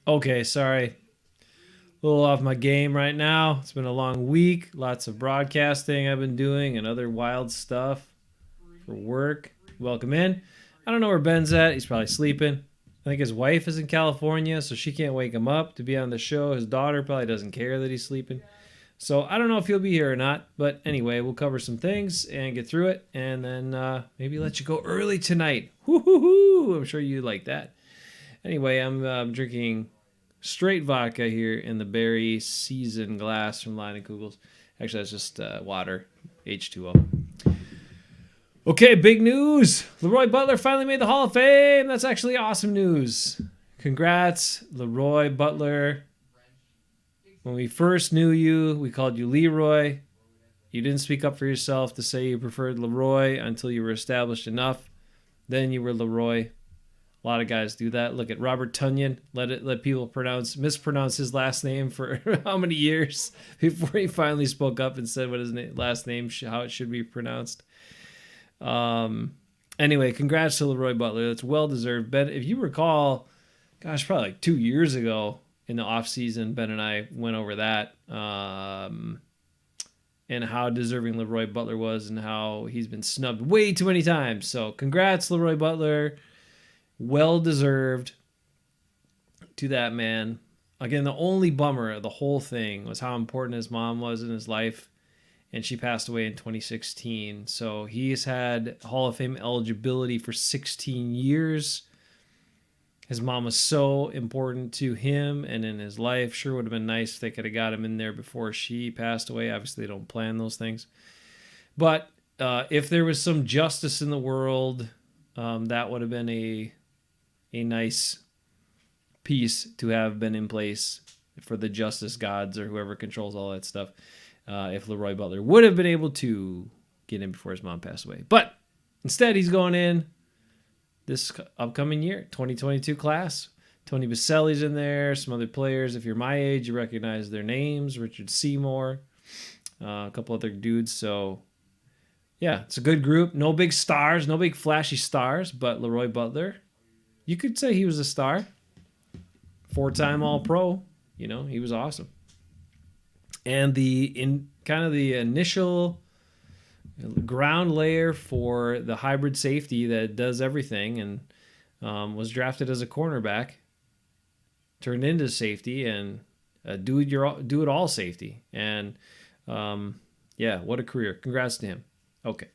Okay, sorry. A little off my game right now. It's been a long week. Lots of broadcasting I've been doing and other wild stuff for work. Welcome in. I don't know where Ben's at. He's probably sleeping. I think his wife is in California, so she can't wake him up to be on the show. His daughter probably doesn't care that he's sleeping. So I don't know if he'll be here or not. But anyway, we'll cover some things and get through it. And then maybe let you go early tonight. Woo-hoo-hoo! I'm sure you like that. Anyway, I'm drinking straight vodka here in the berry season glass from Line and Kugels. Actually, that's just water, H2O. Okay, big news. LeRoy Butler finally made the Hall of Fame. That's actually awesome news. Congrats, LeRoy Butler. When we first knew you, we called you Leroy. You didn't speak up for yourself to say you preferred LeRoy until you were established enough. Then you were LeRoy. A lot of guys do that. Look at Robert Tunyon. Let people mispronounce his last name for how many years before he finally spoke up and said what his last name, how it should be pronounced. Anyway, congrats to LeRoy Butler. That's well deserved. Ben, if you recall, gosh, probably like 2 years ago in the off season, Ben and I went over that and how deserving LeRoy Butler was and how he's been snubbed way too many times. So congrats, LeRoy Butler. Well deserved to that man. Again, the only bummer of the whole thing was how important his mom was in his life, and she passed away in 2016. So he's had Hall of Fame eligibility for 16 years. His mom was so important to him and in his life. Sure would have been nice if they could have got him in there before she passed away. Obviously, they don't plan those things. But if there was some justice in the world, that would have been a nice piece to have been in place for the justice gods or whoever controls all that stuff. If LeRoy Butler would have been able to get in before his mom passed away. But instead, he's going in this upcoming year, 2022 class. Tony Baselli's in there, some other players. If you're my age, you recognize their names. Richard Seymour, a couple other dudes. So, yeah, it's a good group. No big stars, no big flashy stars, but LeRoy Butler, you could say he was a star. 4-time All-Pro. You know, he was awesome. And the initial ground layer for the hybrid safety that does everything and was drafted as a cornerback, turned into safety and do it all safety. And yeah, what a career. Congrats to him. Okay.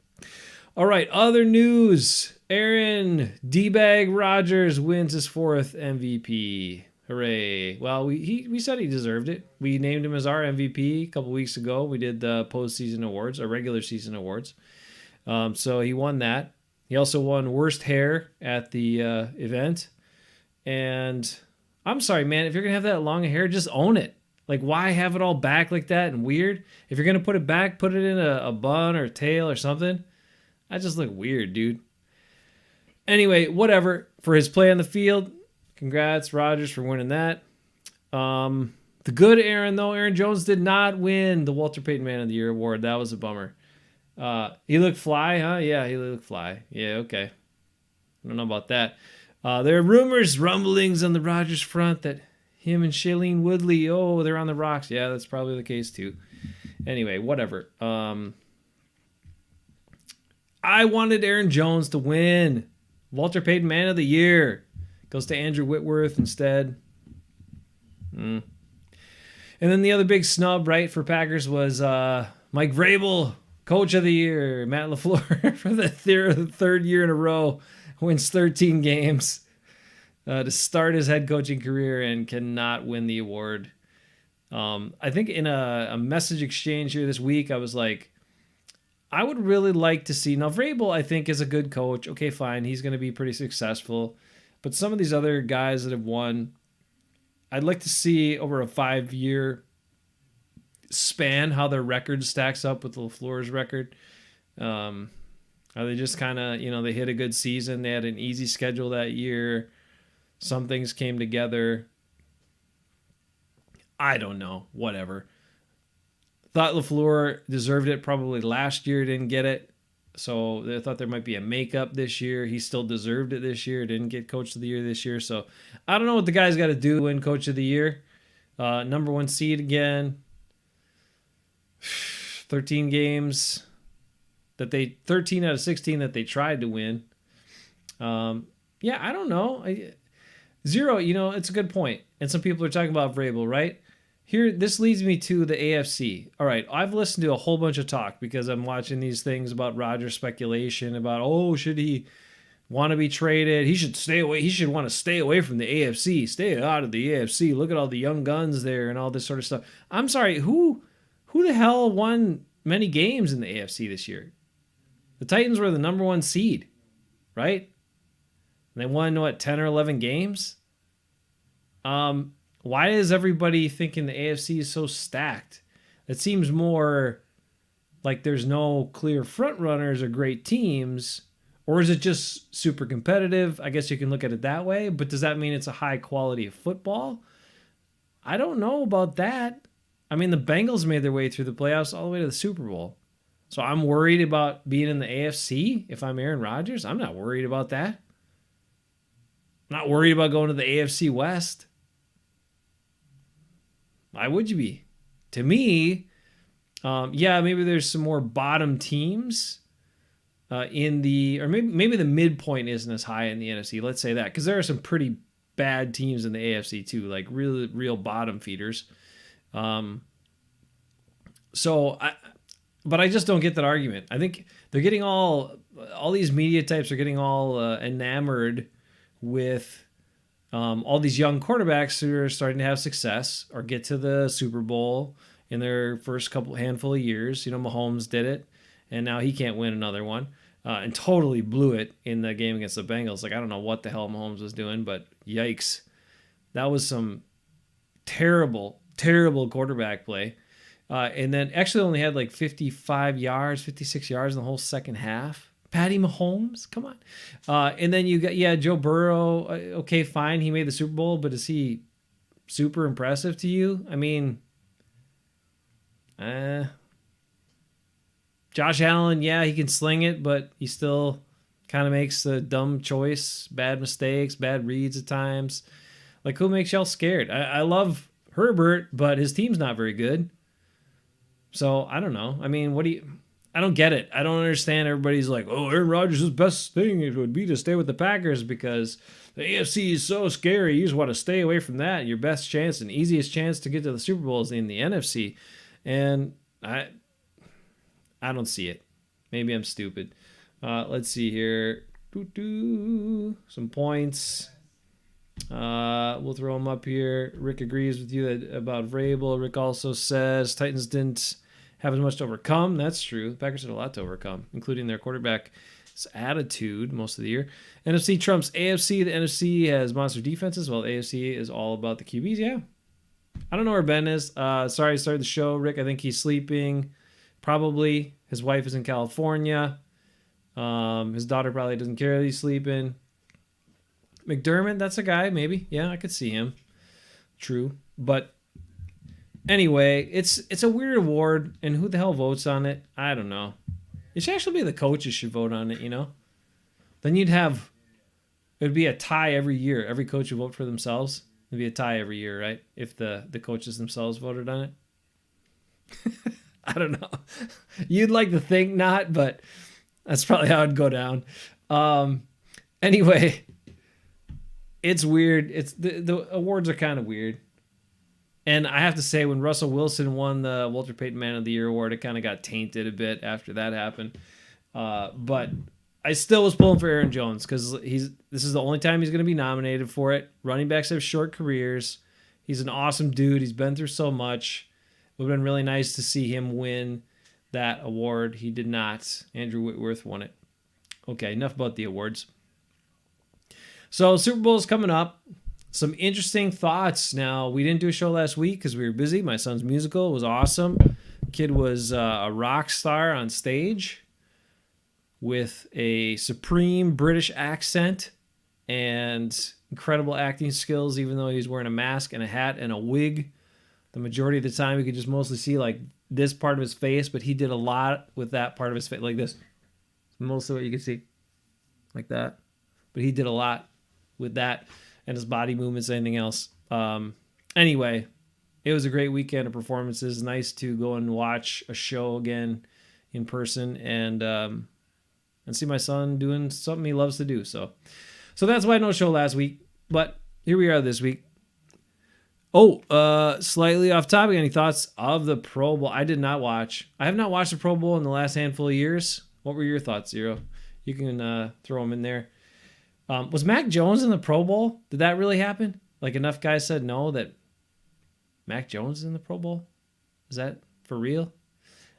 All right, other news. Aaron D-Bag Rodgers wins his 4th MVP. Hooray. Well, we said he deserved it. We named him as our MVP a couple weeks ago. We did the postseason awards, or regular season awards. So he won that. He also won worst hair at the event. And I'm sorry, man, if you're going to have that long hair, just own it. Like, why have it all back like that and weird? If you're going to put it back, put it in a bun or tail or something. That just look weird, dude. Anyway, whatever. For his play on the field, congrats, Rodgers, for winning that. The good Aaron, though, Aaron Jones did not win the Walter Payton Man of the Year award. That was a bummer. He looked fly, huh? Yeah, he looked fly. Yeah, okay. I don't know about that. There are rumors, rumblings on the Rodgers front that him and Shailene Woodley, they're on the rocks. Yeah, that's probably the case, too. Anyway, whatever. I wanted Aaron Jones to win. Walter Payton Man of the Year. Goes to Andrew Whitworth instead. And then the other big snub, right, for Packers was Mike Vrabel, Coach of the Year. Matt LaFleur for the third year in a row wins 13 games to start his head coaching career and cannot win the award. I think in a message exchange here this week, I was like, I would really like to see... Now, Vrabel, I think, is a good coach. Okay, fine. He's going to be pretty successful. But some of these other guys that have won, I'd like to see over a 5-year span how their record stacks up with LaFleur's record. Are they just kind of, they hit a good season. They had an easy schedule that year. Some things came together. I don't know. Whatever. Thought LaFleur deserved it probably last year, didn't get it. So they thought there might be a makeup this year. He still deserved it this year. Didn't get Coach of the Year this year. So I don't know what the guy's got to do to win Coach of the Year. Number 1 seed again. 13 games 13 out of 16 that they tried to win. Yeah, I don't know. 0, it's a good point. And some people are talking about Vrabel, right? Here, this leads me to the AFC. All right, I've listened to a whole bunch of talk because I'm watching these things about Rodgers speculation about, should he want to be traded? He should stay away. He should want to stay away from the AFC. Stay out of the AFC. Look at all the young guns there and all this sort of stuff. I'm sorry, who the hell won many games in the AFC this year? The Titans were the number 1 seed, right? And they won, 10 or 11 games? Why is everybody thinking the AFC is so stacked? It seems more like there's no clear front runners or great teams. Or is it just super competitive? I guess you can look at it that way. But does that mean it's a high quality of football? I don't know about that. I mean, the Bengals made their way through the playoffs all the way to the Super Bowl. So I'm worried about being in the AFC if I'm Aaron Rodgers. I'm not worried about that. I'm not worried about going to the AFC West. Why would you be? To me, maybe there's some more bottom teams or maybe the midpoint isn't as high in the NFC. Let's say that, because there are some pretty bad teams in the AFC too, like real bottom feeders. But I just don't get that argument. I think they're getting all these media types are getting all enamored with all these young quarterbacks who are starting to have success or get to the Super Bowl in their first handful of years. Mahomes did it, and now he can't win another one, and totally blew it in the game against the Bengals. Like, I don't know what the hell Mahomes was doing, but yikes. That was some terrible, terrible quarterback play. And then actually only had like 56 yards in the whole second half. Patty Mahomes, come on. And then you got, Joe Burrow. Okay, fine. He made the Super Bowl, but is he super impressive to you? I mean, Josh Allen, he can sling it, but he still kind of makes the dumb choice, bad mistakes, bad reads at times. Like, who makes y'all scared? I love Herbert, but his team's not very good. So I don't know. I mean, I don't get it. I don't understand. Everybody's like, Aaron Rodgers' best thing it would be to stay with the Packers because the AFC is so scary. You just want to stay away from that. Your best chance and easiest chance to get to the Super Bowl is in the NFC. And I don't see it. Maybe I'm stupid. Let's see here. Some points. We'll throw them up here. Rick agrees with you about Vrabel. Rick also says Titans didn't have as much to overcome. That's true. The Packers had a lot to overcome, including their quarterback's attitude most of the year. NFC trumps AFC. The NFC has monster defenses, while the AFC is all about the QBs. Yeah. I don't know where Ben is. Sorry I started the show, Rick. I think he's sleeping. Probably. His wife is in California. His daughter probably doesn't care that he's sleeping. McDermott, that's a guy, maybe. Yeah, I could see him. True. But anyway, it's a weird award, and who the hell votes on it? I don't know. It should actually be the coaches should vote on it, Then it'd be a tie every year. Every coach would vote for themselves. It'd be a tie every year, right? If the coaches themselves voted on it. I don't know. You'd like to think not, but that's probably how it'd go down. Anyway, it's weird. It's the awards are kind of weird. And I have to say, when Russell Wilson won the Walter Payton Man of the Year award, it kind of got tainted a bit after that happened. But I still was pulling for Aaron Jones because this is the only time he's going to be nominated for it. Running backs have short careers. He's an awesome dude. He's been through so much. It would have been really nice to see him win that award. He did not. Andrew Whitworth won it. Okay, enough about the awards. So Super Bowl is coming up. Some interesting thoughts. Now, we didn't do a show last week because we were busy. My son's musical was awesome. Kid was a rock star on stage with a supreme British accent and incredible acting skills, even though he was wearing a mask and a hat and a wig. The majority of the time, you could just mostly see like this part of his face, but he did a lot with that part of his face, like this. most of what you can see, like that. But he did a lot with that and his body movements, anything else. Anyway, it was a great weekend of performances. Nice to go and watch a show again in person and see my son doing something he loves to do. So that's why no show last week. But here we are this week. Slightly off topic. Any thoughts of the Pro Bowl? I did not watch. I have not watched the Pro Bowl in the last handful of years. What were your thoughts, Zero? You can throw them in there. Was Mac Jones in the Pro Bowl? Did that really happen? Like enough guys said no that Mac Jones is in the Pro Bowl? Is that for real?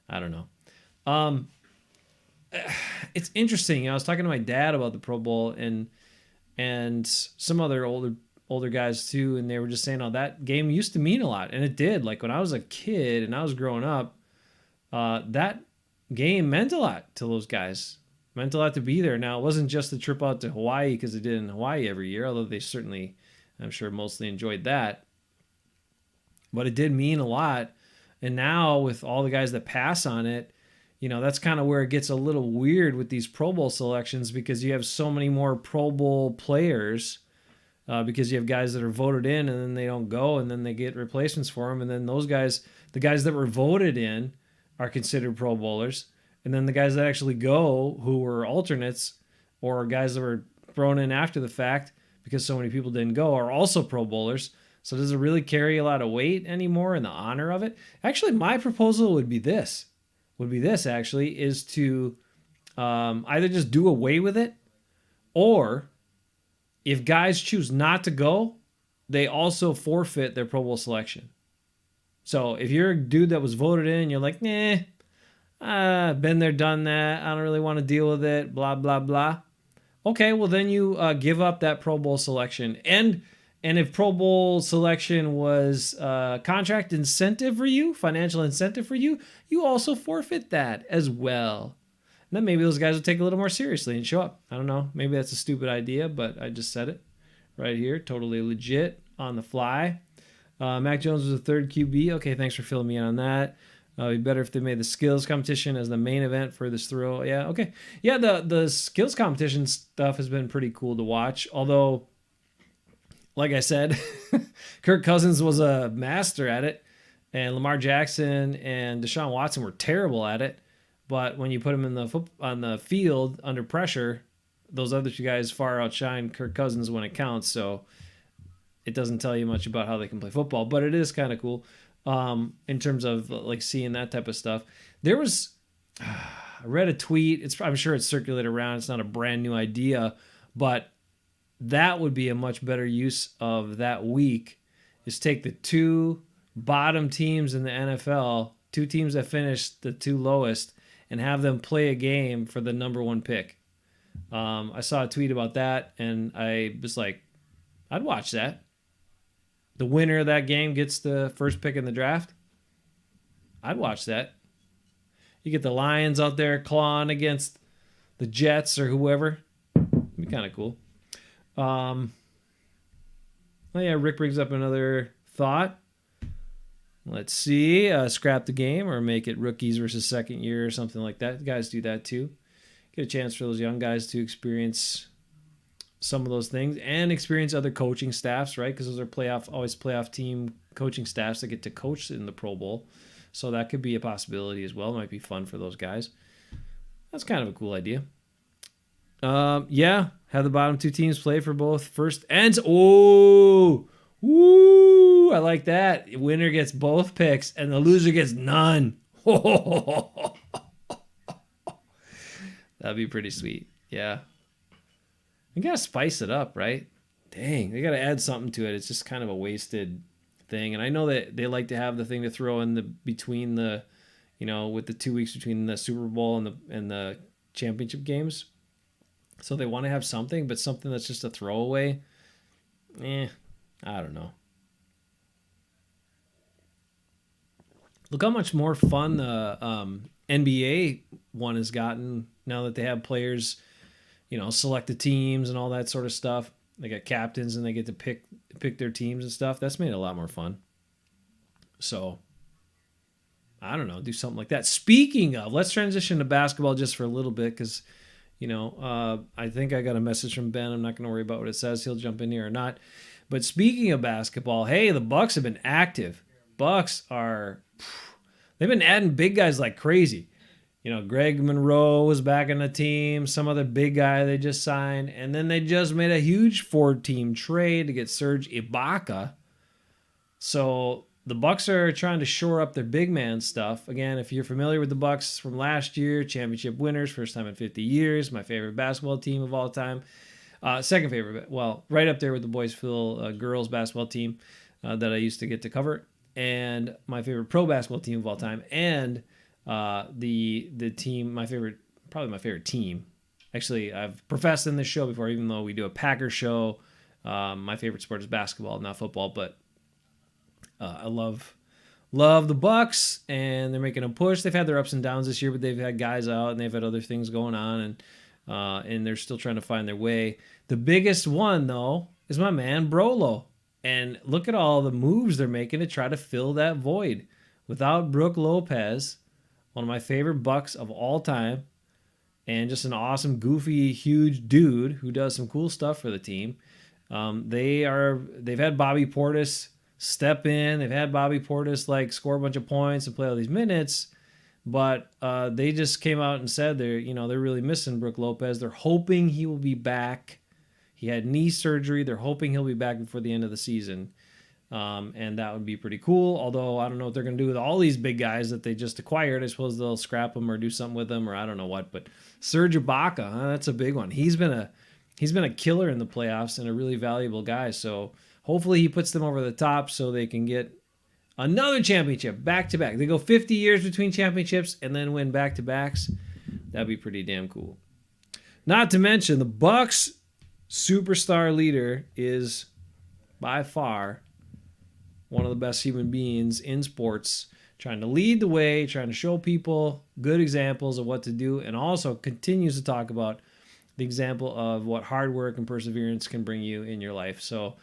I don't know. It's interesting. I was talking to my dad about the Pro Bowl and some other older guys too, and they were just saying, oh, that game used to mean a lot, and it did. Like when I was a kid and I was growing up, that game meant a lot to those guys. Meant a lot to be there. Now, it wasn't just the trip out to Hawaii because they did in Hawaii every year, although they certainly, I'm sure, mostly enjoyed that. But it did mean a lot. And now with all the guys that pass on it, that's kind of where it gets a little weird with these Pro Bowl selections because you have so many more Pro Bowl players because you have guys that are voted in and then they don't go and then they get replacements for them. And then those guys, the guys that were voted in are considered Pro Bowlers. And then the guys that actually go who were alternates or guys that were thrown in after the fact because so many people didn't go are also Pro Bowlers. So does it really carry a lot of weight anymore in the honor of it? Actually, my proposal would be this, actually, is to either just do away with it or if guys choose not to go, they also forfeit their Pro Bowl selection. So if you're a dude that was voted in, you're like, been there, done that. I don't really want to deal with it, blah, blah, blah. Okay, well, then you give up that Pro Bowl selection. And if Pro Bowl selection was contract incentive for you, financial incentive for you, you also forfeit that as well. And then maybe those guys will take it a little more seriously and show up. I don't know. Maybe that's a stupid idea, but I just said it right here. Totally legit on the fly. Mac Jones was the third QB. Okay, thanks for filling me in on that. It'd be better if they made the skills competition as the main event for this throw. Yeah, okay. Yeah, the skills competition stuff has been pretty cool to watch. Although, like I said, Kirk Cousins was a master at it, and Lamar Jackson and Deshaun Watson were terrible at it. But when you put them on the field under pressure, those other two guys far outshine Kirk Cousins when it counts. So it doesn't tell you much about how they can play football, but it is kind of cool. In terms of like seeing that type of stuff. There was, I read a tweet. I'm sure it's circulated around. It's not a brand new idea, but that would be a much better use of that week is take the two bottom teams in the NFL, two teams that finished the two lowest, and have them play a game for the number one pick. I saw a tweet about that and I was like, I'd watch that. The winner of that game gets the first pick in the draft. I'd watch that. You get the Lions out there clawing against the Jets or whoever. It'd be kind of cool. Oh yeah, Rick brings up another thought. Let's see. Scrap the game or make it rookies versus second year or something like that. Guys do that too. Get a chance for those young guys to experience some of those things and experience other coaching staffs, right? Because those are always playoff team coaching staffs that get to coach in the Pro Bowl. So that could be a possibility as well. It might be fun for those guys. That's kind of a cool idea. Yeah, have the bottom two teams play for both first and I like that. The winner gets both picks and the loser gets none. That'd be pretty sweet. Yeah. You gotta spice it up, right? Dang, they gotta add something to it. It's just kind of a wasted thing. And I know that they like to have the thing to throw in between the, with the 2 weeks between the Super Bowl and the championship games. So they want to have something, but something that's just a throwaway. I don't know. Look how much more fun the NBA one has gotten now that they have players. Select the teams and all that sort of stuff. They got captains and they get to pick their teams and stuff. That's made it a lot more fun. So, I don't know, do something like that. Speaking of, let's transition to basketball just for a little bit because I think I got a message from Ben. I'm not going to worry about what it says. He'll jump in here or not. But speaking of basketball, hey, the Bucks have been active. They've been adding big guys like crazy. Greg Monroe was back in the team, some other big guy they just signed, and then they just made a huge 4-team trade to get Serge Ibaka. So the Bucks are trying to shore up their big man stuff. Again, if you're familiar with the Bucks from last year, championship winners, first time in 50 years, my favorite basketball team of all time. Second favorite, well, right up there with the Boysville girls basketball team that I used to get to cover, and my favorite pro basketball team of all time, and the team, probably my favorite team. Actually, I've professed in this show before, even though we do a Packers show. My favorite sport is basketball, not football, but I love the Bucks, and they're making a push. They've had their ups and downs this year, but they've had guys out, and they've had other things going on, and they're still trying to find their way. The biggest one, though, is my man Brolo. And look at all the moves they're making to try to fill that void. Without Brook Lopez, one of my favorite Bucks of all time, and just an awesome, goofy, huge dude who does some cool stuff for the team. They've had Bobby Portis step in. They've had Bobby Portis score a bunch of points and play all these minutes, but they just came out and said they're really missing Brook Lopez. They're hoping he will be back. He had knee surgery. They're hoping he'll be back before the end of the season. And that would be pretty cool. Although I don't know what they're going to do with all these big guys that they just acquired. I suppose they'll scrap them or do something with them, or I don't know what. But Serge Ibaka, that's a big one. He's been a killer in the playoffs and a really valuable guy. So hopefully he puts them over the top so they can get another championship back to back. They go 50 years between championships and then win back to backs. That'd be pretty damn cool. Not to mention the Bucks superstar leader is by far one of the best human beings in sports, trying to lead the way, trying to show people good examples of what to do, and also continues to talk about the example of what hard work and perseverance can bring you in your life. So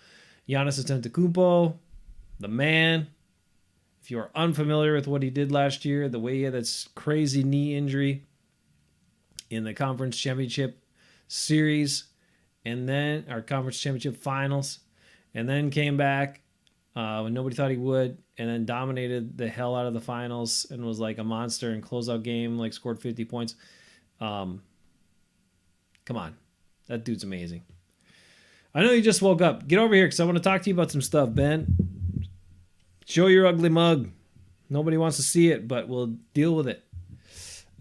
Giannis Antetokounmpo, the man. If you are unfamiliar with what he did last year, the way he had that crazy knee injury in the conference championship series, and then our conference championship finals, and then came back when nobody thought he would, and then dominated the hell out of the finals and was like a monster in closeout game, scored 50 points. Come on. That dude's amazing. I know you just woke up. Get over here because I want to talk to you about some stuff, Ben. Show your ugly mug. Nobody wants to see it, but we'll deal with it.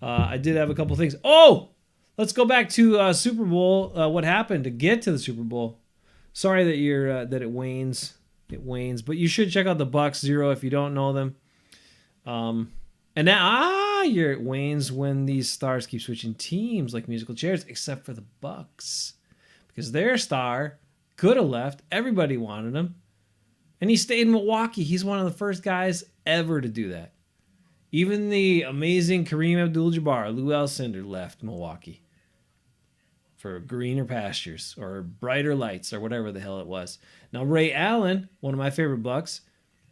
I did have a couple things. Oh! Let's go back to Super Bowl. What happened to get to the Super Bowl? Sorry that that it wanes. It wanes, but you should check out the Bucks 0 if you don't know them. And now it wanes when these stars keep switching teams like musical chairs, except for the Bucks, because their star could have left. Everybody wanted him, and he stayed in Milwaukee. He's one of the first guys ever to do that. Even the amazing Kareem Abdul-Jabbar, Lou Alcindor, left Milwaukee for greener pastures or brighter lights or whatever the hell it was. Now, Ray Allen, one of my favorite Bucks,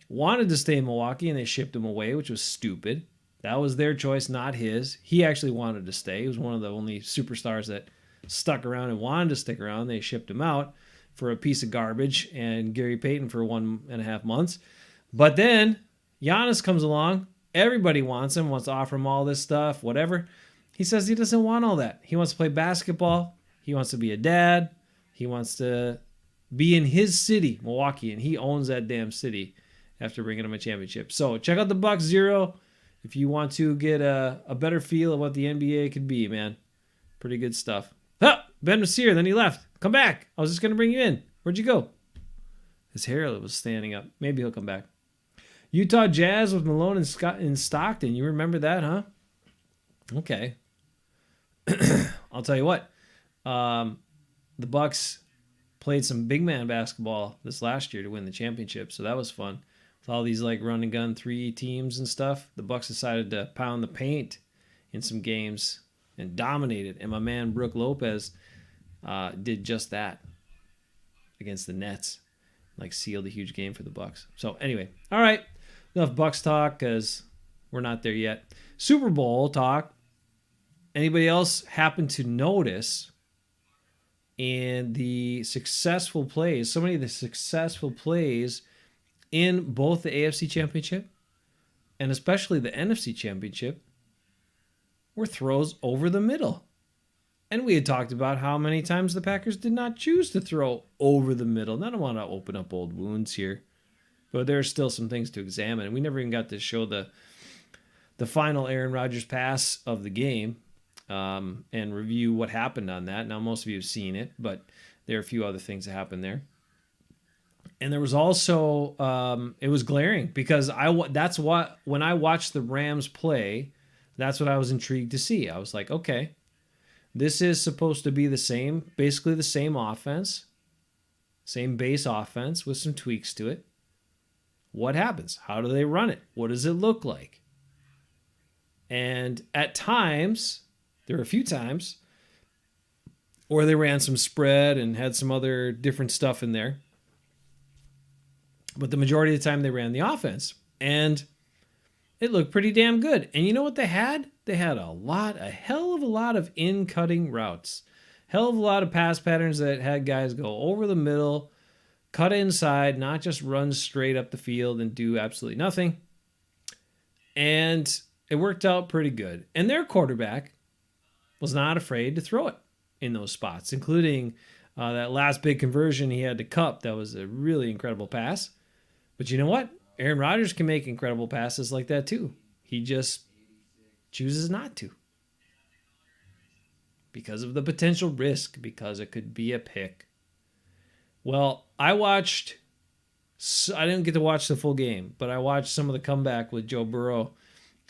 wanted to stay in Milwaukee, and they shipped him away, which was stupid. That was their choice, not his. He actually wanted to stay. He was one of the only superstars that stuck around and wanted to stick around. They shipped him out for a piece of garbage and Gary Payton for 1.5 months. But then Giannis comes along. Everybody wants him, wants to offer him all this stuff, whatever. He says he doesn't want all that. He wants to play basketball. He wants to be a dad. He wants to be in his city, Milwaukee, and he owns that damn city after bringing him a championship. So check out the Bucks 0 if you want to get a better feel of what the NBA could be, man. Pretty good stuff. Ben was here, then he left. Come back. I was just going to bring you in. Where'd you go? His hair was standing up. Maybe he'll come back. Utah Jazz with Malone in Stockton. You remember that, huh? Okay. I'll tell you what. The Bucks played some big man basketball this last year to win the championship, so that was fun. With all these run and gun 3 teams and stuff, the Bucks decided to pound the paint in some games and dominated. And my man Brook Lopez did just that against the Nets, sealed a huge game for the Bucks. So anyway, all right, enough Bucks talk because we're not there yet. Super Bowl talk. Anybody else happen to notice in the successful plays, so many of the successful plays in both the AFC Championship and especially the NFC Championship were throws over the middle? And we had talked about how many times the Packers did not choose to throw over the middle. And I don't want to open up old wounds here, but there are still some things to examine. And we never even got to show the final Aaron Rodgers pass of the game and review what happened on that. Now, most of you have seen it, but there are a few other things that happened there. And there was also, it was glaring because that's what, when I watched the Rams play, that's what I was intrigued to see. I was like, okay, this is supposed to be basically the same offense, same base offense with some tweaks to it. What happens? How do they run it? What does it look like? And at times, there were a few times, or they ran some spread and had some other different stuff in there. But the majority of the time, they ran the offense. And it looked pretty damn good. And you know what they had? They had a hell of a lot of in-cutting routes. Hell of a lot of pass patterns that had guys go over the middle, cut inside, not just run straight up the field and do absolutely nothing. And it worked out pretty good. And their quarterback was not afraid to throw it in those spots, including that last big conversion he had to Cup. That was a really incredible pass. But you know what? Aaron Rodgers can make incredible passes like that too. He just chooses not to. Because of the potential risk, because it could be a pick. Well, I didn't get to watch the full game, but I watched some of the comeback with Joe Burrow.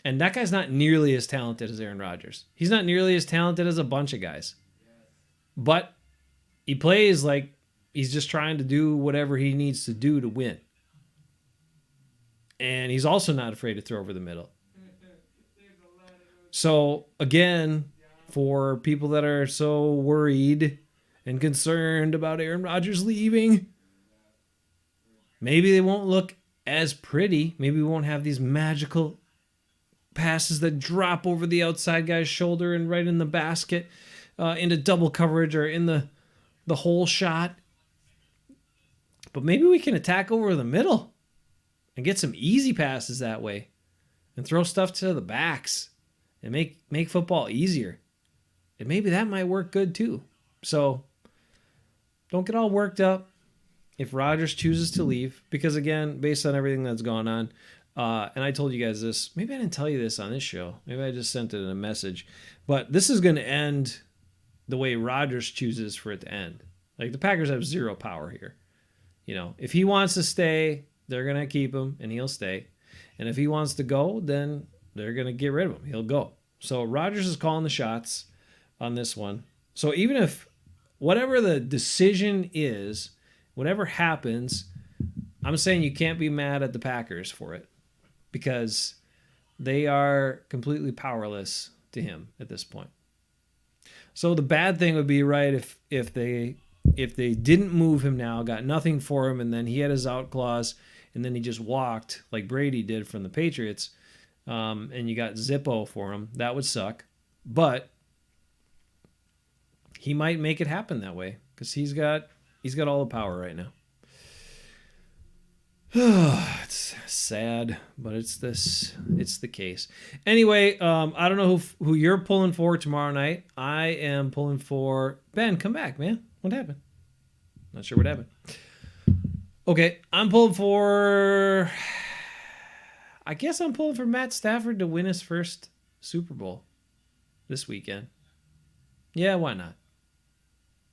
And that guy's not nearly as talented as Aaron Rodgers. He's not nearly as talented as a bunch of guys. But he plays like he's just trying to do whatever he needs to do to win. And he's also not afraid to throw over the middle. So, again, for people that are so worried and concerned about Aaron Rodgers leaving, maybe they won't look as pretty. Maybe we won't have these magical passes that drop over the outside guy's shoulder and right in the basket into double coverage or in the hole shot. But maybe we can attack over the middle and get some easy passes that way and throw stuff to the backs and make football easier. And maybe that might work good too. So don't get all worked up if Rodgers chooses to leave, because again, based on everything that's gone on, and I told you guys this, maybe I didn't tell you this on this show. Maybe I just sent it in a message, but this is going to end the way Rodgers chooses for it to end. Like, the Packers have zero power here. You know, if he wants to stay, they're going to keep him and he'll stay. And if he wants to go, then they're going to get rid of him. He'll go. So Rodgers is calling the shots on this one. So even if whatever the decision is, whatever happens, I'm saying you can't be mad at the Packers for it, because they are completely powerless to him at this point. So the bad thing would be, right, if they didn't move him now, got nothing for him, and then he had his out clause, and then he just walked like Brady did from the Patriots, and you got Zippo for him. That would suck. But he might make it happen that way, because he's got all the power right now. It's sad, but it's the case. Anyway, I don't know who you're pulling for tomorrow night. I am pulling for Ben. Come back, man. What happened? Not sure what happened. Okay, I'm pulling for Matt Stafford to win his first Super Bowl this weekend. Yeah, why not?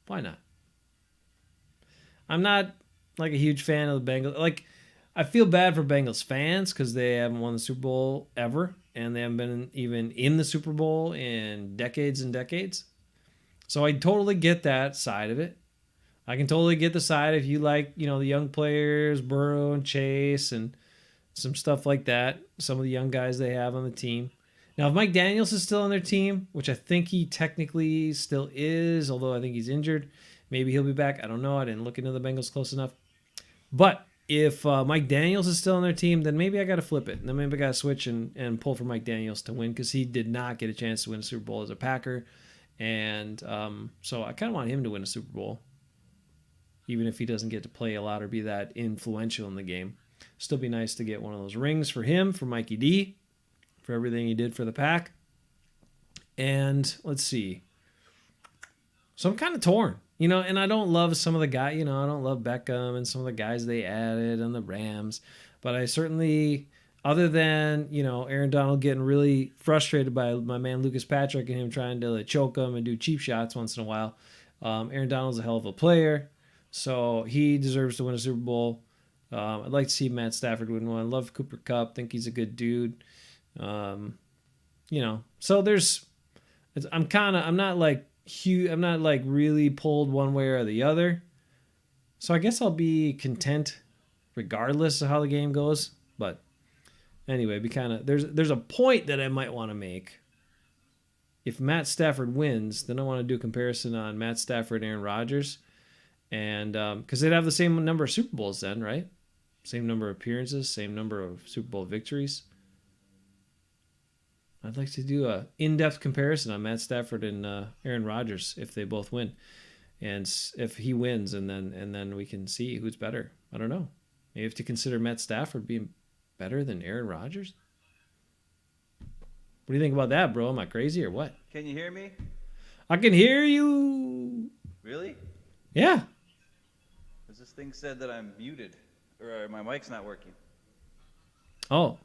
Why not? I'm not like a huge fan of the Bengals. Like, I feel bad for Bengals fans because they haven't won the Super Bowl ever, and they haven't been even in the Super Bowl in decades and decades. So I totally get that side of it. I can totally get the side if you like, you know, the young players, Burrow and Chase and some stuff like that. Some of the young guys they have on the team. Now, if Mike Daniels is still on their team, which I think he technically still is, although I think he's injured, maybe he'll be back. I don't know. I didn't look into the Bengals close enough. But If Mike Daniels is still on their team, then maybe I got to flip it. Then maybe I got to switch and pull for Mike Daniels to win because he did not get a chance to win a Super Bowl as a Packer. And so I kind of want him to win a Super Bowl, even if he doesn't get to play a lot or be that influential in the game. Still be nice to get one of those rings for him, for Mikey D, for everything he did for the Pack. And let's see. So I'm kind of torn. And I don't love some of the guys, I don't love Beckham and some of the guys they added and the Rams. But I certainly, other than, Aaron Donald getting really frustrated by my man Lucas Patrick and him trying to choke him and do cheap shots once in a while, Aaron Donald's a hell of a player. So he deserves to win a Super Bowl. I'd like to see Matt Stafford win one. I love Cooper Kupp. Think he's a good dude. So I'm not like huge. I'm not like really pulled one way or the other. So I guess I'll be content regardless of how the game goes. But anyway, there's a point that I might want to make. If Matt Stafford wins, then I want to do a comparison on Matt Stafford and Aaron Rodgers. And because they'd have the same number of Super Bowls then, right? Same number of appearances, same number of Super Bowl victories. I'd like to do a in-depth comparison on Matt Stafford and Aaron Rodgers if they both win, and if he wins, and then we can see who's better. I don't know. Maybe you have to consider Matt Stafford being better than Aaron Rodgers. What do you think about that, bro? Am I crazy or what? Can you hear me? I can hear you. Really? Yeah. Because this thing said that I'm muted, or my mic's not working. Oh,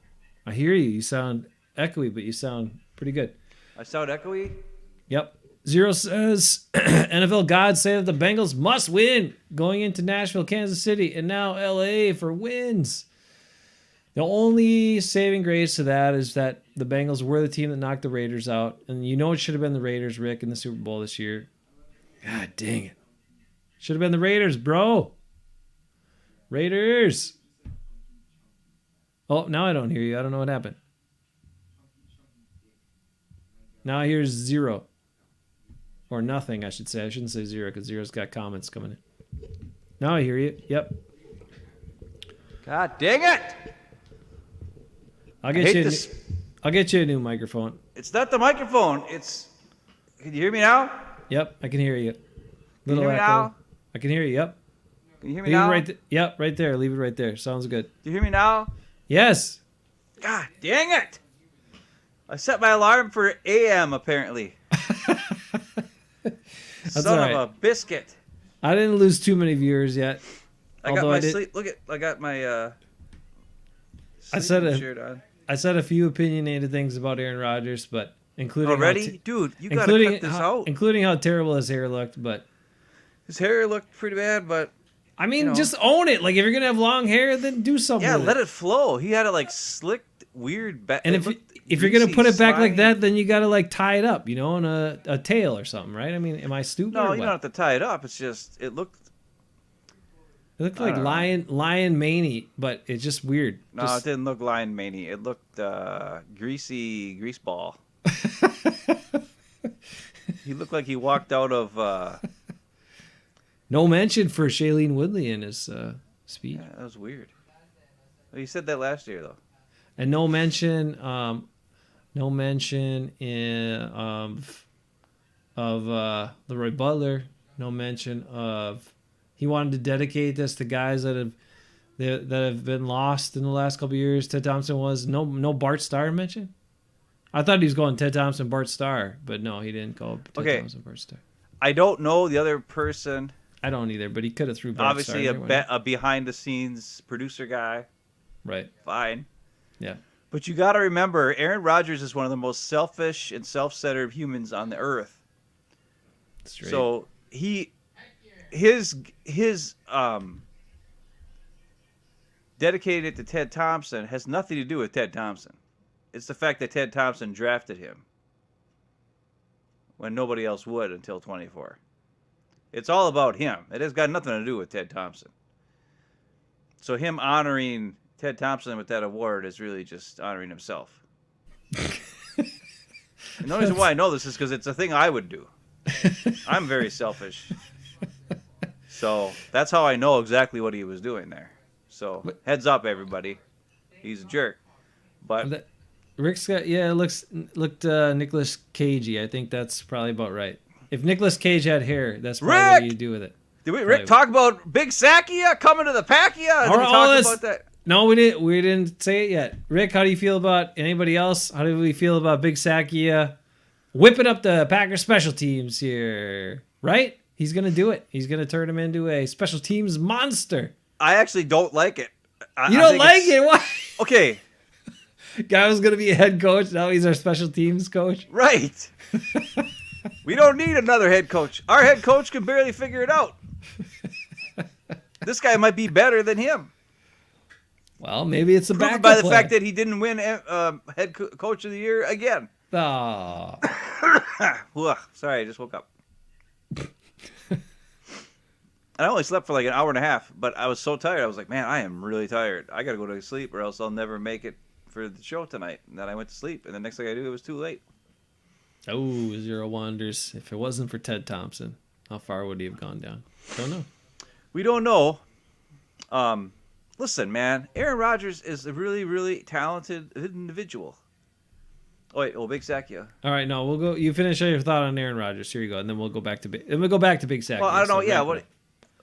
I hear you. You sound echoey, but you sound pretty good. I sound echoey? Yep. Zero says, NFL gods say that the Bengals must win going into Nashville, Kansas City, and now LA for wins. The only saving grace to that is that the Bengals were the team that knocked the Raiders out. And it should have been the Raiders, Rick, in the Super Bowl this year. God dang it. Should have been the Raiders, bro. Raiders. Oh, now I don't hear you. I don't know what happened. Now I hear zero. Or nothing, I should say. I shouldn't say zero because zero's got comments coming in. Now I hear you. Yep. God dang it! I'll get you a new microphone. It's not the microphone. Can you hear me now? Yep, I can hear you. Can you hear me now? I can hear you. Yep. Can you hear me now? Yep, right there. Leave it right there. Sounds good. Do you hear me now? Yes. God dang it! I set my alarm for AM apparently. Son of a biscuit. I didn't lose too many viewers yet. I got my sleep. I got my shirt on. I said a few opinionated things about Aaron Rodgers, but including dude, you gotta cut this out. Including how terrible his hair looked, but his hair looked pretty bad, but I mean, just own it. Like if you're gonna have long hair, then do something. Yeah, let it flow. He had it slicked, weird back. And if you're gonna put it back like that, then you gotta tie it up, in a tail or something, right? I mean, am I stupid? No, or you don't have to tie it up. It's just it looked like lion maney, but it's just weird. No, it didn't look lion maney. It looked greasy grease ball. He looked like he walked out of. No mention for Shailene Woodley in his speech. Yeah, that was weird. Well, you said that last year though. And no mention of LeRoy Butler. No mention of. He wanted to dedicate this to guys that have been lost in the last couple of years. Ted Thompson was no Bart Starr mentioned. I thought he was going Ted Thompson, Bart Starr, but no, he didn't call Ted Thompson, Bart Starr. I don't know the other person. I don't either, but he could have threw Bart Obviously, Starr. a behind-the-scenes producer guy. Right. Fine. Yeah. But you got to remember, Aaron Rodgers is one of the most selfish and self-centered humans on the earth. Straight. So his dedicated to Ted Thompson has nothing to do with Ted Thompson. It's the fact that Ted Thompson drafted him when nobody else would until 24. It's all about him. It has got nothing to do with Ted Thompson. So him honoring Ted Thompson with that award is really just honoring himself. And the only reason why I know this is because it's a thing I would do. I'm very selfish. So that's how I know exactly what he was doing there. So But- heads up, everybody. He's a jerk. But Rick's got looked Nicolas Cagey. I think that's probably about right. If Nicolas Cage had hair, that's probably what Rick! he'd do with it. did Rick talk about Big Sakia coming to the Pacquiao? Did we talk about that? No, we didn't. We didn't say it yet. Rick, how do you feel about anybody else? How do we feel about Big Sakia whipping up the Packers special teams here? Right? He's gonna do it. He's gonna turn him into a special teams monster. I actually don't like it. You don't like it? Why? Okay. Guy was gonna be a head coach. Now he's our special teams coach. Right. We don't need another head coach. Our head coach can barely figure it out. This guy might be better than him. Well, maybe it's a Proven backup by the plan. fact that he didn't win coach of the year again. Oh. Ugh, sorry, I just woke up. I only slept for like an hour and a half, but I was so tired. I was like, man, I am really tired. I got to go to sleep or else I'll never make it for the show tonight. And then I went to sleep, and the next thing I knew, it was too late. Oh, Zero wonders. If it wasn't for Ted Thompson, how far would he have gone down? Don't know. We don't know. Listen, man, Aaron Rodgers is a really, really talented individual. Oh wait, Big Sakia. All right, no, we'll go. You finish your thought on Aaron Rodgers. Here you go, and then we'll go back to Big. And we'll go back to Big Sakia. Well, I don't know. So Yeah, wrap it what? up.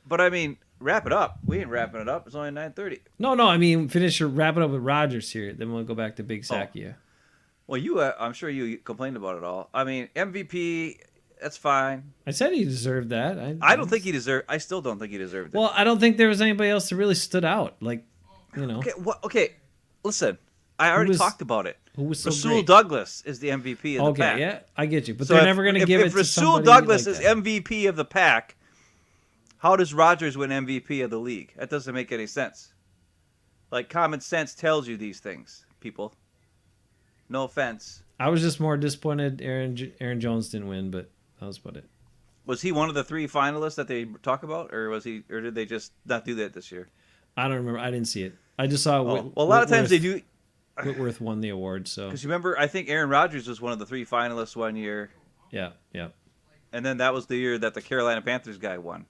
But I mean, wrap it up. We ain't wrapping it up. It's only 9:30. No. I mean, wrap it up with Rodgers here. Then we'll go back to Big Sakia. Well, I'm sure you complained about it all. I mean, MVP. That's fine. I said he deserved that. I don't think he deserved. I still don't think he deserved it. Well, I don't think there was anybody else that really stood out. Like, you know, Okay. Okay. Listen, I already talked about it. who was so Rasul great. Douglas is the MVP of the pack. Okay, yeah, I get you, but So they're never going to give it if to Rasul somebody Douglas like is that. MVP of the pack, how does Rodgers win MVP of the league? That doesn't make any sense. Like, common sense tells you these things, people. No offense. I was just more disappointed Aaron Jones didn't win, but that was about it. Was he one of the 3 finalists that they talk about, or did they just not do that this year? I don't remember. I didn't see it. I just saw. Well, a lot of times they do. Whitworth won the award, so Because you remember, I think Aaron Rodgers was one of the 3 finalists one year, yeah. and then that was the year that the Carolina Panthers guy won.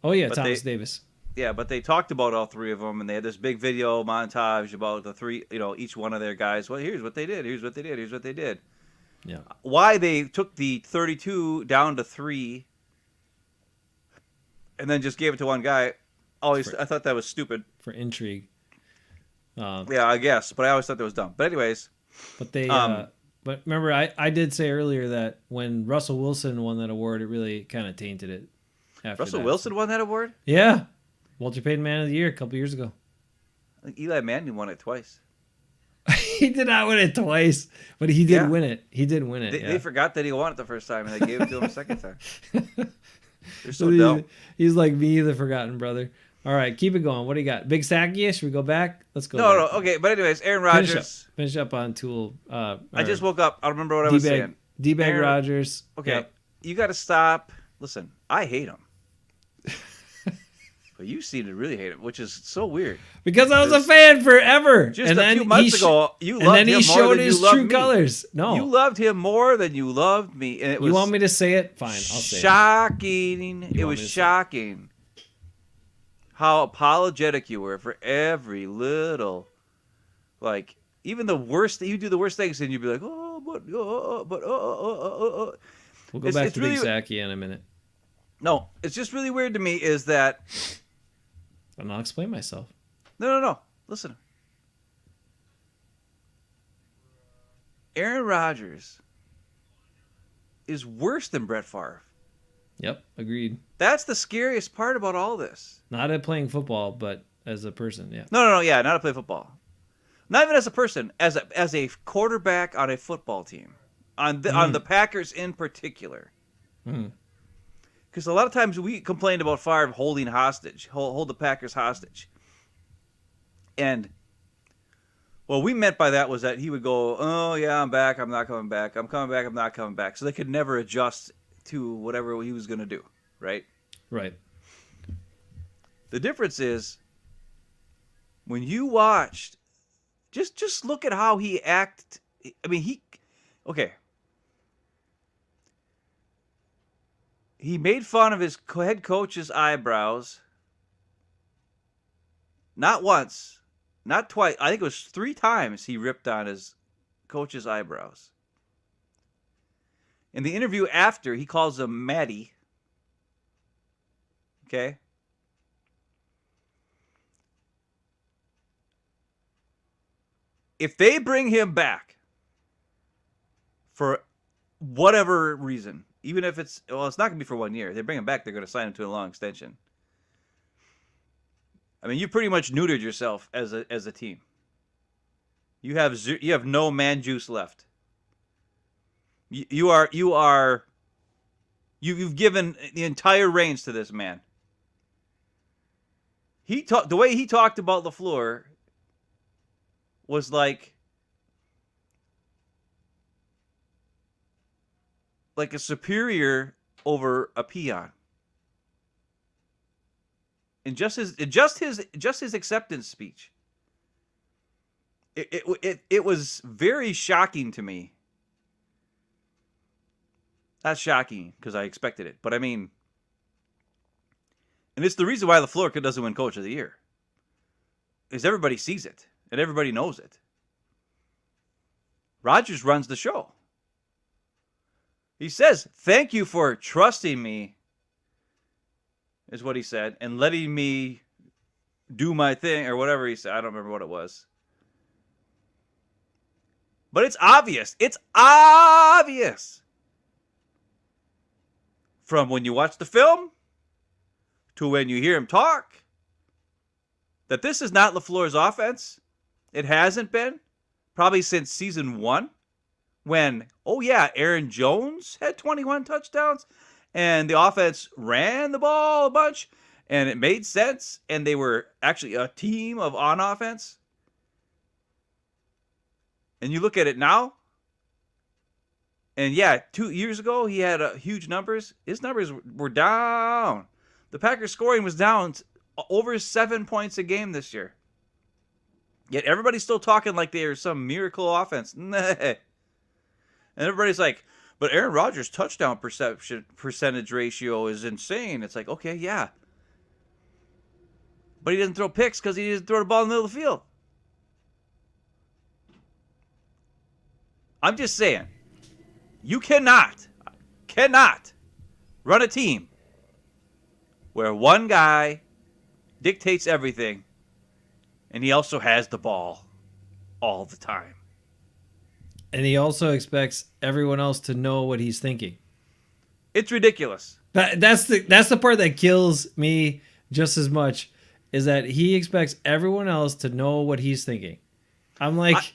Oh yeah, But Thomas Davis. Yeah, but they talked about all 3 of them, and they had this big video montage about the 3, each one of their guys. Well, here's what they did. Here's what they did. Here's what they did. Yeah. Why they took the 32 down to 3, and then just gave it to one guy? I thought that was stupid. For intrigue. Yeah, I guess, but I always thought that was dumb. But anyways, But they. But remember, I did say earlier that when Russell Wilson won that award, it really kind of tainted it. After Russell that. Wilson won that award. Yeah, Walter Payton Man of the Year a couple years ago. I think Eli Manning won it twice. He did not win it twice, but he did Yeah. win it. He did win it. They forgot that he won it the first time, and they gave it to him a second time. They're so dumb. He's like me, the forgotten brother. All right, keep it going. What do you got? Big Sakia? Should we go back? Let's go. No, back. okay. But anyways, Aaron Rodgers. Finish up on Tool. I just woke up. I don't remember what I was saying. D-Bag Aaron- Rodgers. Okay, Yep. You got to stop. Listen, I hate him. But you seem to really hate him, which is so weird. Because I was a fan forever. Just and a then few months ago, you loved and then him he more showed than his you loved true me. colors. No. You loved him more than you loved me. And it was You want me to say it? Fine, I'll say it. shocking. It want was me to say it? shocking how apologetic you were for every little, like, even the worst. You do the worst things, and you'd be like, oh, but. We'll go It's- back it's to Big really- Sakia in a minute. No, it's just really weird to me is that. And I'll explain myself. No. Listen. Aaron Rodgers is worse than Brett Favre. Yep, agreed. That's the scariest part about all this. Not at playing football, but as a person, yeah. No, yeah, not to play football. Not even as a person, as a quarterback on a football team, on the Packers in particular. Mhm. Because a lot of times we complained about Favre holding hostage, hold the Packers hostage. And what we meant by that was that he would go, oh, yeah, I'm back, I'm not coming back. I'm coming back, I'm not coming back. So they could never adjust to whatever he was going to do, right? Right. The difference is when you watched, just look at how he acted. I mean, okay. He made fun of his head coach's eyebrows not once, not twice. I think it was 3 times he ripped on his coach's eyebrows. In the interview after, he calls him Matty. Okay? If they bring him back for whatever reason, even if it's not going to be for 1 year. They bring him back, they're going to sign him to a long extension. I mean, you pretty much neutered yourself as a team. You have no man juice left. You've given the entire reins to this man. The way he talked about LaFleur was like a superior over a peon. In just his acceptance speech, it was very shocking to me. Not shocking because I expected it, but I mean, and it's the reason why LaFleur doesn't win Coach of the Year, is everybody sees it and everybody knows it. Rodgers runs the show. He says, "Thank you for trusting me," is what he said, and letting me do my thing, or whatever he said. I don't remember what it was. But it's obvious. It's obvious. From when you watch the film to when you hear him talk, that this is not LaFleur's offense. It hasn't been. Probably since season 1. When, Aaron Jones had 21 touchdowns. And the offense ran the ball a bunch. And it made sense. And they were actually a team on offense. And you look at it now. And 2 years ago, he had huge numbers. His numbers were down. The Packers scoring was down over 7 points a game this year. Yet everybody's still talking like they're some miracle offense. Nah. And everybody's like, but Aaron Rodgers' touchdown percentage ratio is insane. It's like, okay, yeah. But he doesn't throw picks because he doesn't throw the ball in the middle of the field. I'm just saying. You cannot run a team where one guy dictates everything and he also has the ball all the time. And he also expects everyone else to know what he's thinking. It's ridiculous. That's the part that kills me just as much, is that he expects everyone else to know what he's thinking. I'm like,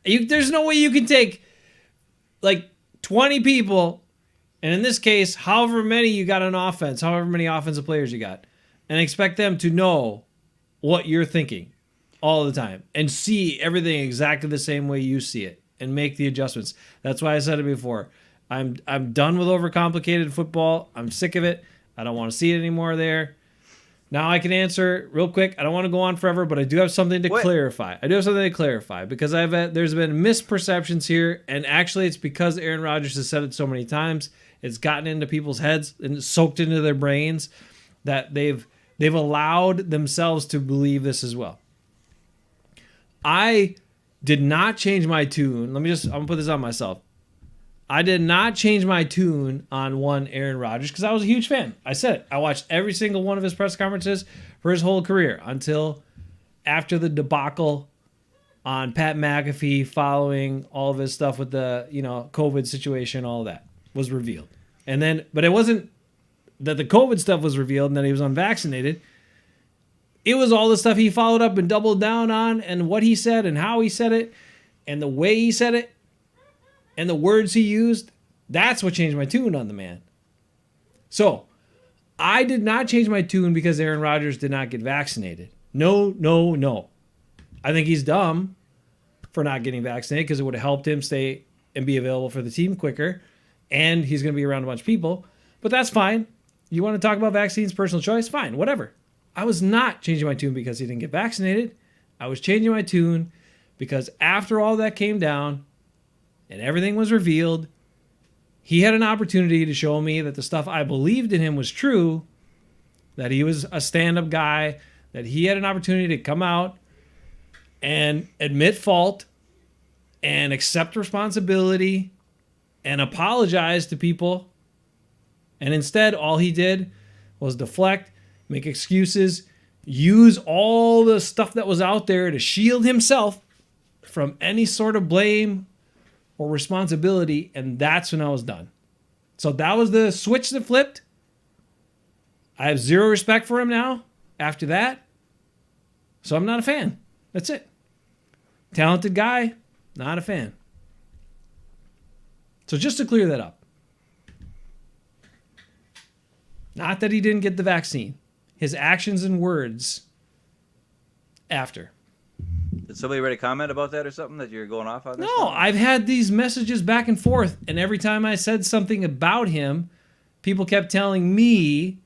there's no way you can take like 20 people, and in this case, however many you got on offense, however many offensive players you got, and expect them to know what you're thinking all the time and see everything exactly the same way you see it and make the adjustments. That's why I said it before. I'm done with overcomplicated football. I'm sick of it. I don't want to see it anymore there. Now I can answer real quick. I don't want to go on forever, but I do have something to clarify. Because there's been misperceptions here, and actually it's because Aaron Rodgers has said it so many times. It's gotten into people's heads and soaked into their brains that they've allowed themselves to believe this as well. I did not change my tune. I'm gonna put this on myself. I did not change my tune on Aaron Rodgers because I was a huge fan. I said it. I watched every single one of his press conferences for his whole career until after the debacle on Pat McAfee following all of his stuff with the COVID situation, all of that was revealed. And then, but it wasn't that the COVID stuff was revealed and that he was unvaccinated. It was all the stuff he followed up and doubled down on, and what he said and how he said it and the way he said it. And the words he used, that's what changed my tune on the man. So, I did not change my tune because Aaron Rodgers did not get vaccinated. No. I think he's dumb for not getting vaccinated because it would have helped him stay and be available for the team quicker. And he's going to be around a bunch of people. But that's fine. You want to talk about vaccines, personal choice? Fine, whatever. I was not changing my tune because he didn't get vaccinated. I was changing my tune because after all that came down, and everything was revealed, he had an opportunity to show me that the stuff I believed in him was true, that he was a stand-up guy, that he had an opportunity to come out and admit fault and accept responsibility and apologize to people. And instead, all he did was deflect, make excuses, use all the stuff that was out there to shield himself from any sort of blame or responsibility. And that's when I was done. So that was the switch that flipped. I have zero respect for him now after that. So I'm not a fan. That's it. Talented guy, not a fan. So just to clear that up. Not that he didn't get the vaccine. His actions and words after. Did somebody already comment about that or something that you're going off on? No, I've had these messages back and forth, and every time I said something about him, people kept telling me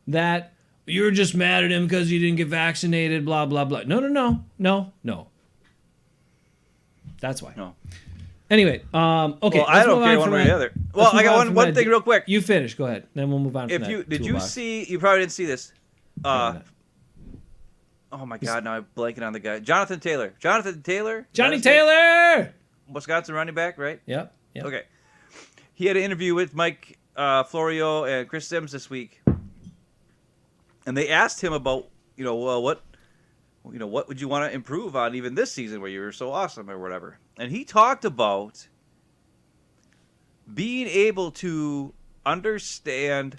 that you're just mad at him because you didn't get vaccinated, blah, blah, blah. No. That's why. No. Anyway, okay. Well, I don't care one way or the other. Well, I got one thing real quick. You finish. Go ahead. Then we'll move on from that. Did you see, you probably didn't see this. Oh, my God. Now I'm blanking on the guy. Jonathan Taylor. Johnny Taylor! Wisconsin running back, right? Yep. Okay. He had an interview with Mike Florio and Chris Sims this week. And they asked him about, what would you want to improve on even this season where you were so awesome or whatever. And he talked about being able to understand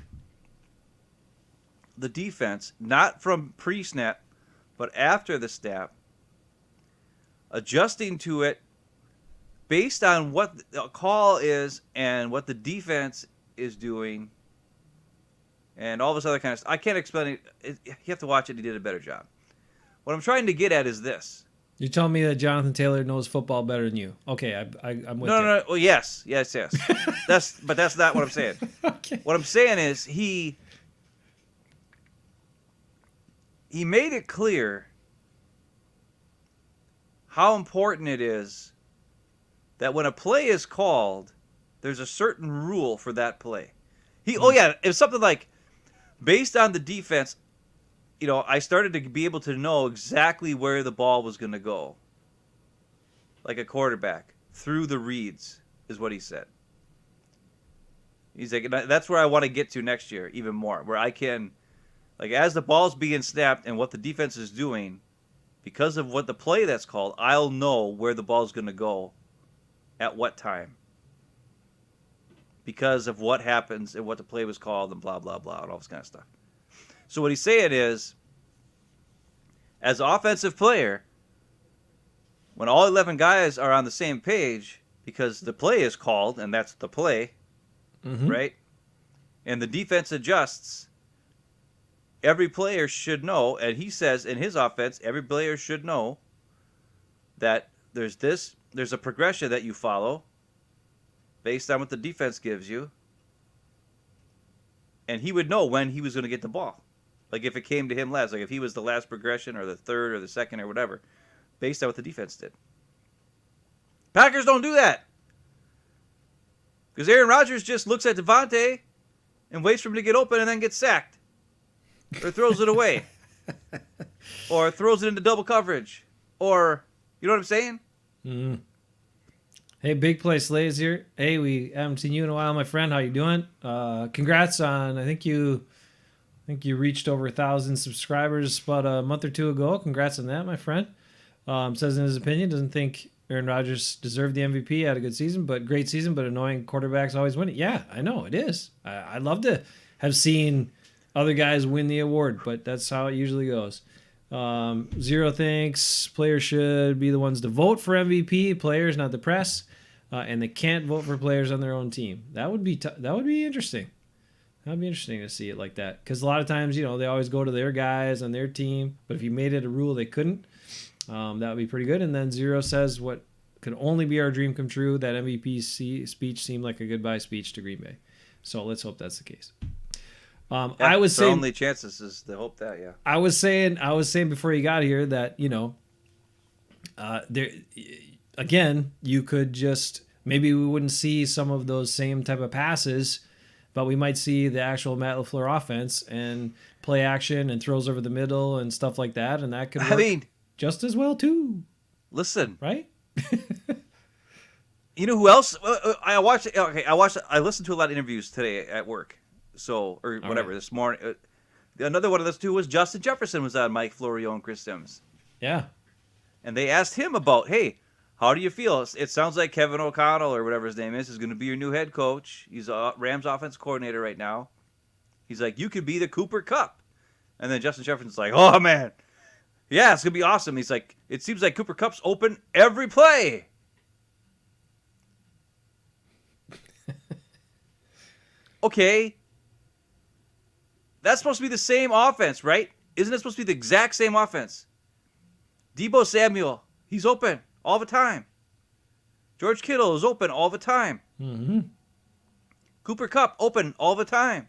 the defense, not from pre-snap, but after the snap, adjusting to it based on what the call is and what the defense is doing and all this other kind of stuff. I can't explain it. You have to watch it. He did a better job. What I'm trying to get at is this. You're telling me that Jonathan Taylor knows football better than you. Okay, I'm with you. No. Well, yes. But that's not what I'm saying. Okay. What I'm saying is he made it clear how important it is that when a play is called, there's a certain rule for that play. It was something like, based on the defense, I started to be able to know exactly where the ball was going to go. Like a quarterback, through the reads, is what he said. He's like, that's where I want to get to next year, even more. Where I can, as the ball's being snapped and what the defense is doing, because of what the play that's called, I'll know where the ball's going to go at what time. Because of what happens and what the play was called and blah, blah, blah, and all this kind of stuff. So what he's saying is, as an offensive player, when all 11 guys are on the same page, because the play is called, and that's the play, right? And the defense adjusts, every player should know, and he says in his offense, every player should know that there's a progression that you follow based on what the defense gives you. And he would know when he was going to get the ball. Like if it came to him last, like if he was the last progression or the third or the second or whatever, based on what the defense did. Packers don't do that. Because Aaron Rodgers just looks at Devontae and waits for him to get open and then gets sacked. Or throws it away. Or throws it into double coverage. Or, you know what I'm saying? Mm. Hey, Big Play Slays here. Hey, we haven't seen you in a while, my friend. How you doing? Congrats on, I think you reached over 1,000 subscribers about a month or two ago. Congrats on that, my friend. Says in his opinion, doesn't think Aaron Rodgers deserved the MVP. Had a good season, great season, but annoying quarterbacks always win it. Yeah, I know, it is. I'd love to have seen other guys win the award, but that's how it usually goes. Zero thinks players should be the ones to vote for MVP, players, not the press, and they can't vote for players on their own team. That would be interesting. That'd be interesting to see it like that, because a lot of times, they always go to their guys on their team, but if you made it a rule they couldn't, that would be pretty good. And then Zero says what could only be our dream come true. That MVP speech seemed like a goodbye speech to Green Bay. So let's hope that's the case. I was saying only chances is to hope that, yeah. I was saying before you got here that there again, you could just maybe we wouldn't see some of those same type of passes but we might see the actual Matt LaFleur offense and play action and throws over the middle and stuff like that, and that could work just as well too. Listen, right? You know who else? I listened to a lot of interviews today at work, this morning. Another one of those two was Justin Jefferson was on Mike Florio and Chris Sims. Yeah, and they asked him about, hey, how do you feel? It sounds like Kevin O'Connell or whatever his name is going to be your new head coach. He's a Rams offense coordinator right now. He's like, you could be the Cooper Kupp. And then Justin Jefferson's like, oh man, yeah, it's gonna be awesome. He's like, it seems like Cooper Kupp's open every play. Okay. That's supposed to be the same offense, right? Isn't it supposed to be the exact same offense? Deebo Samuel, he's open all the time. George Kittle is open all the time. Mm-hmm. Cooper Kupp, open all the time.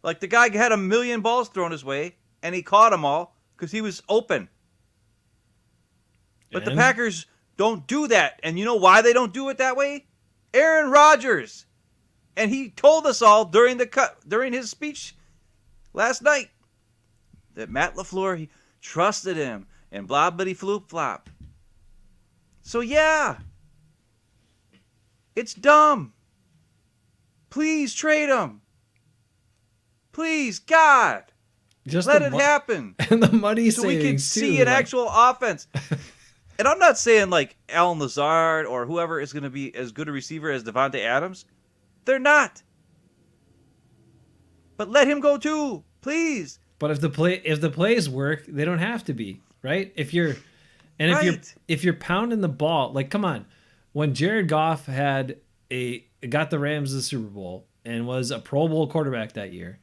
Like, the guy had 1 million balls thrown his way, and he caught them all because he was open. But the Packers don't do that. And you know why they don't do it that way? Aaron Rodgers. And he told us all during his speech last night that Matt LaFleur, he trusted him and blah bitty floop flop. So yeah, it's dumb. Please trade him. Please, God, just let it happen. And the money so we can see too, an actual offense. And I'm not saying like Allen Lazard or whoever is going to be as good a receiver as Devontae Adams. They're not. But let him go too, please. But if the plays work, they don't have to be, right? If you're pounding the ball, like, come on. When Jared Goff got the Rams to the Super Bowl and was a Pro Bowl quarterback that year,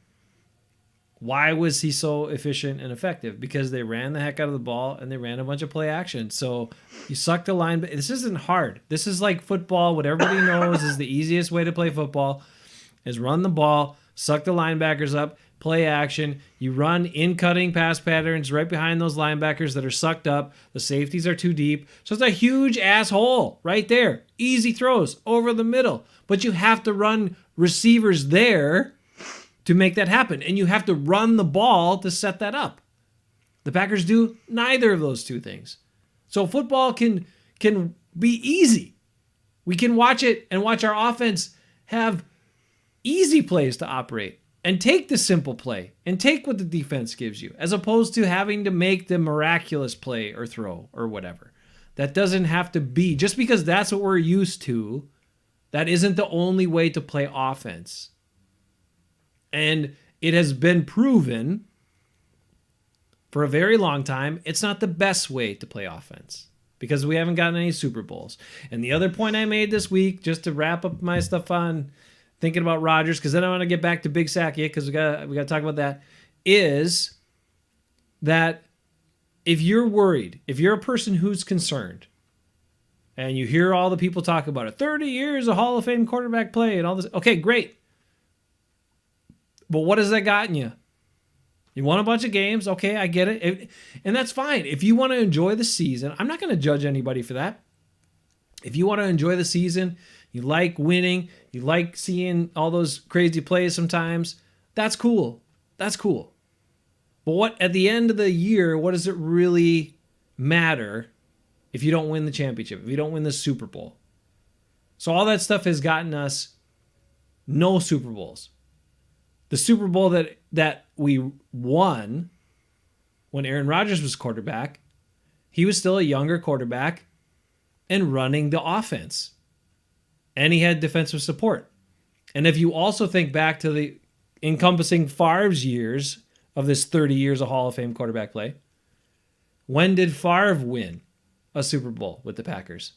why was he so efficient and effective? Because they ran the heck out of the ball and they ran a bunch of play action. So you suck the line. This isn't hard. This is like football. What everybody knows is the easiest way to play football is run the ball, suck the linebackers up, play action. You run in-cutting pass patterns right behind those linebackers that are sucked up. The safeties are too deep. So it's a huge asshole right there. Easy throws over the middle. But you have to run receivers there to make that happen. And you have to run the ball to set that up. The Packers do neither of those two things. So football can be easy. We can watch it and watch our offense have easy plays to operate and take the simple play and take what the defense gives you, as opposed to having to make the miraculous play or throw or whatever. That doesn't have to be. Just because that's what we're used to, that isn't the only way to play offense. And it has been proven for a very long time, it's not the best way to play offense because we haven't gotten any Super Bowls. And the other point I made this week, just to wrap up my stuff on thinking about Rodgers, because then I want to get back to Big Sack, because we got to talk about that, is that if you're worried, if you're a person who's concerned, and you hear all the people talk about it, 30 years of Hall of Fame quarterback play and all this, okay, great. But what has that gotten you? You won a bunch of games. Okay, I get it. And that's fine. If you want to enjoy the season, I'm not going to judge anybody for that. If you want to enjoy the season, you like winning, you like seeing all those crazy plays sometimes, that's cool. That's cool. But what at the end of the year, what does it really matter if you don't win the championship, if you don't win the Super Bowl? So all that stuff has gotten us no Super Bowls. The Super Bowl that we won when Aaron Rodgers was quarterback, he was still a younger quarterback and running the offense. And he had defensive support. And if you also think back to the encompassing Favre's years of this 30 years of Hall of Fame quarterback play, when did Favre win a Super Bowl with the Packers?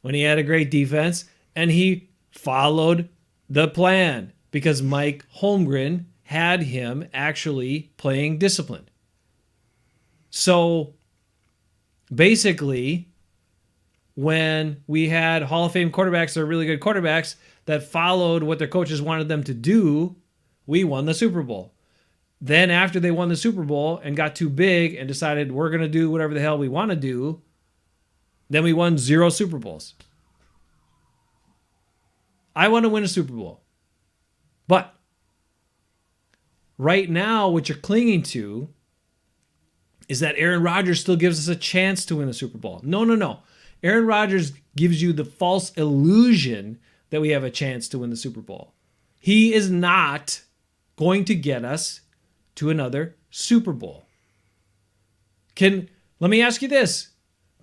When he had a great defense and he followed the plan, because Mike Holmgren had him actually playing disciplined. So basically, when we had Hall of Fame quarterbacks that are really good quarterbacks that followed what their coaches wanted them to do, we won the Super Bowl. Then after they won the Super Bowl and got too big and decided we're going to do whatever the hell we want to do, then we won 0 Super Bowls. I want to win a Super Bowl. But right now, what you're clinging to is that Aaron Rodgers still gives us a chance to win the Super Bowl. No. Aaron Rodgers gives you the false illusion that we have a chance to win the Super Bowl. He is not going to get us to another Super Bowl. Let me ask you this.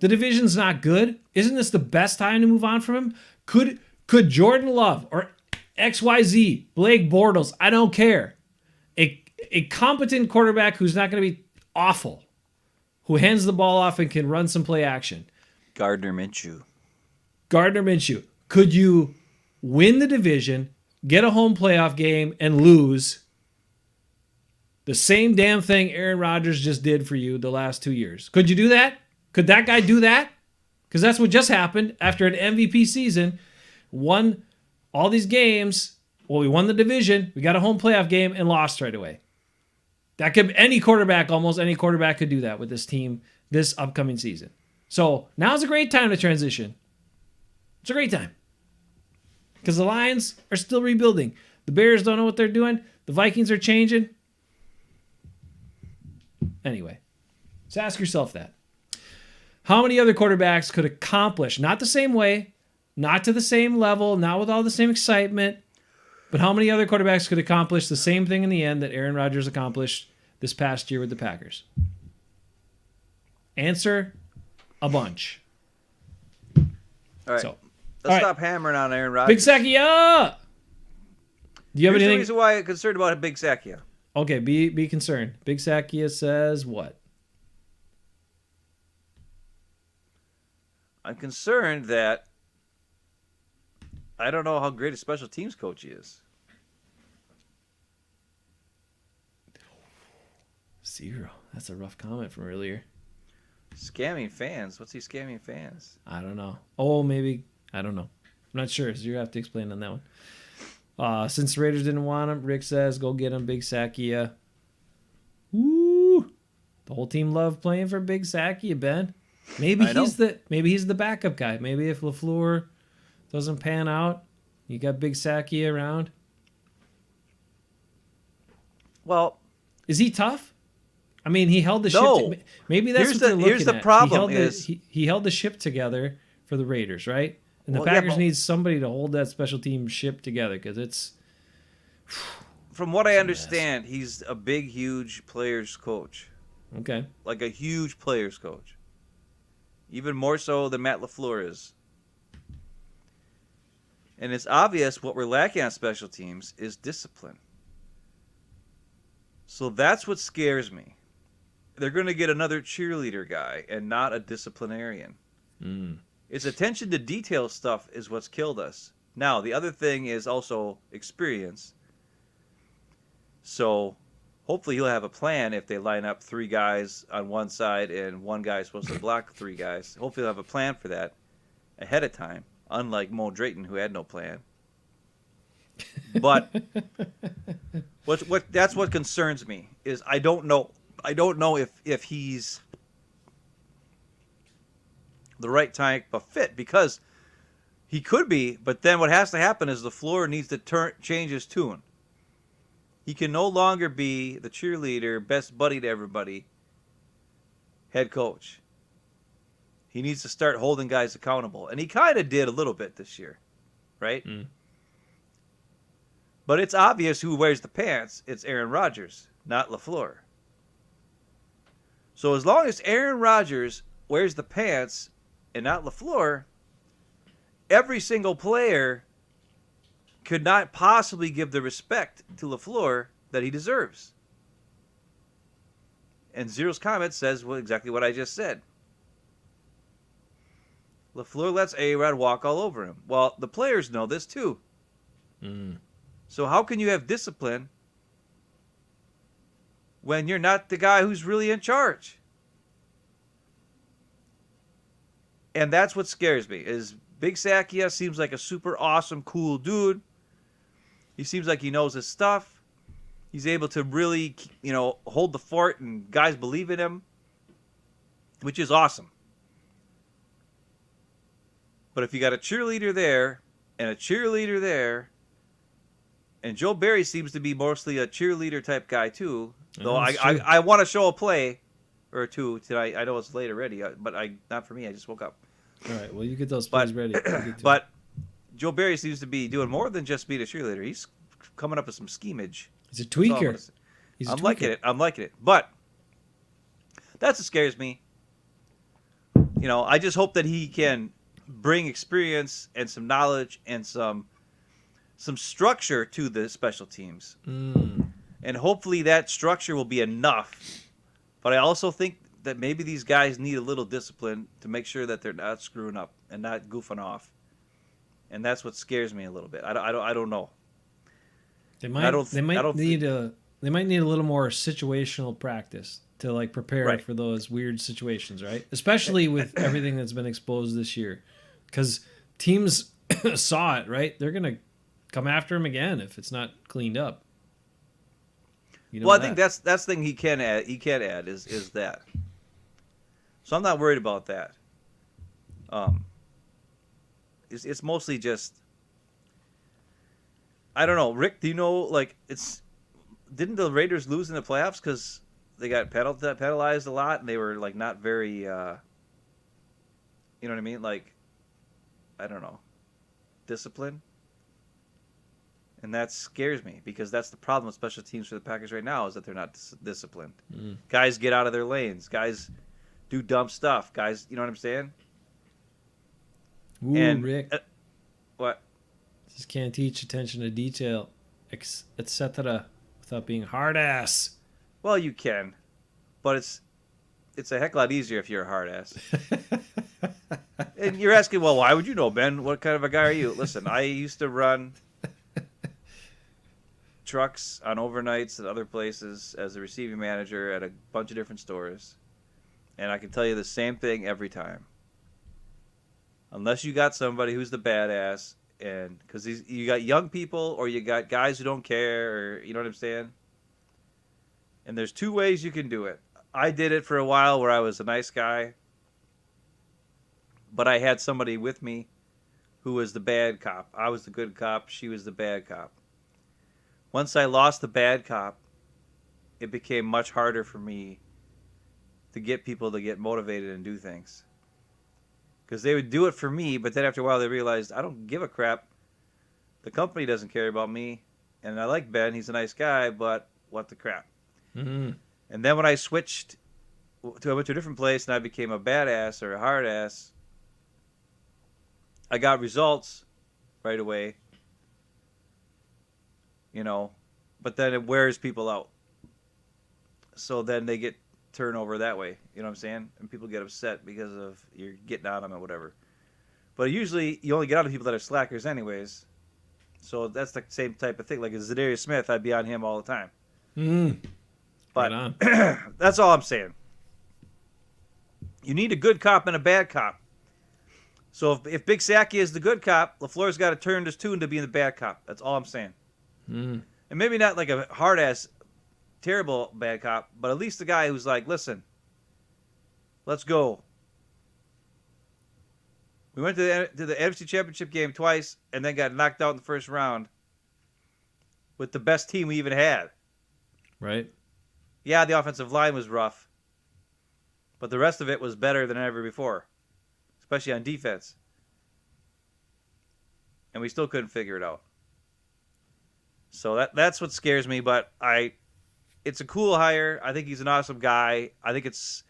The division's not good. Isn't this the best time to move on from him? Could Jordan Love or XYZ, Blake Bortles, I don't care, a competent quarterback who's not going to be awful, who hands the ball off and can run some play action, Gardner Minshew. Could you win the division, get a home playoff game, and lose the same damn thing Aaron Rodgers just did for you the last 2 years? Could you do that? Could that guy do that? Because that's what just happened after an MVP season. Won all these games. Well, we won the division. We got a home playoff game and lost right away. Almost any quarterback could do that with this team this upcoming season. So now's a great time to transition. It's a great time. Because the Lions are still rebuilding. The Bears don't know what they're doing. The Vikings are changing. Anyway, so ask yourself that. How many other quarterbacks could accomplish, not the same way, not to the same level, not with all the same excitement, but how many other quarterbacks could accomplish the same thing in the end that Aaron Rodgers accomplished this past year with the Packers? Answer, a bunch. All right. Let's stop hammering on Aaron Rodgers. Big Sakia! Do you have anything? The reason why I'm concerned about Big Sakia. Okay, be concerned. Big Sakia says what? I'm concerned that I don't know how great a special teams coach he is. 0. That's a rough comment from earlier. Scamming fans. What's he scamming fans? I don't know. Oh, maybe. I don't know. I'm not sure. So you have to explain on that one. Since the Raiders didn't want him, Rick says, go get him, Big Sakia. Woo! The whole team loved playing for Big Sakia, Ben. Maybe he's the backup guy. Maybe if LaFleur doesn't pan out, you got Big Sakia around. Well, is he tough? I mean, he held the ship. Maybe that's what they're looking at. Here's the problem: he held the ship together for the Raiders, right? And the Packers need somebody to hold that special team ship together because it's. From what I understand, he's a big, huge players coach. Okay. Like a huge players coach. Even more so than Matt LaFleur is. And it's obvious what we're lacking on special teams is discipline. So that's what scares me. They're going to get another cheerleader guy and not a disciplinarian. It's attention to detail stuff is what's killed us. Now, the other thing is also experience. So hopefully he'll have a plan if they line up 3 guys on one side and one guy is supposed to block 3 guys. Hopefully he'll have a plan for that ahead of time, unlike Mo Drayton, who had no plan. But that's what concerns me is I don't know if he's the right type of fit because he could be, but then what has to happen is LaFleur needs to change his tune. He can no longer be the cheerleader, best buddy to everybody, head coach. He needs to start holding guys accountable. And he kind of did a little bit this year, right? But it's obvious who wears the pants. It's Aaron Rodgers, not LaFleur. So as long as Aaron Rodgers wears the pants and not LaFleur, every single player could not possibly give the respect to LaFleur that he deserves. And Zero's comment says exactly what I just said. LaFleur lets A-Rod walk all over him. Well, the players know this too. So how can you have discipline when you're not the guy who's really in charge? And that's what scares me, is Big Sakia seems like a super awesome, cool dude. He seems like he knows his stuff. He's able to really, hold the fort and guys believe in him, which is awesome. But if you got a cheerleader there and a cheerleader there, And Joe Barry seems to be mostly a cheerleader type guy too. Though That's true. I want to show a play or two tonight. I know it's late already, but not for me. I just woke up. All right. Well, you get those plays ready. But Joe Barry seems to be doing more than just being a cheerleader. He's coming up with some schemage. He's a tweaker. I'm liking it. I'm liking it. But that's what scares me. You know, I just hope that he can bring experience and some knowledge and some structure to the special teams. And hopefully that structure will be enough. But I also think that maybe these guys need a little discipline to make sure that they're not screwing up and not goofing off. And that's what scares me a little bit. I don't know. They might need a little more situational practice to like prepare for those weird situations, right? Especially with everything that's been exposed this year, because teams saw it, right? They're gonna come after him again if it's not cleaned up. You know well, I think that's the thing he can add. He can add is that. So I'm not worried about that. It's mostly just. I don't know, Rick. Do you know didn't the Raiders lose in the playoffs because they got penalized a lot and they were like not very. You know what I mean? Like, I don't know, discipline. And that scares me because that's the problem with special teams for the Packers right now is that they're not disciplined. Guys get out of their lanes. Guys do dumb stuff. Guys, you know what I'm saying? Ooh, Rick. What? Just can't teach attention to detail, etc. without being hard ass. Well, you can, but it's a heck of a lot easier if you're a hard ass. And you're asking, well, why would you know, Ben? What kind of a guy are you? Listen, I used to run trucks on overnights at other places as a receiving manager at a bunch of different stores, and I can tell you the same thing every time. Unless you got somebody who's the badass, and because you got young people or you got guys who don't care, or you know what I'm saying. And there's two ways you can do it. I did it for a while where I was a nice guy, but I had somebody with me who was the bad cop. I was the good cop. She was the bad cop. Once I lost the bad cop, it became much harder for me to get people to get motivated and do things. Because they would do it for me, but then after a while they realized, I don't give a crap. The company doesn't care about me. And I like Ben. He's a nice guy, but what the crap. Mm-hmm. And then when I switched, I went to a different place and I became a badass or a hard ass, I got results right away. You know, but then it wears people out. So then they get turnover that way. You know what I'm saying? And people get upset because of you're getting on them or whatever. But usually you only get on to people that are slackers anyways. So that's the same type of thing. Like a Zadarius Smith, I'd be on him all the time. But Right that's all I'm saying. You need a good cop and a bad cop. So if Big Sacky is the good cop, LaFleur's got to turn his tune to being the bad cop. That's all I'm saying. And maybe not like a hard-ass, terrible bad cop, but at least the guy who's like, listen, let's go. We went to the NFC Championship game twice and then got knocked out in the first round with the best team we even had. Right. Yeah, the offensive line was rough, but the rest of it was better than ever before, especially on defense. And we still couldn't figure it out. So that's what scares me, but it's a cool hire. I think he's an awesome guy. I think it's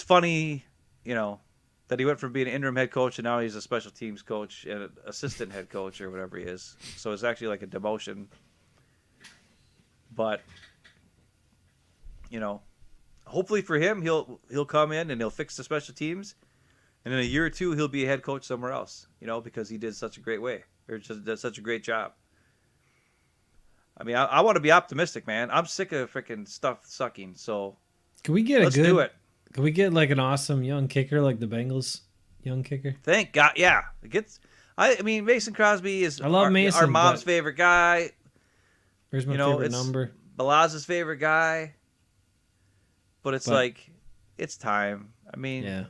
funny, you know, that he went from being an interim head coach and now he's a special teams coach and an assistant head coach or whatever he is. So it's actually like a demotion. But, you know, hopefully for him, he'll come in and he'll fix the special teams. And in a year or two, he'll be a head coach somewhere else, you know, because he did such a great way or just does such a great job. I mean, I want to be optimistic, man. I'm sick of freaking stuff sucking. So can we get let's do it. Can we get like an awesome young kicker like the Bengals young kicker? Thank God. Yeah. I mean, Mason Crosby is Mason, our mom's favorite guy. Where's my favorite number? Balaz's favorite guy. But it's like, it's time. I mean, yeah.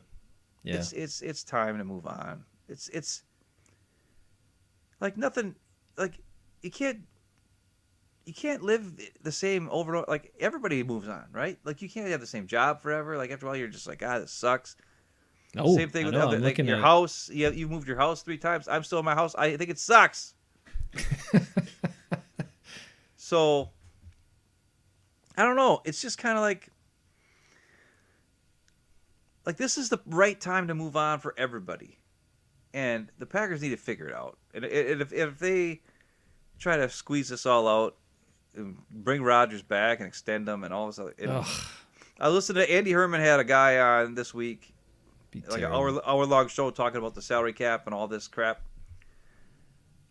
It's time to move on. It's like nothing, like you can't live the same over and over. Like, everybody moves on, right? Like, you can't have the same job forever. Like, after a while, you're just like, this sucks. Oh, Same thing I with know. other, I'm like looking your at house. You moved your house 3 times. I'm still in my house. I think it sucks. So, I don't know. It's just kind of like this is the right time to move on for everybody. And the Packers need to figure it out. And if they try to squeeze this all out, and bring Rodgers back and extend them and all this other. I listened to Andy Herman had a guy on this week, like an hour long show talking about the salary cap and all this crap.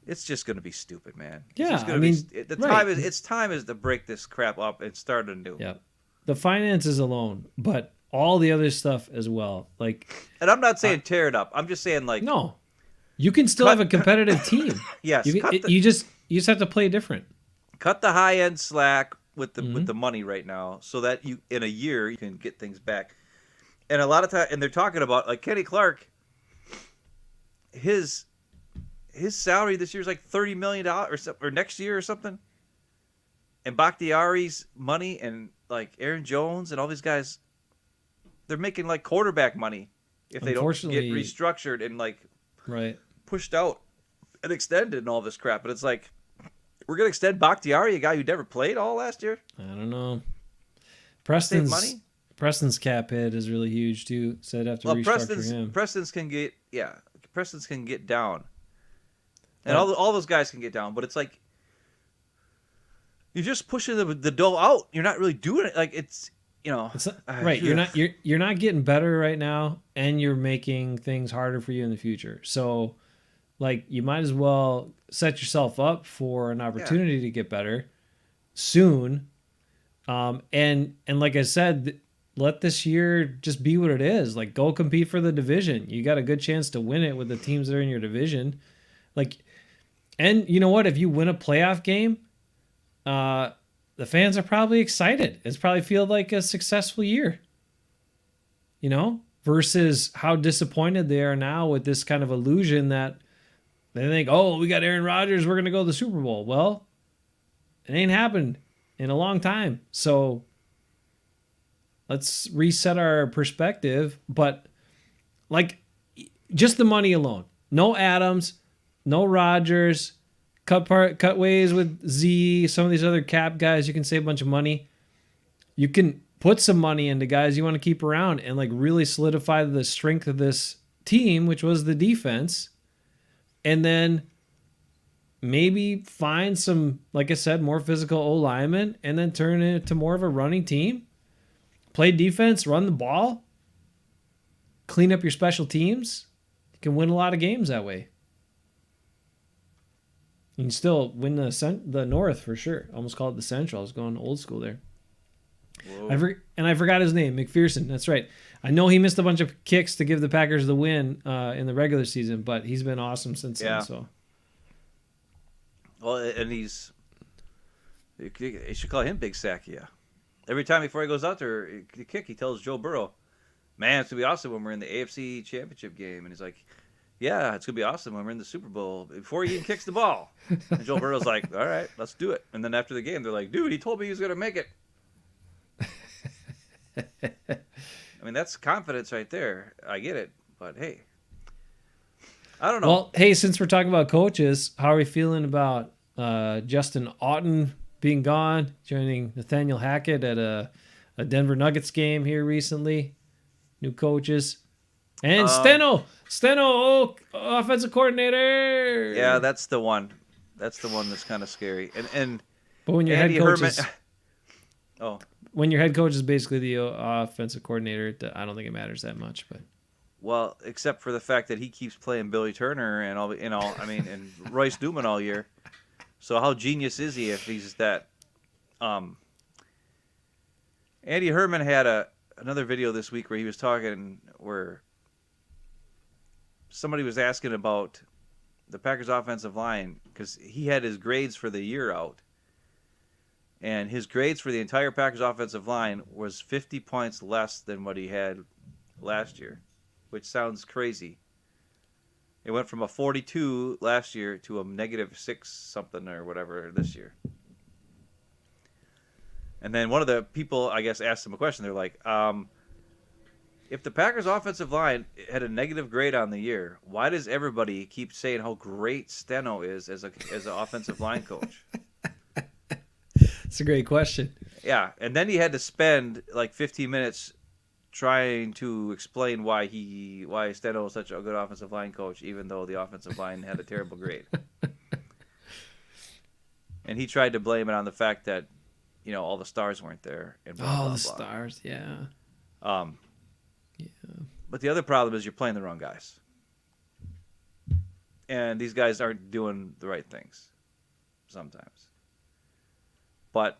It's just going to be stupid, man. Yeah, it's time is to break this crap up and start anew. Yeah, the finances alone, but all the other stuff as well. Like, and I'm not saying tear it up. I'm just saying, like, no, you can still have a competitive team. Yes, you just have to play different. Cut the high end slack with the money right now, so that you in a year you can get things back. And a lot of time, and they're talking about, like, Kenny Clark, his salary this year is like $30 million or next year or something. And Bakhtiari's money and, like, Aaron Jones and all these guys, they're making, like, quarterback money if they don't get restructured and, like, pushed out and extended and all this crap. But it's like, we're going to extend Bakhtiari, a guy who never played all last year? I don't know. Preston's cap hit is really huge too, so I'd have to restructure him. Preston's can get down. And all those guys can get down, but it's like, you're just pushing the dough out. You're not really doing it. Like, it's, right. You're not getting better right now, and you're making things harder for you in the future. So, like, you might as well set yourself up for an opportunity to get better soon. And like I said, let this year just be what it is. Like, go compete for the division. You got a good chance to win it with the teams that are in your division. Like, and you know what? If you win a playoff game, the fans are probably excited. It's probably feel like a successful year, versus how disappointed they are now with this kind of illusion that they think, oh, we got Aaron Rodgers, we're going to go to the Super Bowl. Well, it ain't happened in a long time. So let's reset our perspective. But, like, just the money alone. No Adams, no Rodgers, cut ways with Z, some of these other cap guys, you can save a bunch of money. You can put some money into guys you want to keep around and, like, really solidify the strength of this team, which was the defense. And then maybe find some, like I said, more physical O-linemen, and then turn it into more of a running team. Play defense, run the ball, clean up your special teams. You can win a lot of games that way. You can still win the North for sure. Almost called it the Central. I was going old school there. I forgot his name, McPherson. That's right. I know he missed a bunch of kicks to give the Packers the win in the regular season, but he's been awesome since then. So, well, and you should call him Big Sakia. Every time before he goes out there to kick, he tells Joe Burrow, "Man, it's gonna be awesome when we're in the AFC Championship game." And he's like, "Yeah, it's gonna be awesome when we're in the Super Bowl." Before he even kicks the ball, and Joe Burrow's like, "All right, let's do it." And then after the game, they're like, "Dude, he told me he was gonna make it." I mean, that's confidence right there. I get it, but hey, I don't know. Well, hey, since we're talking about coaches, how are we feeling about Justin Oughton being gone, joining Nathaniel Hackett at a Denver Nuggets game here recently? New coaches. And Steno, offensive coordinator. Yeah, that's the one. That's the one that's kind of scary. And but when your Andy head coach Herman, when your head coach is basically the offensive coordinator, I don't think it matters that much. But well, except for the fact that he keeps playing Billy Turner and and Royce Newman all year. So how genius is he if he's that? Andy Herman had another video this week where he was talking where somebody was asking about the Packers offensive line because he had his grades for the year out. And his grades for the entire Packers offensive line was 50 points less than what he had last year, which sounds crazy. It went from a 42 last year to a -6 something or whatever this year. And then one of the people, I guess, asked him a question. They're like, if the Packers offensive line had a negative grade on the year, why does everybody keep saying how great Steno is as an offensive line coach? It's a great question. Yeah, and then he had to spend like 15 minutes trying to explain why Steno was such a good offensive line coach, even though the offensive line had a terrible grade. And he tried to blame it on the fact that, all the stars weren't there. And blah, blah, blah. Stars, yeah. Yeah. But the other problem is you're playing the wrong guys. And these guys aren't doing the right things sometimes. But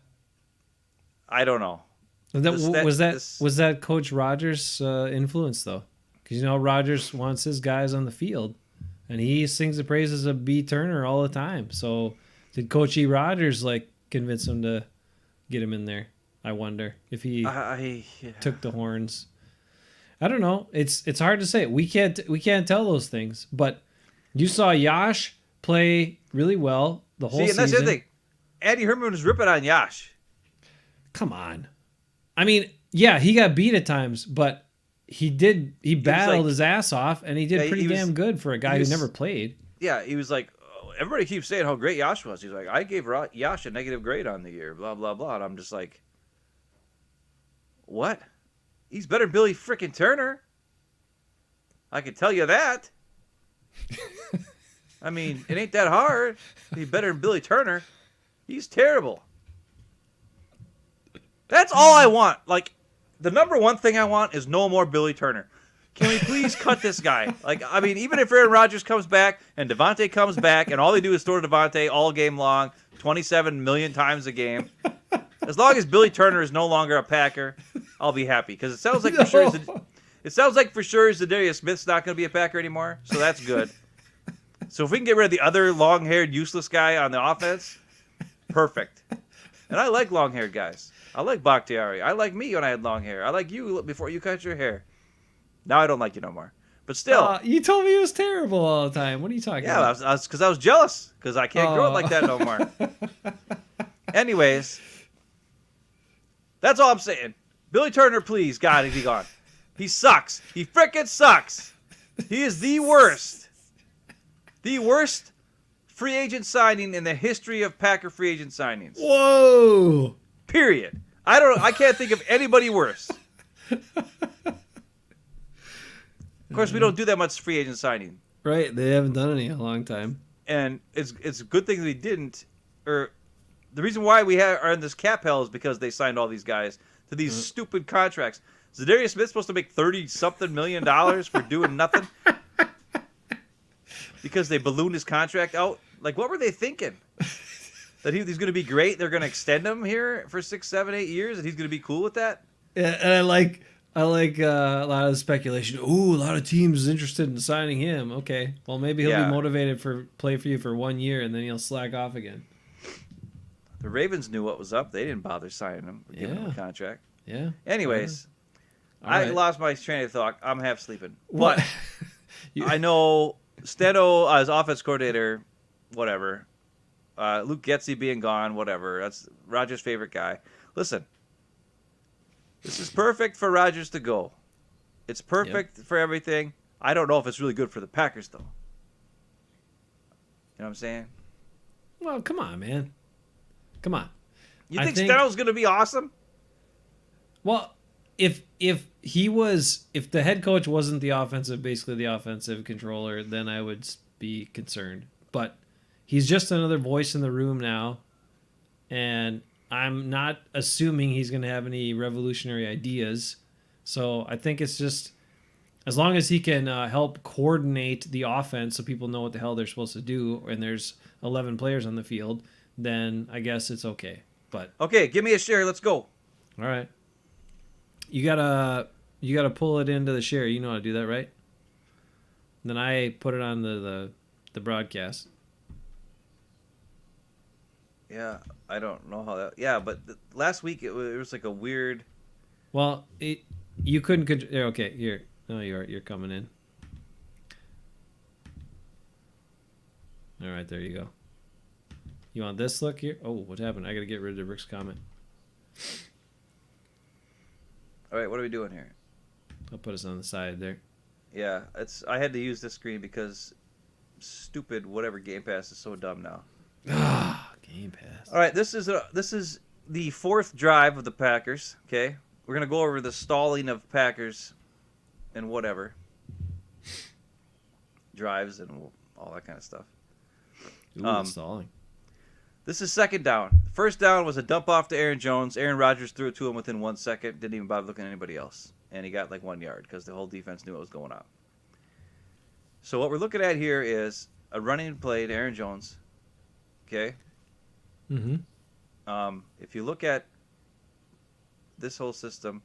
I don't know. Was that Coach Rodgers' influence, though? Because, Rodgers wants his guys on the field, and he sings the praises of B. Turner all the time. So did Coach E. Rodgers, convince him to get him in there? I wonder if he took the horns. I don't know. It's hard to say. We can't tell those things. But you saw Yash play really well the whole season. That's the thing. Andy Herman was ripping on Yash. Come on. I mean, yeah, he got beat at times, but he battled his ass off, and he did pretty damn good for a guy who never played. Yeah, he was like, everybody keeps saying how great Yash was. He's like, I gave Yash a negative grade on the year, blah, blah, blah. And I'm just like, what? He's better than Billy frickin' Turner. I can tell you that. I mean, it ain't that hard. He's better than Billy Turner. He's terrible. That's all I want. The number one thing I want is no more Billy Turner. Can we please cut this guy? Even if Aaron Rodgers comes back and Devontae comes back and all they do is throw to Devontae all game long, 27 million times a game, as long as Billy Turner is no longer a Packer, I'll be happy. Because it sounds like for sure Zadarius Smith's not going to be a Packer anymore, so that's good. So if we can get rid of the other long-haired, useless guy on the offense, perfect. And I like long-haired guys. I like Bakhtiari. I like me when I had long hair. I like you before you cut your hair. Now I don't like you no more. But still. You told me it was terrible all the time. What are you talking about? Yeah, because I was jealous. Because I can't grow it like that no more. Anyways. That's all I'm saying. Billy Turner, please, God, be gone. He sucks. He frickin' sucks. He is the worst. The worst free agent signing in the history of Packer free agent signings. Whoa. Period. I can't think of anybody worse. Of course, we don't do that much free agent signing. Right. They haven't done any in a long time. And it's a good thing we didn't. Or the reason why we are in this cap hell is because they signed all these guys to these stupid contracts. Zadarius Smith's supposed to make $30-something million for doing nothing because they ballooned his contract out. What were they thinking? That he's going to be great? They're going to extend him here for 6, 7, 8 years, and he's going to be cool with that? Yeah, and I like a lot of the speculation. Ooh, a lot of teams interested in signing him. Okay, well maybe he'll be motivated for play for you for 1 year, and then he'll slack off again. The Ravens knew what was up. They didn't bother signing him or giving him a contract. Yeah. Anyways, I lost my train of thought. I'm half sleeping. What? But I know Steno as offense coordinator, whatever. Luke Getsy being gone, whatever. That's Rodgers' favorite guy. Listen, this is perfect for Rodgers to go. It's perfect for everything. I don't know if it's really good for the Packers, though. You know what I'm saying? Well, come on, man. Come on. You think Steno's going to be awesome? Well, if the head coach wasn't basically the offensive controller, then I would be concerned. But he's just another voice in the room now, and I'm not assuming he's going to have any revolutionary ideas. So I think it's just as long as he can help coordinate the offense so people know what the hell they're supposed to do, and there's 11 players on the field, then I guess it's okay. But okay, give me a share. Let's go. All right. You gotta pull it into the share. You know how to do that, right? And then I put it on the broadcast. Yeah, I don't know how that. Yeah, but last week it was like a weird. Well, you couldn't. Okay, here. No, you're coming in. All right, there you go. You want this look here? Oh, what happened? I got to get rid of Rick's comment. All right, what are we doing here? I'll put us on the side there. Yeah, I had to use this screen because stupid whatever Game Pass is so dumb now. Game Pass. All right, this is the fourth drive of the Packers. Okay, we're gonna go over the stalling of Packers and whatever drives and all that kind of stuff. Ooh, stalling. This is second down. First down was a dump off to Aaron Jones. Aaron Rodgers threw it to him within 1 second. Didn't even bother looking at anybody else. And he got like 1 yard because the whole defense knew what was going on. So what we're looking at here is a running play to Aaron Jones. Okay? Mm-hmm. If you look at this whole system,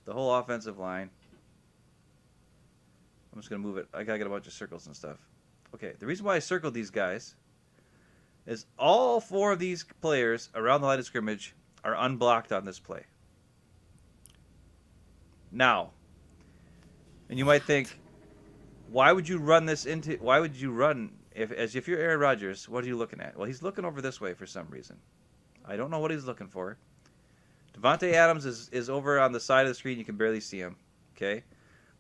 the whole offensive line, I'm just going to move it. I got to get a bunch of circles and stuff. Okay, the reason why I circled these guys is all four of these players around the line of scrimmage are unblocked on this play. Now, and you might think, why would you run if you're Aaron Rodgers, what are you looking at? Well, he's looking over this way for some reason. I don't know what he's looking for. Devontae Adams is over on the side of the screen. You can barely see him. Okay.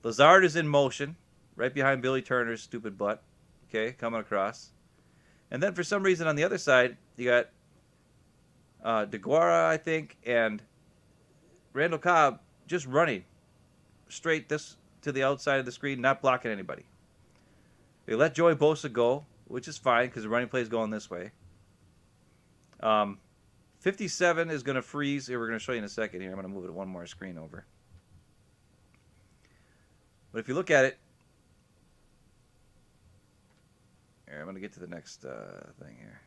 Lazard is in motion right behind Billy Turner's stupid butt. Okay, coming across. And then for some reason on the other side, you got DeGuara, I think, and Randall Cobb just running straight this to the outside of the screen, not blocking anybody. They let Joey Bosa go, which is fine because the running play is going this way. 57 is going to freeze. Here, we're going to show you in a second here. I'm going to move it one more screen over. But if you look at it, here, I'm going to get to the next thing here.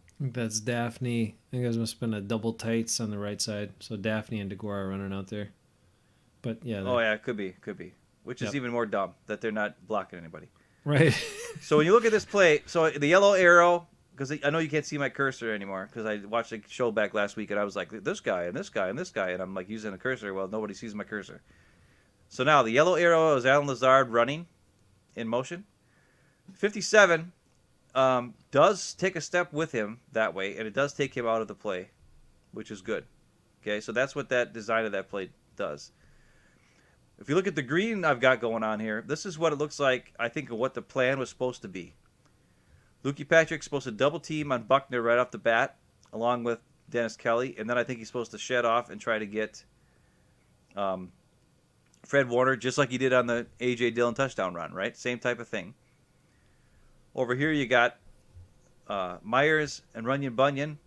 I think that's Daphne. I think I must have been a double tights on the right side. So Daphne and DeGuara running out there. But yeah. Oh yeah, it could be. Which is even more dumb that they're not blocking anybody. Right. So when you look at this play, so the yellow arrow, because I know you can't see my cursor anymore, because I watched a show back last week and I was like, this guy and this guy and this guy, and I'm like using a cursor. Well, nobody sees my cursor. So now the yellow arrow is Alan Lazard running in motion. 57 does take a step with him that way, and it does take him out of the play, which is good. Okay, so that's what that design of that play does. If you look at the green I've got going on here, this is what it looks like, I think, of what the plan was supposed to be. Lukey Patrick's supposed to double team on Buckner right off the bat, along with Dennis Kelly, and then I think he's supposed to shed off and try to get Fred Warner, just like he did on the A.J. Dillon touchdown run, right? Same type of thing. Over here you got Myers and Runyon Bunyan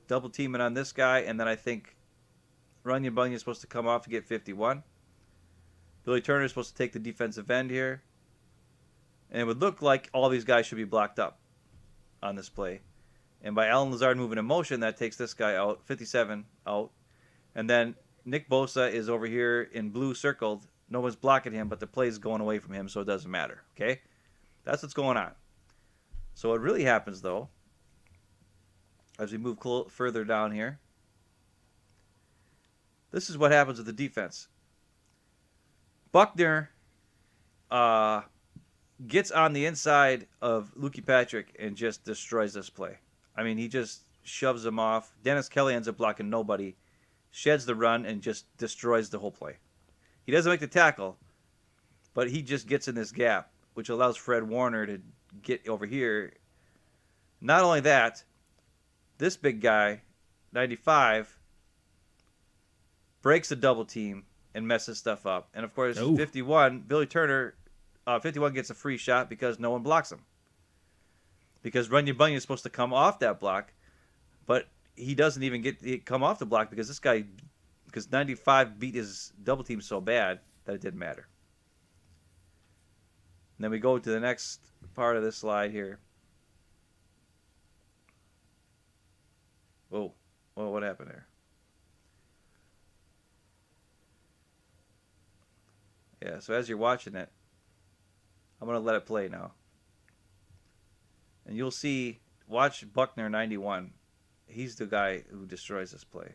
double teaming on this guy, and then I think Runyon Bunyan is supposed to come off to get 51. Billy Turner is supposed to take the defensive end here. And it would look like all these guys should be blocked up on this play. And by Alan Lazard moving in motion, that takes this guy out, 57 out. And then Nick Bosa is over here in blue circled. No one's blocking him, but the play is going away from him, so it doesn't matter. Okay? That's what's going on. So what really happens, though, as we move further down here, this is what happens with the defense. Buckner gets on the inside of Lukey Patrick and just destroys this play. I mean, he just shoves him off. Dennis Kelly ends up blocking nobody, sheds the run, and just destroys the whole play. He doesn't make the tackle, but he just gets in this gap, which allows Fred Warner to get over here. Not only that, this big guy, 95, breaks the double team and messes stuff up. And of course, 51, Billy Turner, 51 gets a free shot because no one blocks him. Because Runyon Bunyan is supposed to come off that block, but he doesn't even come off the block because 95 beat his double team so bad that it didn't matter. And then we go to the next part of this slide here. Whoa, what happened there? Yeah, so as you're watching it, I'm going to let it play now. And you'll see, watch Buckner 91. He's the guy who destroys this play.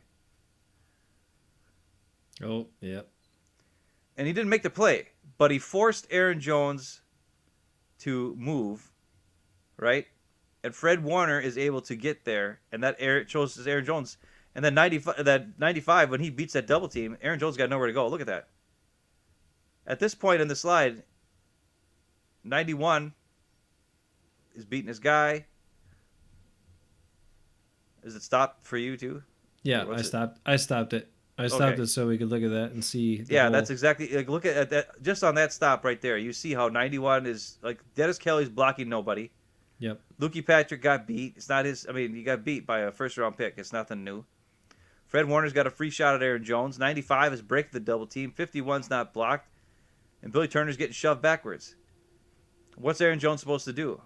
Oh, yeah. And he didn't make the play, but he forced Aaron Jones to move, right? And Fred Warner is able to get there, and that shows Aaron Jones. And then 95, when he beats that double team, Aaron Jones got nowhere to go. Look at that. At this point in the slide, 91 is beating his guy. Is it stopped for you too? Yeah, I stopped it. I stopped it so we could look at that and see. That's exactly. Like, look at that. Just on that stop right there, you see how 91 is like Dennis Kelly's blocking nobody. Yep. Lukey Patrick got beat. It's not his. I mean, he got beat by a first-round pick. It's nothing new. Fred Warner's got a free shot at Aaron Jones. 95 is breaking the double team. 51's not blocked, and Billy Turner's getting shoved backwards. What's Aaron Jones supposed to do?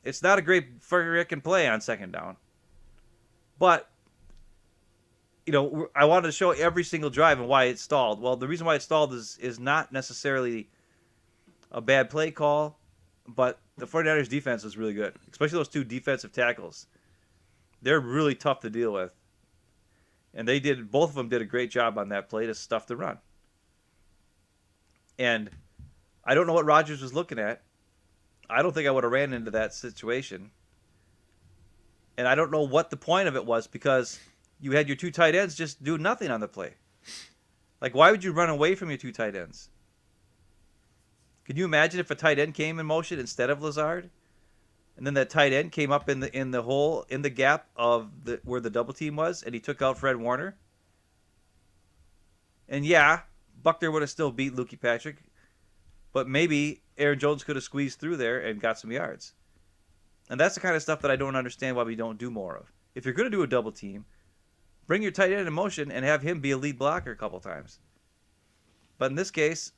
It's not a great freaking play on second down. But, I wanted to show every single drive and why it stalled. Well, the reason why it stalled is not necessarily a bad play call, but the 49ers defense was really good, especially those two defensive tackles. They're really tough to deal with. And both of them did a great job on that play to stuff the run. And I don't know what Rodgers was looking at. I don't think I would have ran into that situation. And I don't know what the point of it was, because you had your two tight ends just do nothing on the play. Like, why would you run away from your two tight ends? Can you imagine if a tight end came in motion instead of Lazard? And then that tight end came up in the hole, in the gap of where the double team was, and he took out Fred Warner? And yeah, Buckner would have still beat Lukey Patrick, but maybe Aaron Jones could have squeezed through there and got some yards. And that's the kind of stuff that I don't understand why we don't do more of. If you're going to do a double team, bring your tight end in motion and have him be a lead blocker a couple times. But in this case,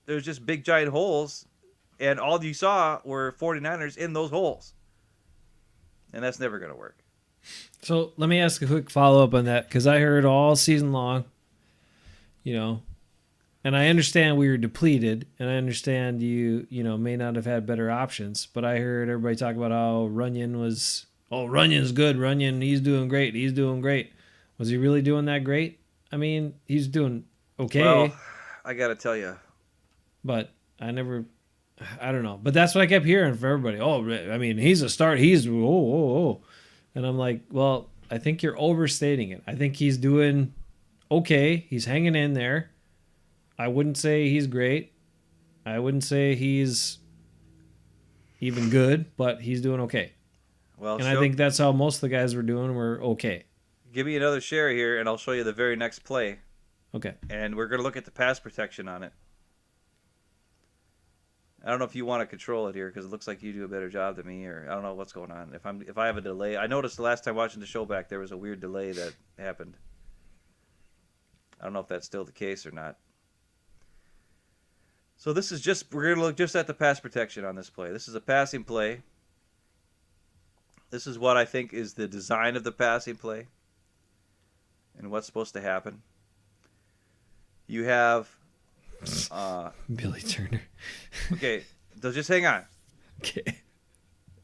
there's just big giant holes, and all you saw were 49ers in those holes. And that's never going to work. So let me ask a quick follow-up on that, because I heard all season long, and I understand we were depleted, and I understand you may not have had better options, but I heard everybody talk about how Runyon's good. Runyon, he's doing great. Was he really doing that great? I mean, he's doing okay. Well, I got to tell you. But I don't know. But that's what I kept hearing from everybody. Oh, I mean, he's a start. He's, oh. And I'm like, well, I think you're overstating it. I think he's doing okay. He's hanging in there. I wouldn't say he's great. I wouldn't say he's even good, but he's doing okay. Well, and I think that's how most of the guys were doing. Were okay. Give me another share here, and I'll show you the very next play. Okay. And we're going to look at the pass protection on it. I don't know if you want to control it here, because it looks like you do a better job than me, or I don't know what's going on. If I have a delay, I noticed the last time watching the show back, there was a weird delay that happened. I don't know if that's still the case or not. So this is we're going to look just at the pass protection on this play. This is a passing play. This is what I think is the design of the passing play and what's supposed to happen. You have Billy Turner. Okay, just hang on. Okay.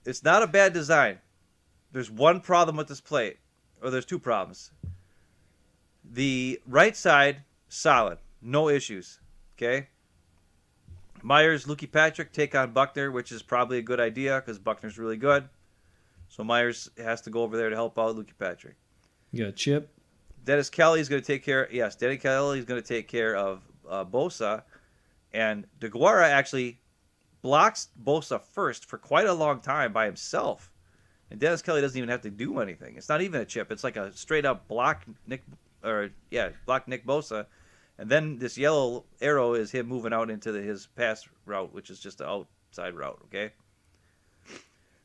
It's not a bad design. There's one problem with this play, or there's two problems. The right side, solid. No issues. Okay? Myers, Lukey Patrick take on Buckner, which is probably a good idea because Buckner's really good. So Myers has to go over there to help out Lukey Patrick. You got Chip. Dennis Kelly's going to take care. Yes, Dennis Kelly's going to take care of Bosa, and DeGuara actually blocks Bosa first for quite a long time by himself. And Dennis Kelly doesn't even have to do anything. It's not even a chip. It's like a straight up block Nick Bosa. And then this yellow arrow is him moving out into his pass route, which is just the outside route, okay?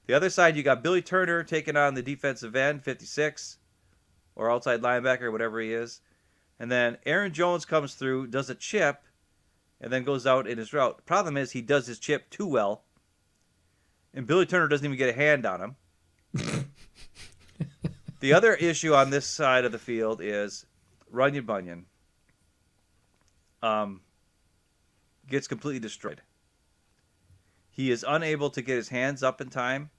The other side, you got Billy Turner taking on the defensive end, 56, or outside linebacker, whatever he is. And then Aaron Jones comes through, does a chip, and then goes out in his route. The problem is he does his chip too well, and Billy Turner doesn't even get a hand on him. The other issue on this side of the field is Runyon Bunyan gets completely destroyed. He is unable to get his hands up in time,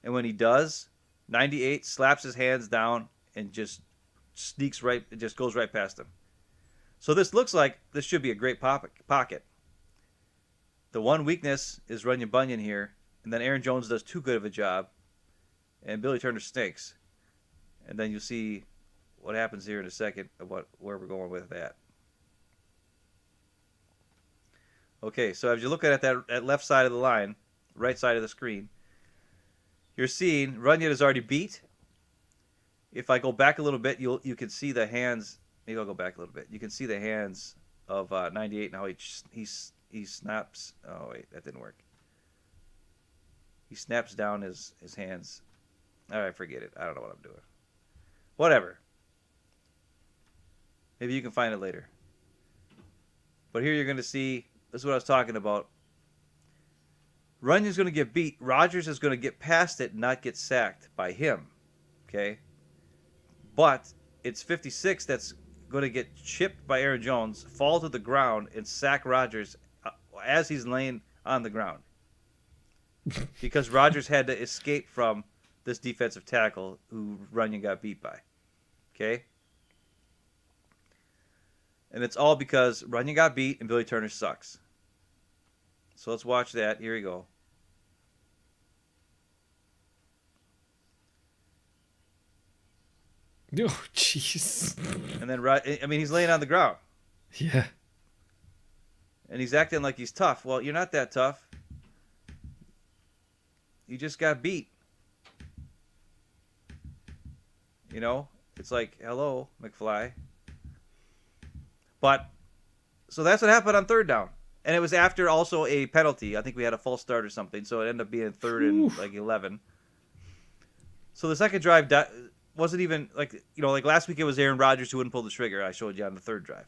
and when he does, 98 slaps his hands down and just sneaks right, it just goes right past him. So this looks like this should be a great pocket. The one weakness is Runyon Bunyan here, and then Aaron Jones does too good of a job, and Billy Turner stinks. And then you'll see what happens here in a second of where we're going with that. Okay, so as you look at that left side of the line, right side of the screen, you're seeing Runyon is already beat. If I go back a little bit, you can see the hands. Maybe I'll go back a little bit. You can see the hands of 98 and how he snaps. Oh wait, that didn't work. He snaps down his hands. All right, forget it. I don't know what I'm doing. Whatever. Maybe you can find it later. But here you're going to see, this is what I was talking about. Runyon's going to get beat. Rodgers is going to get past it and not get sacked by him. Okay? But it's 56 that's going to get chipped by Aaron Jones, fall to the ground, and sack Rodgers as he's laying on the ground. Because Rodgers had to escape from this defensive tackle who Runyon got beat by. Okay? And it's all because Runyon got beat and Billy Turner sucks. So let's watch that. Here we go. Oh, jeez. And then, he's laying on the ground. Yeah. And he's acting like he's tough. Well, you're not that tough. You just got beat. You know? It's like, hello, McFly. But, so that's what happened on third down. And it was after also a penalty. I think we had a false start or something. So it ended up being third and like 11. So the second drive wasn't even like last week it was Aaron Rodgers who wouldn't pull the trigger. I showed you on the third drive.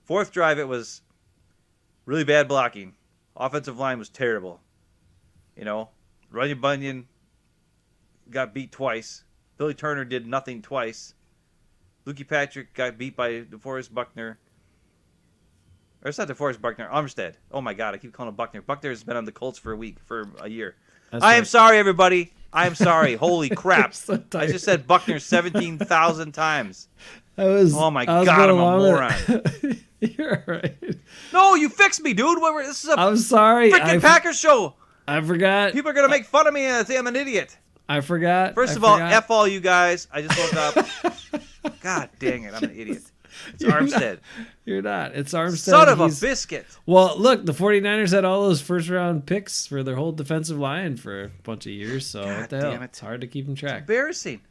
Fourth drive, it was really bad blocking. Offensive line was terrible. You know, Runyon Bunyan got beat twice. Billy Turner did nothing twice. Lukey Patrick got beat by DeForest Buckner. Or it's not DeForest Buckner. Armstead. Oh my God, I keep calling him Buckner. Buckner's been on the Colts for a year. I am sorry, everybody. I am sorry. Holy crap. So I just said Buckner 17,000 times. Oh my God, I'm a moron. You're right. No, you fixed me, dude. This is a I'm sorry. freaking Packers show. I forgot. People are going to make fun of me and say I'm an idiot. I forgot. First of all, F all you guys. I just woke up. God dang it, I'm an idiot. It's Armstead. You're not. It's Armstead. Son of a biscuit. Well, look, the 49ers had all those first-round picks for their whole defensive line for a bunch of years, so God what the hell? damn it. It's hard to keep them track. It's embarrassing.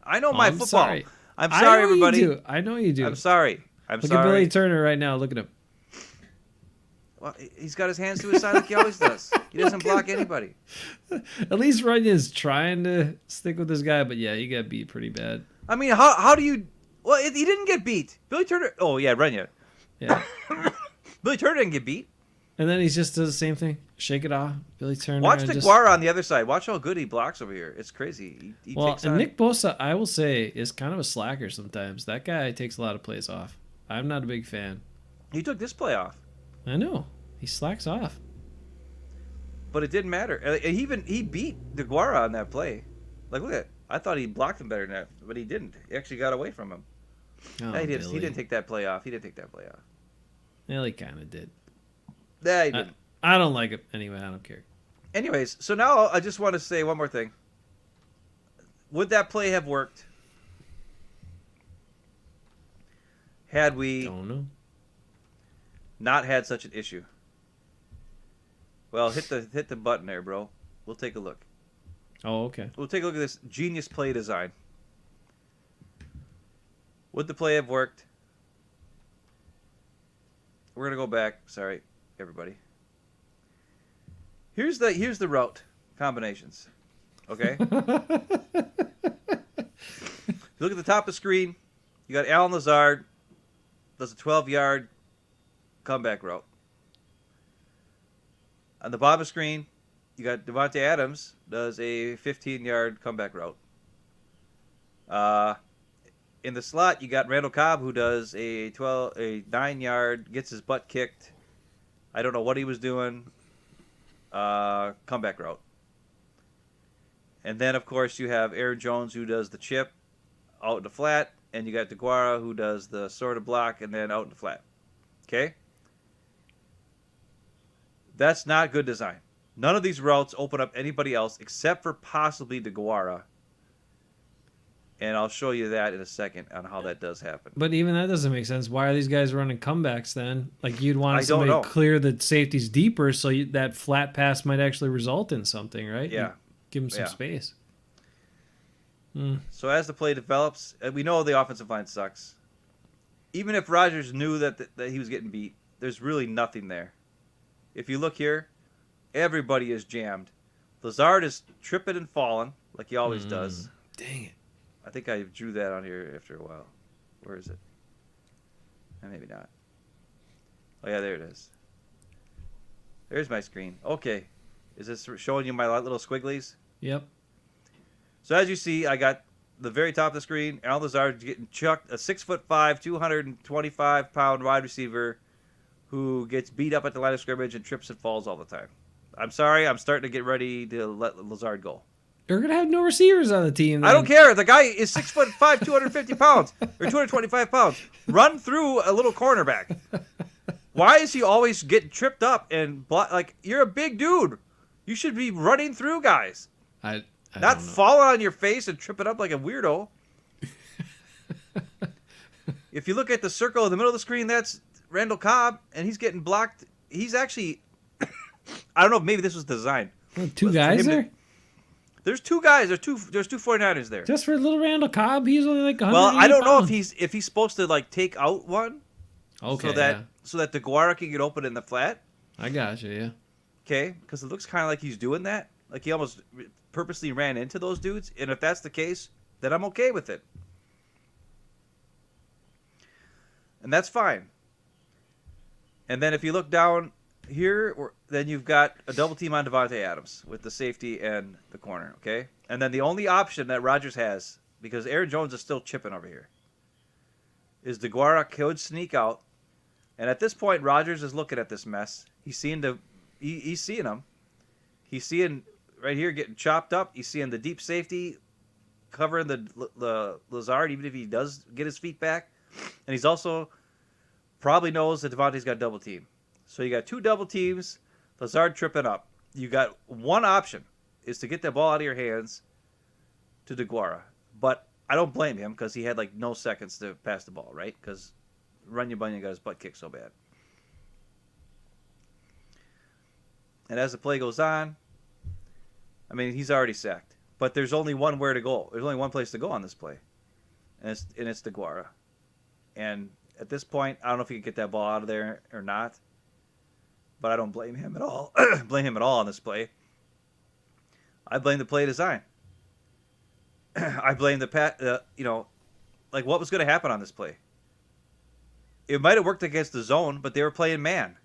I know my I'm football. sorry. I'm sorry, everybody. I know you do. I'm sorry. Look at Billy Turner right now. Look at him. Well, he's got his hands to his side like he always does. He doesn't block anybody. At least Runyon's trying to stick with this guy, but yeah, he got beat pretty bad. I mean, how do you... Well, he didn't get beat. Billy Turner... Oh, yeah, Runyon. Yeah. Billy Turner didn't get beat. And then he just does the same thing. Shake it off. Billy Turner. Watch DeGuara on the other side. Watch how good he blocks over here. It's crazy. He takes and on... Nick Bosa, I will say, is kind of a slacker sometimes. That guy takes a lot of plays off. I'm not a big fan. He took this play off. I know. He slacks off. But it didn't matter. He beat DeGuara on that play. Like, look at it. I thought he blocked him better than that, but he didn't. He actually got away from him. Oh, he didn't take that play off. Well, he kind of did. Yeah, he didn't. I don't like it. Anyway, I don't care. Anyways, so now I just want to say one more thing. Would that play have worked had we Don't know. not had such an issue? Well, hit the button there, bro. We'll take a look. Oh, okay. We'll take a look at this genius play design. Would the play have worked? We're gonna go back. Sorry, everybody. Here's the route combinations. Okay. Look at the top of the screen. You got Alan Lazard does a 12-yard comeback route. On the bottom of the screen, you got Devontae Adams does a 15-yard comeback route. In the slot, you got Randall Cobb who does a 9-yard, gets his butt kicked. I don't know what he was doing. Comeback route. And then, of course, you have Aaron Jones who does the chip out in the flat, and you got DeGuara who does the sort of block and then out in the flat. Okay? That's not good design. None of these routes open up anybody else except for possibly DeGuara. And I'll show you that in a second on how that does happen. But even that doesn't make sense. Why are these guys running comebacks then? Like you'd want I don't somebody know. to clear the safeties deeper so that flat pass might actually result in something, right? Yeah. You give them some space. So as the play develops, we know the offensive line sucks. Even if Rodgers knew that he was getting beat, there's really nothing there. If you look here, everybody is jammed. Lazard is tripping and falling like he always does. Dang it. I think I drew that on here after a while. Where is it? Maybe not. Oh, yeah, there it is. There's my screen. Okay. Is this showing you my little squigglies? Yep. So as you see, I got the very top of the screen. Al Lazard getting chucked, a 6'5", 225-pound wide receiver who gets beat up at the line of scrimmage and trips and falls all the time. I'm sorry. I'm starting to get ready to let Lazard go. You're going to have no receivers on the team then. I don't care. The guy is 6'5", 250 pounds or 225 pounds. Run through a little cornerback. Why is he always getting tripped up and like you're a big dude? You should be running through guys. I Not falling on your face and tripping up like a weirdo. If you look at the circle in the middle of the screen, that's Randall Cobb, and he's getting blocked. He's actually, I don't know if maybe this was designed. Two guys there? There's two guys. There's two 49ers there. Just for little Randall Cobb? He's only like 100 Well, I don't know if he's supposed to like take out one. Okay. So that DeGuara can get open in the flat. I got you, yeah. Okay, because it looks kind of like he's doing that. Like he almost purposely ran into those dudes. And if that's the case, then I'm okay with it. And that's fine. And then if you look down here, then you've got a double team on Devontae Adams with the safety and the corner, okay? And then the only option that Rodgers has, because Aaron Jones is still chipping over here, is DeGuara could sneak out. And at this point, Rodgers is looking at this mess. He's seeing him. He's seeing right here getting chopped up. He's seeing the deep safety covering the Lazard, even if he does get his feet back. And he's also probably knows that Devontae's got double team. So you got two double teams, Lazard tripping up. You got one option is to get the ball out of your hands to DeGuara. But I don't blame him because he had like no seconds to pass the ball, right? Because Runyon Bunyan got his butt kicked so bad. And as the play goes on, I mean, he's already sacked. But there's only where to go. There's only one place to go on this play. And it's DeGuara. And at this point, I don't know if he can get that ball out of there or not. But I don't blame him at all. On this play. I blame the play design. I blame like what was going to happen on this play. It might have worked against the zone, but they were playing man.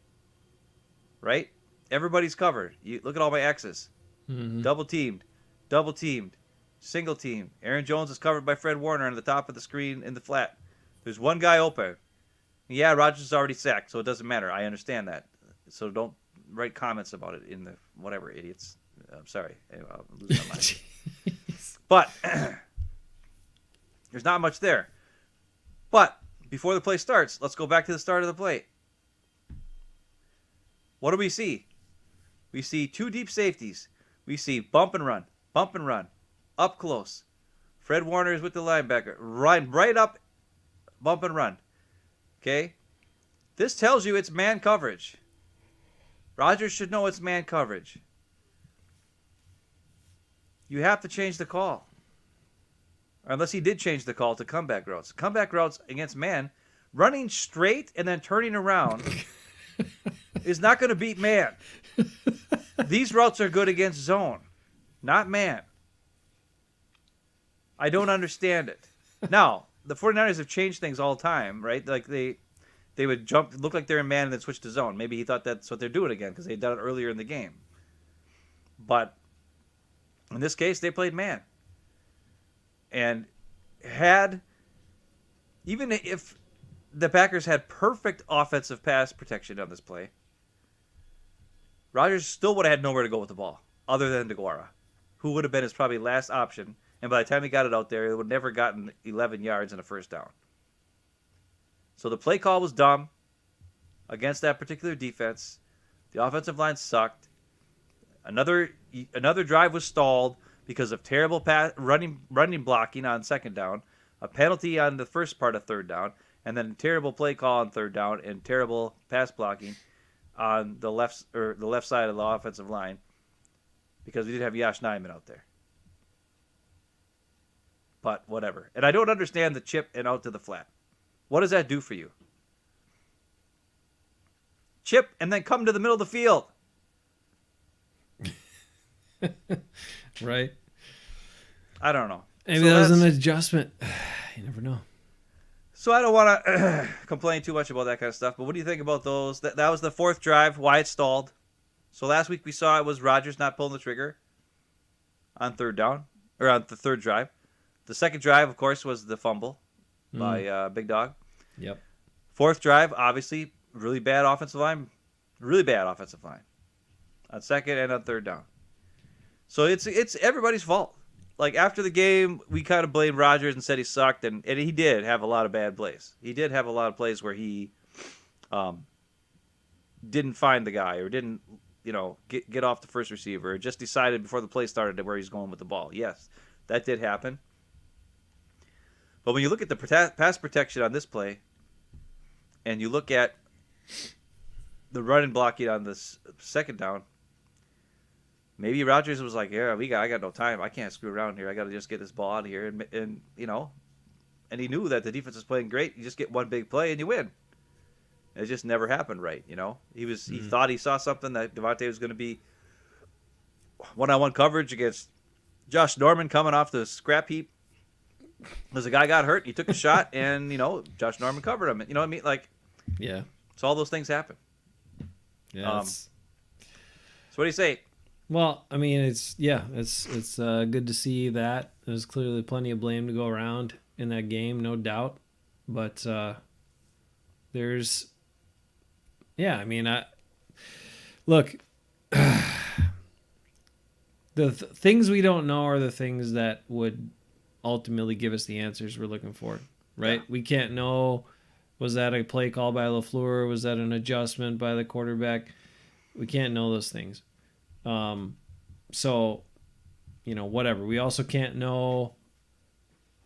Right? Everybody's covered. You look at all my X's. Mm-hmm. Double teamed, single team. Aaron Jones is covered by Fred Warner on the top of the screen in the flat. There's one guy open. Yeah, Rodgers is already sacked, so it doesn't matter. I understand that. So don't write comments about it in the whatever, idiots. I'm sorry. Anyway, I'll lose my mind. But there's not much there. But before the play starts, let's go back to the start of the play. What do we see? We see two deep safeties. We see bump and run, up close. Fred Warner is with the linebacker. Right up, bump and run. Okay? This tells you it's man coverage. Rodgers should know it's man coverage. You have to change the call. Unless he did change the call to comeback routes. Comeback routes against man, running straight and then turning around is not going to beat man. These routes are good against zone, not man. I don't understand it. Now, the 49ers have changed things all the time, right? Like they would jump, look like they're in man and then switch to zone. Maybe he thought that's what they're doing again because they'd done it earlier in the game. But in this case, they played man. And even if the Packers had perfect offensive pass protection on this play, Rodgers still would have had nowhere to go with the ball other than DeGuara, who would have been his probably last option. And by the time he got it out there, it would have never gotten 11 yards and a first down. So the play call was dumb against that particular defense. The offensive line sucked. Another drive was stalled because of terrible running blocking on second down, a penalty on the first part of third down, and then terrible play call on third down and terrible pass blocking on the left side of the offensive line because we did have Yosh Nijman out there. But whatever. And I don't understand the chip and out to the flat. What does that do for you? Chip and then come to the middle of the field. Right. I don't know. Maybe that was an adjustment. You never know. So I don't want to complain too much about that kind of stuff, but what do you think about those? That was the fourth drive, why it stalled. So last week we saw it was Rodgers not pulling the trigger on third down, or on the third drive. The second drive, of course, was the fumble by Big Dog. Yep. Fourth drive, obviously, really bad offensive line on second and on third down. So it's everybody's fault. Like, after the game, we kind of blamed Rodgers and said he sucked, and he did have a lot of bad plays. He did have a lot of plays where he didn't find the guy or didn't, get off the first receiver or just decided before the play started where he's going with the ball. Yes, that did happen. But when you look at the pass protection on this play and you look at the run and blocking on this second down, maybe Rodgers was like, "Yeah, I got no time. I can't screw around here. I got to just get this ball out of here." And he knew that the defense was playing great. You just get one big play and you win. It just never happened right. He thought he saw something that Devontae was going to be one-on-one coverage against Josh Norman coming off the scrap heap. As a guy got hurt, he took a shot, and Josh Norman covered him. You know what I mean? Like, yeah. So all those things happen. Yeah. So what do you say? Well, I mean, it's good to see that. There's clearly plenty of blame to go around in that game, no doubt. But look, the things we don't know are the things that would ultimately give us the answers we're looking for, right? Yeah. We can't know, was that a play call by LaFleur? Was that an adjustment by the quarterback? We can't know those things. So, whatever. We also can't know.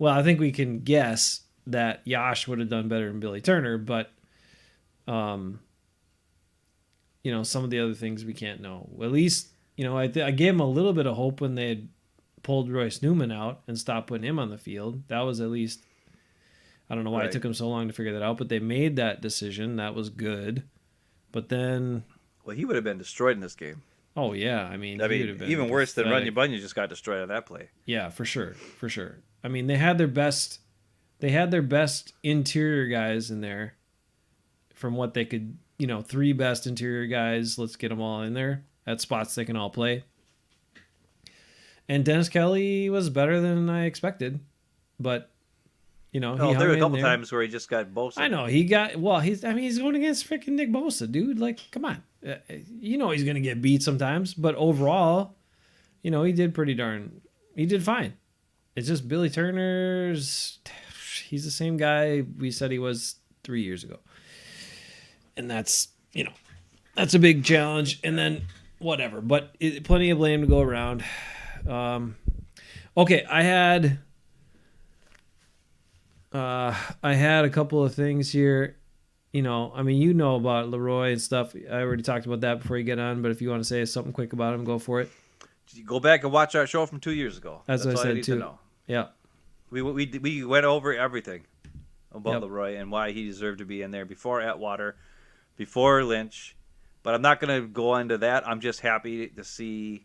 Well, I think we can guess that Yosh would have done better than Billy Turner, but, some of the other things we can't know. At least, I gave him a little bit of hope when they had pulled Royce Newman out and stopped putting him on the field. That was at least, I don't know why it took them so long to figure that out, but they made that decision. That was good. But then... Well, he would have been destroyed in this game. Oh, yeah. I mean, he would have been even worse than Runyon Bunyan just got destroyed on that play. Yeah, for sure. I mean, they had their best interior guys in there from what they could, 3 best interior guys. Let's get them all in there at spots they can all play. And Dennis Kelly was better than I expected, but there were a couple times where he just got Bosa. I know he's going against freaking Nick Bosa, dude. Like, come on, he's gonna get beat sometimes, but overall, he did he did fine. It's just Billy Turner's. He's the same guy we said he was 3 years ago, and that's a big challenge. And then whatever, but plenty of blame to go around. Okay, I had a couple of things here. About LeRoy and stuff. I already talked about that before you get on, but if you want to say something quick about him, go for it. Go back and watch our show from 2 years ago. That's what I said too. Yeah. We went over everything about LeRoy and why he deserved to be in there before Atwater, before Lynch. But I'm not going to go into that. I'm just happy to see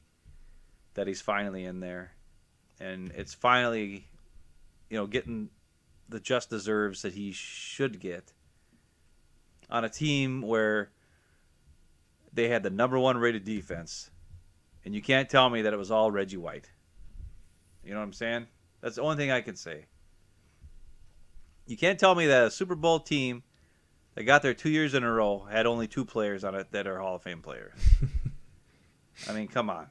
that he's finally in there, and it's finally, getting the just deserves that he should get on a team where they had the number 1 rated defense, and you can't tell me that it was all Reggie White. You know what I'm saying? That's the only thing I can say. You can't tell me that a Super Bowl team that got there 2 years in a row had only 2 players on it that are Hall of Fame players. I mean, come on.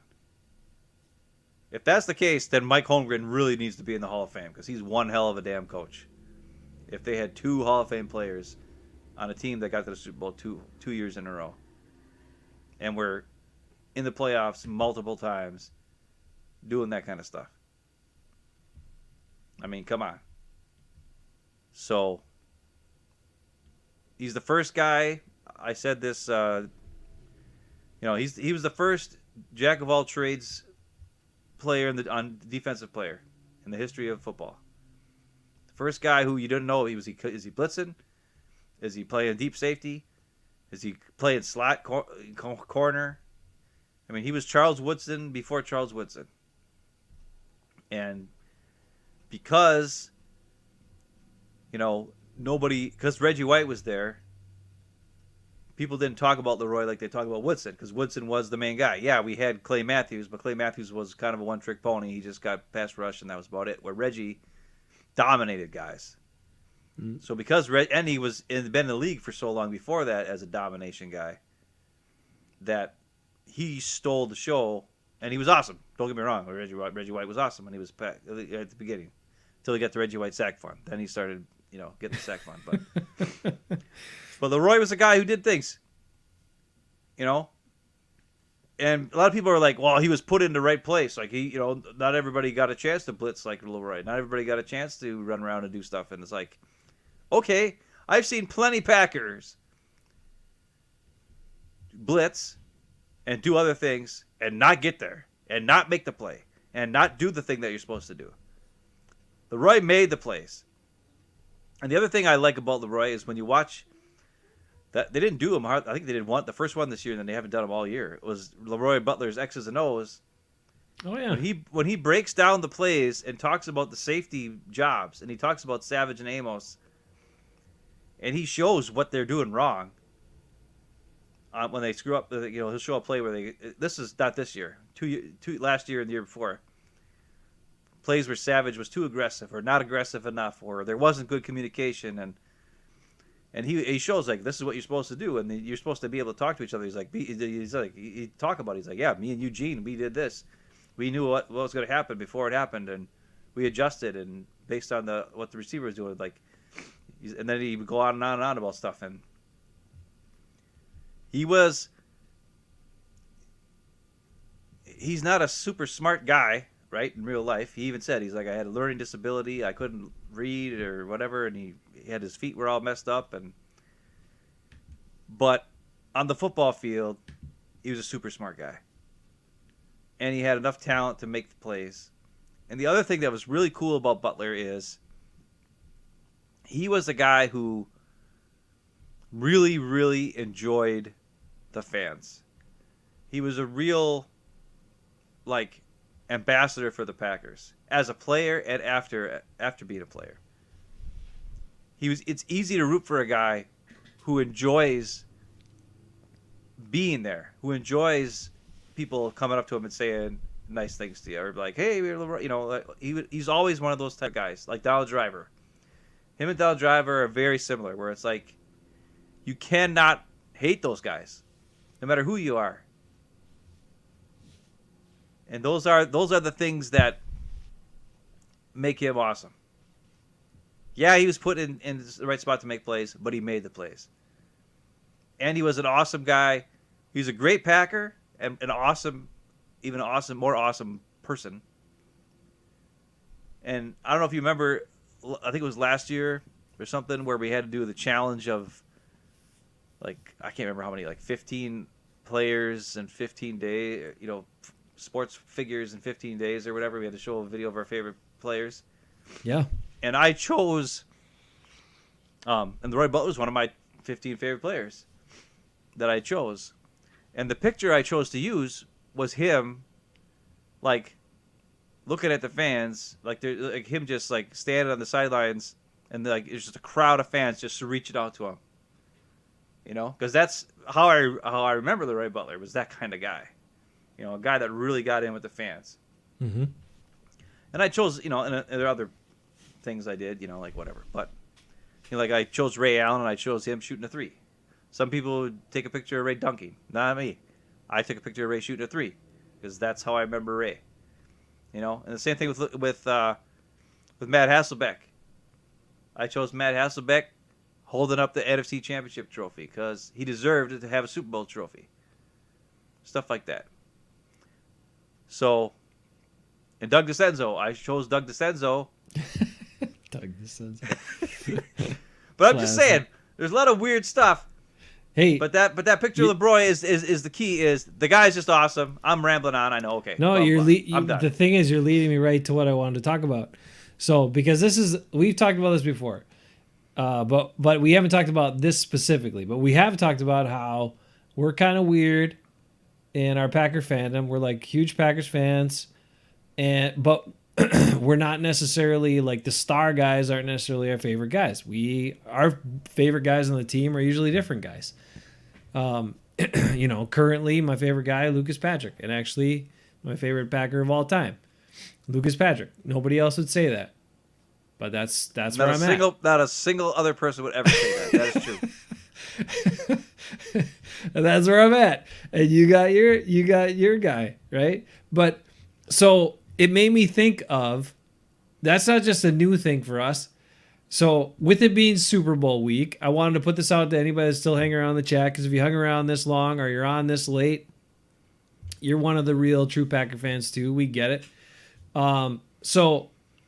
If that's the case, then Mike Holmgren really needs to be in the Hall of Fame because he's one hell of a damn coach. If they had 2 Hall of Fame players on a team that got to the Super Bowl two years in a row. and were in the playoffs multiple times doing that kind of stuff. I mean, come on. So, he's the first guy. I said this, he was the first jack of all trades player on defensive player in the history of football. The first guy who you didn't know is he blitzing? Is he playing deep safety? Is he playing slot corner? I mean, he was Charles Woodson before Charles Woodson. And because, because Reggie White was there, people didn't talk about LeRoy like they talk about Woodson, because Woodson was the main guy. Yeah, we had Clay Matthews, but Clay Matthews was kind of a one-trick pony. He just got pass rush, and that was about it, where Reggie dominated guys. Mm-hmm. So because he was been in the league for so long before that as a domination guy, that he stole the show, and he was awesome. Don't get me wrong. Reggie White was awesome, and he was at the beginning, until he got the Reggie White sack fund. Then he started, getting the sack fund. But LeRoy was a guy who did things, and a lot of people are like, well, he was put in the right place. Like, not everybody got a chance to blitz like LeRoy. Not everybody got a chance to run around and do stuff. And it's like, okay, I've seen plenty Packers blitz and do other things and not get there and not make the play and not do the thing that you're supposed to do. LeRoy made the plays. And the other thing I like about LeRoy is when you watch that, they didn't do them hard. I think they did the first one this year, and then they haven't done them all year. It was LeRoy Butler's X's and O's. Oh yeah. When he breaks down the plays and talks about the safety jobs, and he talks about Savage and Amos, and he shows what they're doing wrong. When they screw up, he'll show a play where this is not this year, last year and the year before. Plays where Savage was too aggressive or not aggressive enough, or there wasn't good communication, and he shows like, this is what you're supposed to do, and you're supposed to be able to talk to each other. He's like, he talk about it. He's like, yeah, me and Eugene, we did this. We knew what was going to happen before it happened, and we adjusted, and based on what the receiver was doing, and then he would go on and on and on about stuff, and he's not a super smart guy, right, in real life. He even said, he's like, I had a learning disability, I couldn't read or whatever, and he had his feet were all messed up, but on the football field, he was a super smart guy. And he had enough talent to make the plays. And the other thing that was really cool about Butler is he was a guy who really, really enjoyed the fans. He was a real, ambassador for the Packers as a player and after being a player. It's easy to root for a guy who enjoys being there, who enjoys people coming up to him and saying nice things to you, or like, hey, he's always one of those type of guys, like Donald Driver. Him and Donald Driver are very similar, where it's like, you cannot hate those guys, no matter who you are. And those are the things that make him awesome. Yeah, he was put in the right spot to make plays, but he made the plays. And he was an awesome guy. He was a great Packer and more awesome person. And I don't know if you remember, I think it was last year or something, where we had to do the challenge of, I can't remember how many, 15 players in 15 days, sports figures in 15 days or whatever. We had to show a video of our favorite players. Yeah. And I chose, and LeRoy Butler was one of my 15 favorite players that I chose. And the picture I chose to use was him, looking at the fans, him just standing on the sidelines, and there's just a crowd of fans just reaching out to him. Because that's how I remember LeRoy Butler, was that kind of guy. A guy that really got in with the fans. Mm-hmm. And I chose, and there are other things I did, whatever. But, I chose Ray Allen, and I chose him shooting a three. Some people would take a picture of Ray dunking. Not me. I took a picture of Ray shooting a three, because that's how I remember Ray. And the same thing with Matt Hasselbeck. I chose Matt Hasselbeck holding up the NFC Championship trophy, because he deserved to have a Super Bowl trophy. stuff like that. So, and Doug DeCenzo, I chose Doug DeCenzo. Doug DeCenzo. But I'm just saying, there's a lot of weird stuff. Hey, but that picture of LeRoy is the key. Is the guy's just awesome. I'm rambling on. I know. Okay. No, I'm done. The thing is, you're leading me right to what I wanted to talk about. So, because we've talked about this before, but we haven't talked about this specifically. But we have talked about how we're kind of weird in our Packer fandom. We're like huge Packers fans, but we're not necessarily like the star guys aren't necessarily our favorite guys. Our favorite guys on the team are usually different guys. Currently my favorite guy, Lucas Patrick, and actually my favorite Packer of all time, Lucas Patrick. Nobody else would say that, but that's where I'm at. Not a single other person would ever say that. That is true. And that's where I'm at. And you got your guy, right? But so it made me think of, that's not just a new thing for us. So with it being Super Bowl week, I wanted to put this out to anybody that's still hanging around the chat, because if you hung around this long or you're on this late, you're one of the real true Packer fans too. We get it. And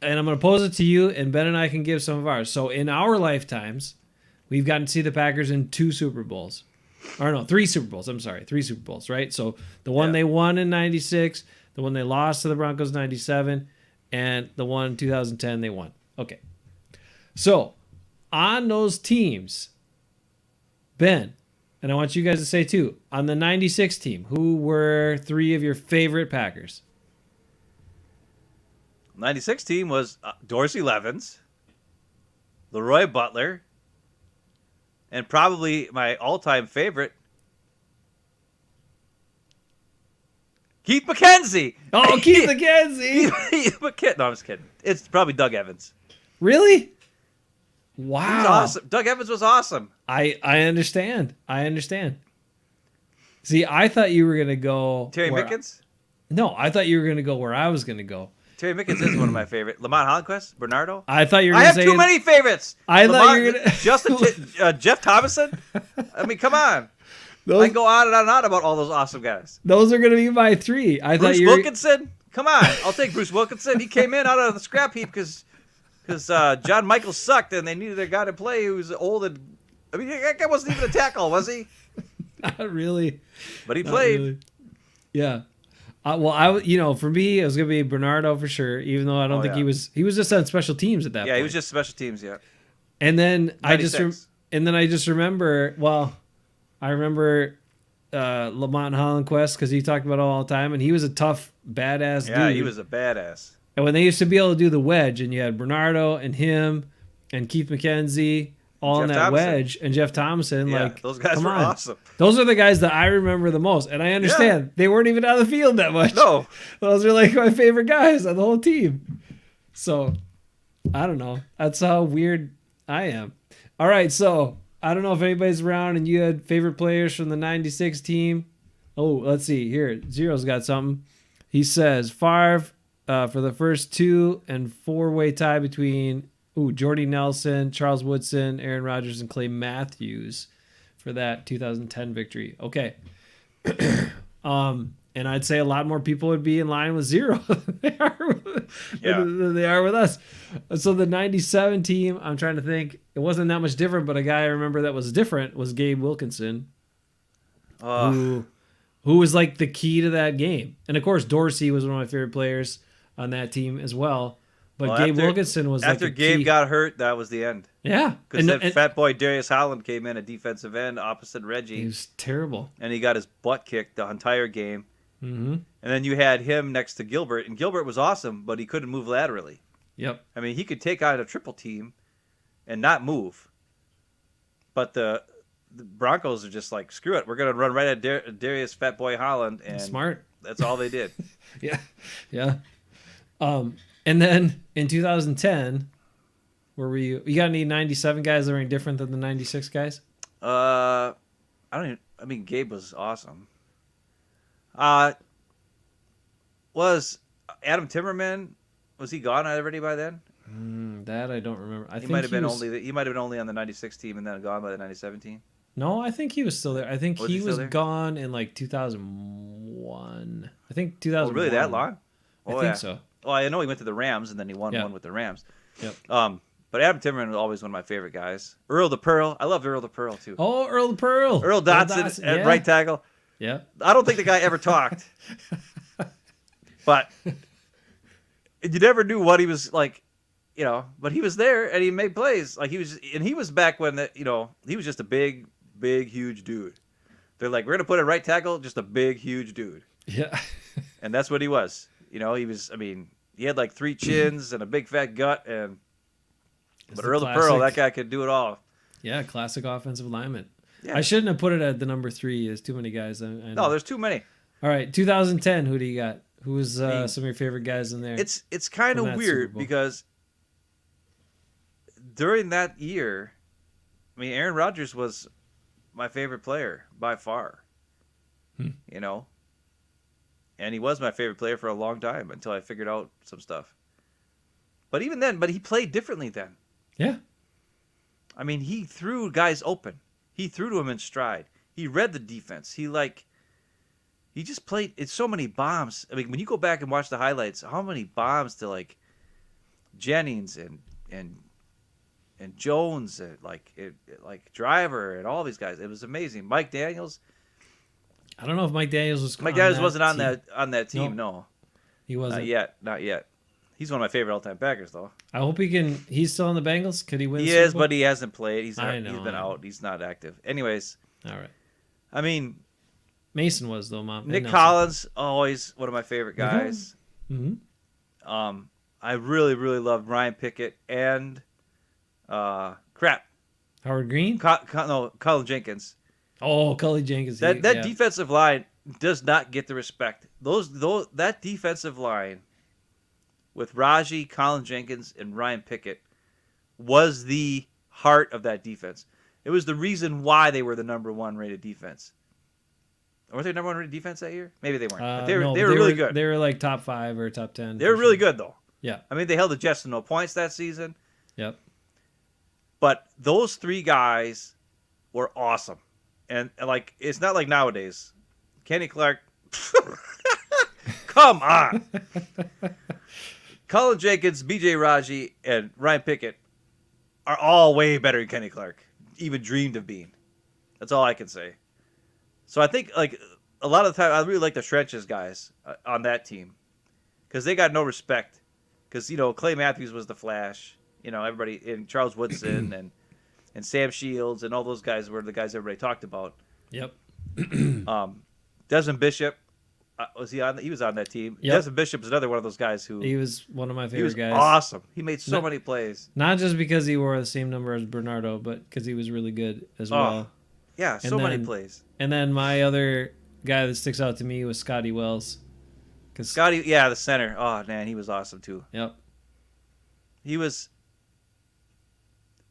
I'm going to pose it to you, and Ben and I can give some of ours. So in our lifetimes, we've gotten to see the Packers in 2 Super Bowls. Or no, 3 Super Bowls. I'm sorry, 3 Super Bowls, right? So the one they won in 96, the one they lost to the Broncos in 97, and the one in 2010 they won. Okay. So on those teams, Ben, and I want you guys to say too, on the 96 team, who were 3 of your favorite Packers? 96 team was Dorsey Levens, LeRoy Butler, and probably my all-time favorite, Keith McKenzie. Oh, Keith McKenzie. No, I'm just kidding. It's probably Doug Evans. Really? Wow. He was awesome. Doug Evans was awesome. I understand. See, I thought you were going to go... Terry Mickens? No, I thought you were going to go where I was going to go. Terry Mickens is one of my favorite. Lamont Hollenquist? Bernardo? I thought you were going to say... I have too many favorites. I thought you were going to... Jeff Thomason? I mean, come on. I can go on and on about all those awesome guys. Those are going to be my 3. Bruce Wilkinson? Come on. I'll take Bruce Wilkinson. He came in out of the scrap heap because John Michael sucked and they needed a guy to play who was old and... I mean, that guy wasn't even a tackle, was he? Not really. But he played. Really. Yeah. For me, it was going to be Bernardo for sure, even though I don't think he was just on special teams at that point. Yeah, he was just special teams, yeah. And then 96. I just remember, I remember Lamont Hollenquist, because he talked about it all the time, and he was a tough, badass dude. Yeah, he was a badass. And when they used to be able to do the wedge, and you had Bernardo and him and Keith McKenzie all in that wedge, and Jeff Thompson, those guys were awesome. Those are the guys that I remember the most. And I understand they weren't even on the field that much. No. Those are like my favorite guys on the whole team. So, I don't know. That's how weird I am. All right, so I don't know if anybody's around and you had favorite players from the 96 team. Oh, let's see. Here, Zero's got something. He says, Favre for the first 2 and 4-way tie between Jordy Nelson, Charles Woodson, Aaron Rodgers, and Clay Matthews for that 2010 victory. Okay. And I'd say a lot more people would be in line with Zero than they are with us. So the 97 team, I'm trying to think, it wasn't that much different, but a guy I remember that was different was Gabe Wilkinson, who was like the key to that game. And of course, Dorsey was one of my favorite players on that team as well. But Gabe Wilkinson was after like Gabe got hurt, that was the end. Yeah, because that fat boy Darius Holland came in at defensive end opposite Reggie. He was terrible, and he got his butt kicked the entire game. Mm-hmm. And then you had him next to Gilbert, and Gilbert was awesome, but he couldn't move laterally. Yep. I mean, he could take on a triple team and not move. But the Broncos are just like, screw it, we're gonna run right at Darius fat boy Holland, and smart. That's all they did. Yeah. And then in 2010, where were you? You got any 97 guys that were any different than the 96 guys? I mean, Gabe was awesome. Was Adam Timmerman? Was he gone already by then? That I don't remember. He might have been only on the 96 team and then gone by the 97 team. No, I think he was still there. I think Was he he still was there? gone in like 2001. I think Oh, really? That 2001. long? I Oh think yeah. so. Oh, I know he went to the Rams and then he won Yeah. one with the Rams. Yep. But Adam Timmerman was always one of my favorite guys. Earl the Pearl. I loved Earl the Pearl too. Oh, Earl the Pearl. Earl Dotson at Yeah. right tackle. Yeah. I don't think the guy ever talked, but you never knew what he was like, but he was there and he made plays. Like he was back when he was just a big, huge dude. They're like, we're gonna put a right tackle, just a big, huge dude, Yeah. and that's what he was. He was. I mean, he had like 3 chins and a big fat gut, but Earl the Pearl, that guy could do it all. Yeah, classic offensive lineman. Yeah. I shouldn't have put it at the number 3. There's too many guys. I know. No, there's too many. All right, 2010. Who do you got? Who was I mean, some of your favorite guys in there? It's kind from of that weird Super Bowl? because during that year, I mean, Aaron Rodgers was my favorite player by far. And he was my favorite player for a long time until I figured out some stuff. But even then, he played differently then. Yeah. I mean, he threw guys open. He threw to him in stride. He read the defense. He just played. It's so many bombs. I mean, when you go back and watch the highlights, how many bombs to like Jennings and Jones and like Driver and all these guys. It was amazing. Mike Daniels. I don't know if Mike Daniels was. Mike Daniels wasn't on that team. No, he wasn't. Not yet. He's one of my favorite all-time Packers, though. I hope he can. He's still in the Bengals. Could he win? He the Super is, Bowl? but he hasn't played. He's I know, been I know. out. He's not active. Anyways, All right. I mean, Mason was though, Mom. Nick Collins, always one of my favorite guys. Mm-hmm. I really, really loved Ryan Pickett and Howard Green. Colin Jenkins. Oh, Cully Jenkins. That yeah. defensive line does not get the respect. That defensive line with Raji, Colin Jenkins, and Ryan Pickett was the heart of that defense. It was the reason why they were the number 1 rated defense. Or were they number 1 rated defense that year? Maybe they weren't. But they were really good. They were like top 5 or top 10. They were really good though. Yeah. I mean, they held the Jets to no points that season. Yep. But those 3 guys were awesome. And like, it's not like nowadays. Kenny Clark. Come on. Colin Jenkins, BJ Raji, and Ryan Pickett are all way better than Kenny Clark even dreamed of being. That's all I can say. So I think like a lot of the time I really like the trenches guys on that team because they got no respect. Because Clay Matthews was the Flash. Everybody and Charles Woodson and Sam Shields and all those guys were the guys everybody talked about. Yep. Desmond Bishop was he on? He was on that team. Yep. Desmond Bishop is another one of those guys who He was one of my he favorite was guys. awesome. He made so many plays. Not just because he wore the same number as Bernardo, but because he was really good as well. Yeah, so many plays. And then my other guy that sticks out to me was Scotty Wells. Scotty, yeah, the center. Oh man, he was awesome too. Yep. He was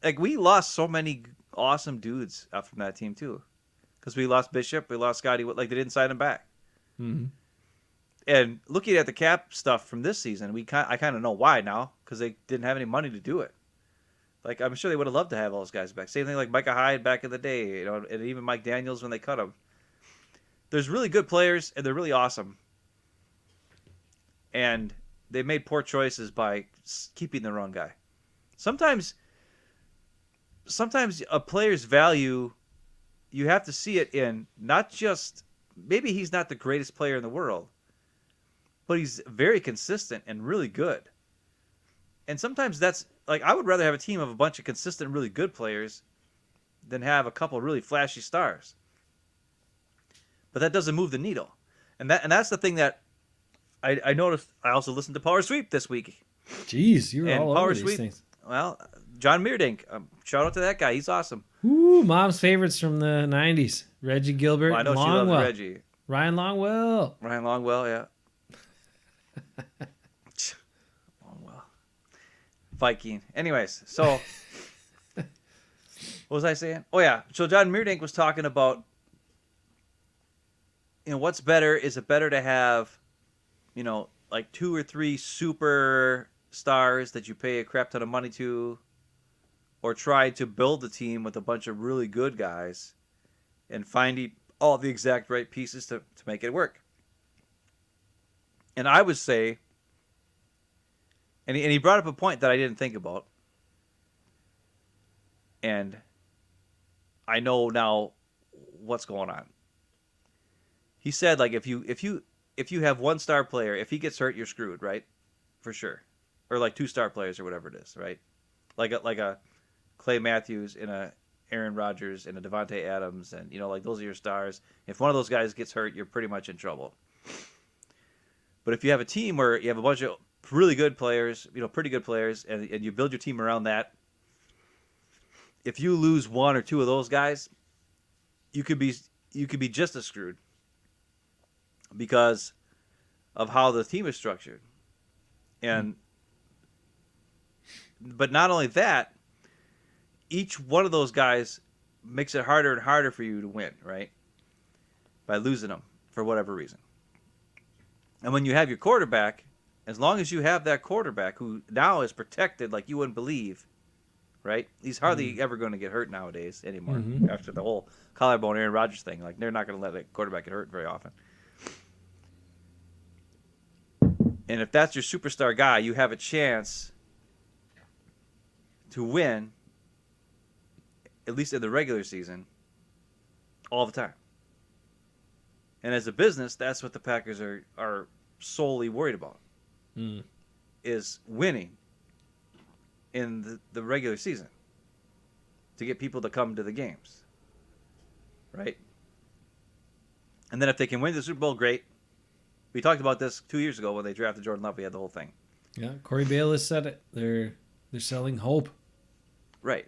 like we lost so many awesome dudes out from that team too, because we lost Bishop, we lost Scotty. Like they didn't sign him back. Mm-hmm. And looking at the cap stuff from this season, I kind of know why now because they didn't have any money to do it. Like I'm sure they would have loved to have all those guys back. Same thing like Micah Hyde back in the day, and even Mike Daniels when they cut him. There's really good players and they're really awesome. And they made poor choices by keeping the wrong guy. Sometimes a player's value, you have to see it in not just maybe he's not the greatest player in the world, but he's very consistent and really good. And sometimes that's like I would rather have a team of a bunch of consistent, really good players than have a couple really flashy stars. But that doesn't move the needle, and that's the thing that I noticed. I also listened to Power Sweep this week. Jeez, you were all over these things. Well, John Meerdink, shout out to that guy. He's awesome. Ooh, Mom's favorites from the '90s: Reggie Gilbert, Well, I know Longwell. she loves Reggie. Ryan Longwell. Ryan Longwell, yeah. Longwell. Viking. Anyways, so what was I saying? Oh yeah, so John Meerdink was talking about what's better? Is it better to have like 2 or 3 super stars that you pay a crap ton of money to, or try to build a team with a bunch of really good guys and finding all the exact right pieces to make it work. And I would say, and he brought up a point that I didn't think about, and I know now what's going on. He said, like, if you have one star player, if he gets hurt, you're screwed, right? For sure. Or like 2 star players or whatever it is, right? Like a Clay Matthews and a Aaron Rodgers and a Devontae Adams, and like those are your stars. If one of those guys gets hurt, you're pretty much in trouble. But if you have a team where you have a bunch of really good players, pretty good players, and you build your team around that, if you lose 1 or 2 of those guys, you could be just as screwed because of how the team is structured. And but not only that, each one of those guys makes it harder and harder for you to win, right? By losing them for whatever reason. And when you have your quarterback, as long as you have that quarterback who now is protected like you wouldn't believe, right? He's hardly ever going to get hurt nowadays anymore after the whole collarbone Aaron Rodgers thing. Like, they're not going to let a quarterback get hurt very often. And if that's your superstar guy, you have a chance to win, at least in the regular season, all the time. And as a business, that's what the Packers are solely worried about, is winning in the regular season to get people to come to the games, right? And then if they can win the Super Bowl, great. We talked about this 2 years ago when they drafted Jordan Love. We had the whole thing. Yeah, Corey Bayless said it. They're selling hope. Right.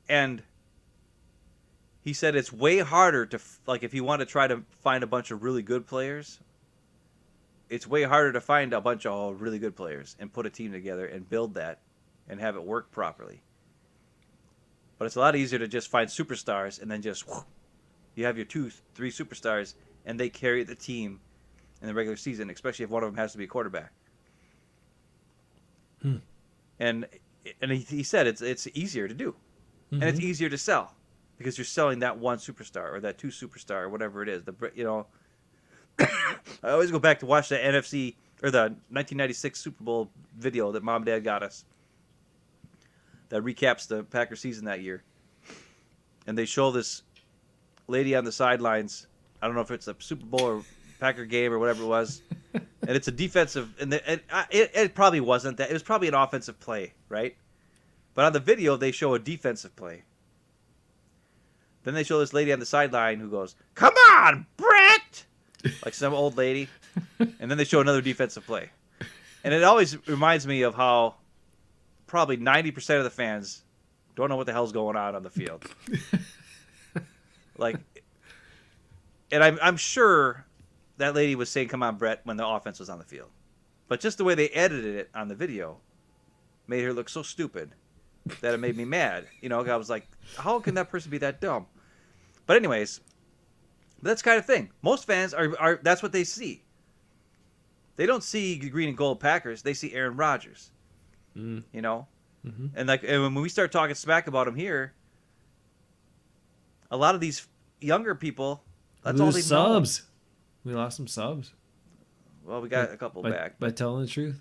And he said it's way harder to, like, if you want to try to find a bunch of really good players, it's way harder to find a bunch of really good players and put a team together and build that and have it work properly. But it's a lot easier to just find superstars and then just, you have your 2-3 superstars and they carry the team in the regular season, especially if one of them has to be a quarterback. And he said it's easier to do, and it's easier to sell because you're selling that 1 superstar or that 2 superstar or whatever it is. I always go back to watch the NFC or the 1996 Super Bowl video that Mom and Dad got us that recaps the Packers season that year, and they show this lady on the sidelines. I don't know if it's a Super Bowl or Packer game or whatever it was, and it's a defensive, and it probably wasn't that. It was probably an offensive play, right? But on the video, they show a defensive play. Then they show this lady on the sideline who goes, "Come on, Brett!" like some old lady. And then they show another defensive play. And it always reminds me of how probably 90% of the fans don't know what the hell's going on the field. Like, and I'm sure that lady was saying, "Come on, Brett," when the offense was on the field. But just the way they edited it on the video made her look so stupid that it made me mad. I was like, how can that person be that dumb? But anyways, that's the kind of thing. Most fans are that's what they see. They don't see the green and gold Packers. They see Aaron Rodgers. And when we start talking smack about him here, a lot of these younger people, that's all they know. We lost some subs. Well, we got a couple back. By telling the truth.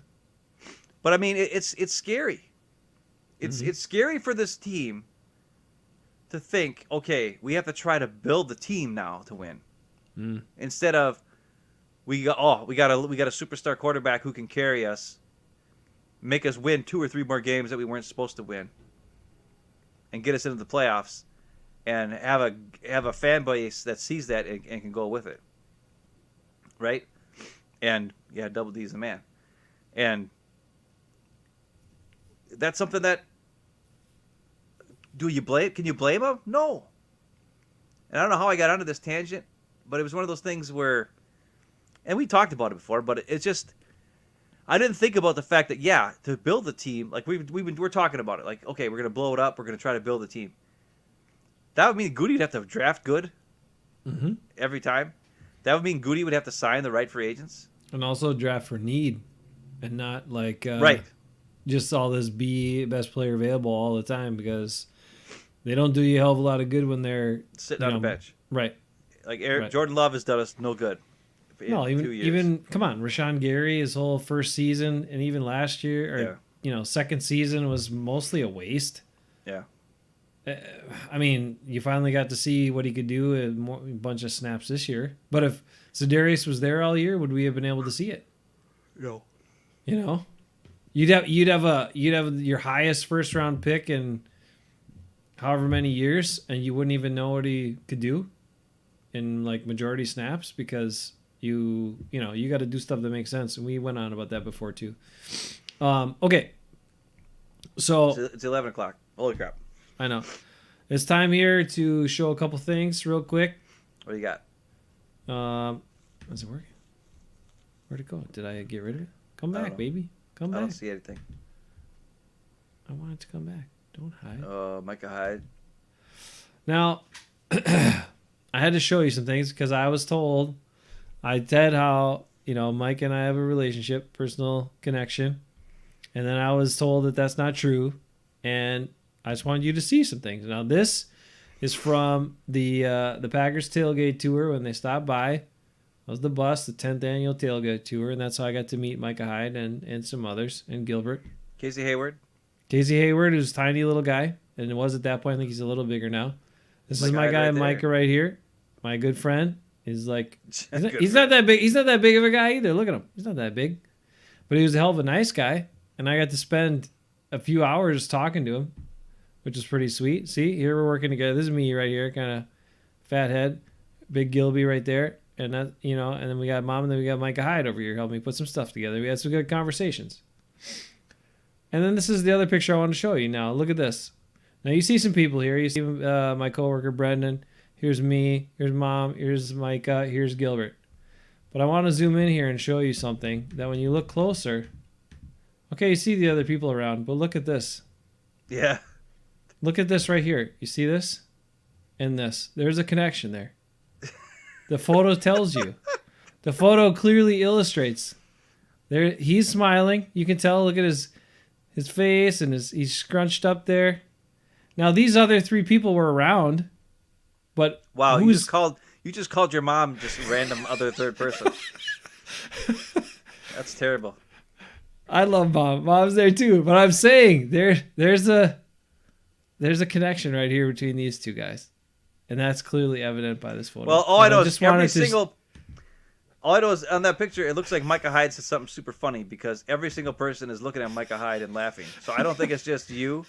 But I mean, it's scary. It's scary for this team to think, okay, we have to try to build the team now to win, instead of we got a superstar quarterback who can carry us, make us win 2 or 3 more games that we weren't supposed to win, and get us into the playoffs, and have a fan base that sees that and can go with it, right? And yeah, Double D's the man, and that's something that. Can you blame him? No. And I don't know how I got onto this tangent, but it was one of those things where, and we talked about it before, but it's just, I didn't think about the fact that, to build the team, like we're talking about it, like, okay, we're going to blow it up, we're going to try to build a team. That would mean Goody'd have to draft good every time. That would mean Goody would have to sign the right free agents. And also draft for need and not like right. just all this best player available all the time, because They don't do you a hell of a lot of good when they're sitting on the bench. Right. Like Right. Jordan Love has done us no good. No, In 2 years. even come on, Rashawn Gary, his whole first season and even last year, or second season was mostly a waste. Yeah. I mean, you finally got to see what he could do a bunch of snaps this year. But if Za'Darius was there all year, would we have been able to see it? No. You know, you'd have your highest first round pick in however many years, and you wouldn't even know what he could do in like majority snaps because you got to do stuff that makes sense. And we went on about that before too. Okay, so it's 11 o'clock. Holy crap! I know. It's time here to show a couple things real quick. What do you got? Is it working? Where'd it go? Did I get rid of it? Come back, baby. Come back. I don't see anything. I want it to come back. Don't hide. Micah Hyde. Now, I had to show you some things because I was told, I said how, Mike and I have a relationship, personal connection. And then I was told that that's not true. And I just wanted you to see some things. Now, this is from the Packers tailgate tour when they stopped by. That was the bus, the 10th annual tailgate tour. And that's how I got to meet Micah Hyde and some others, and Gilbert. Casey Hayward. Casey Hayward is a tiny little guy. And it was at that point. I think he's a little bigger now. This is my guy, right Micah, right here. My good friend. He's like, he's not that big. He's not that big of a guy either. Look at him. He's not that big. But he was a hell of a nice guy. And I got to spend a few hours talking to him, which is pretty sweet. See, here we're working together. This is me right here, kind of fat head, big Gilby right there. And that, and then we got Mom, and then we got Micah Hyde over here helping me put some stuff together. We had some good conversations. And then this is the other picture I want to show you. Now, look at this. Now, you see some people here. You see my coworker, Brendan. Here's me. Here's Mom. Here's Micah. Here's Gilbert. But I want to zoom in here and show you something that when you look closer, okay, you see the other people around, but look at this. Yeah. Look at this right here. You see this? And this. There's a connection there. The photo tells you. The photo clearly illustrates. There, he's smiling. You can tell. Look at his face, and he's scrunched up there. Now, these other three people were around, but wow, you just called your mom just random other third person. That's terrible. I love Mom. Mom's there too, but I'm saying there's a connection right here between these two guys, and that's clearly evident by this photo. Well, all I know is on that picture, it looks like Micah Hyde said something super funny because every single person is looking at Micah Hyde and laughing. So I don't think it's just you.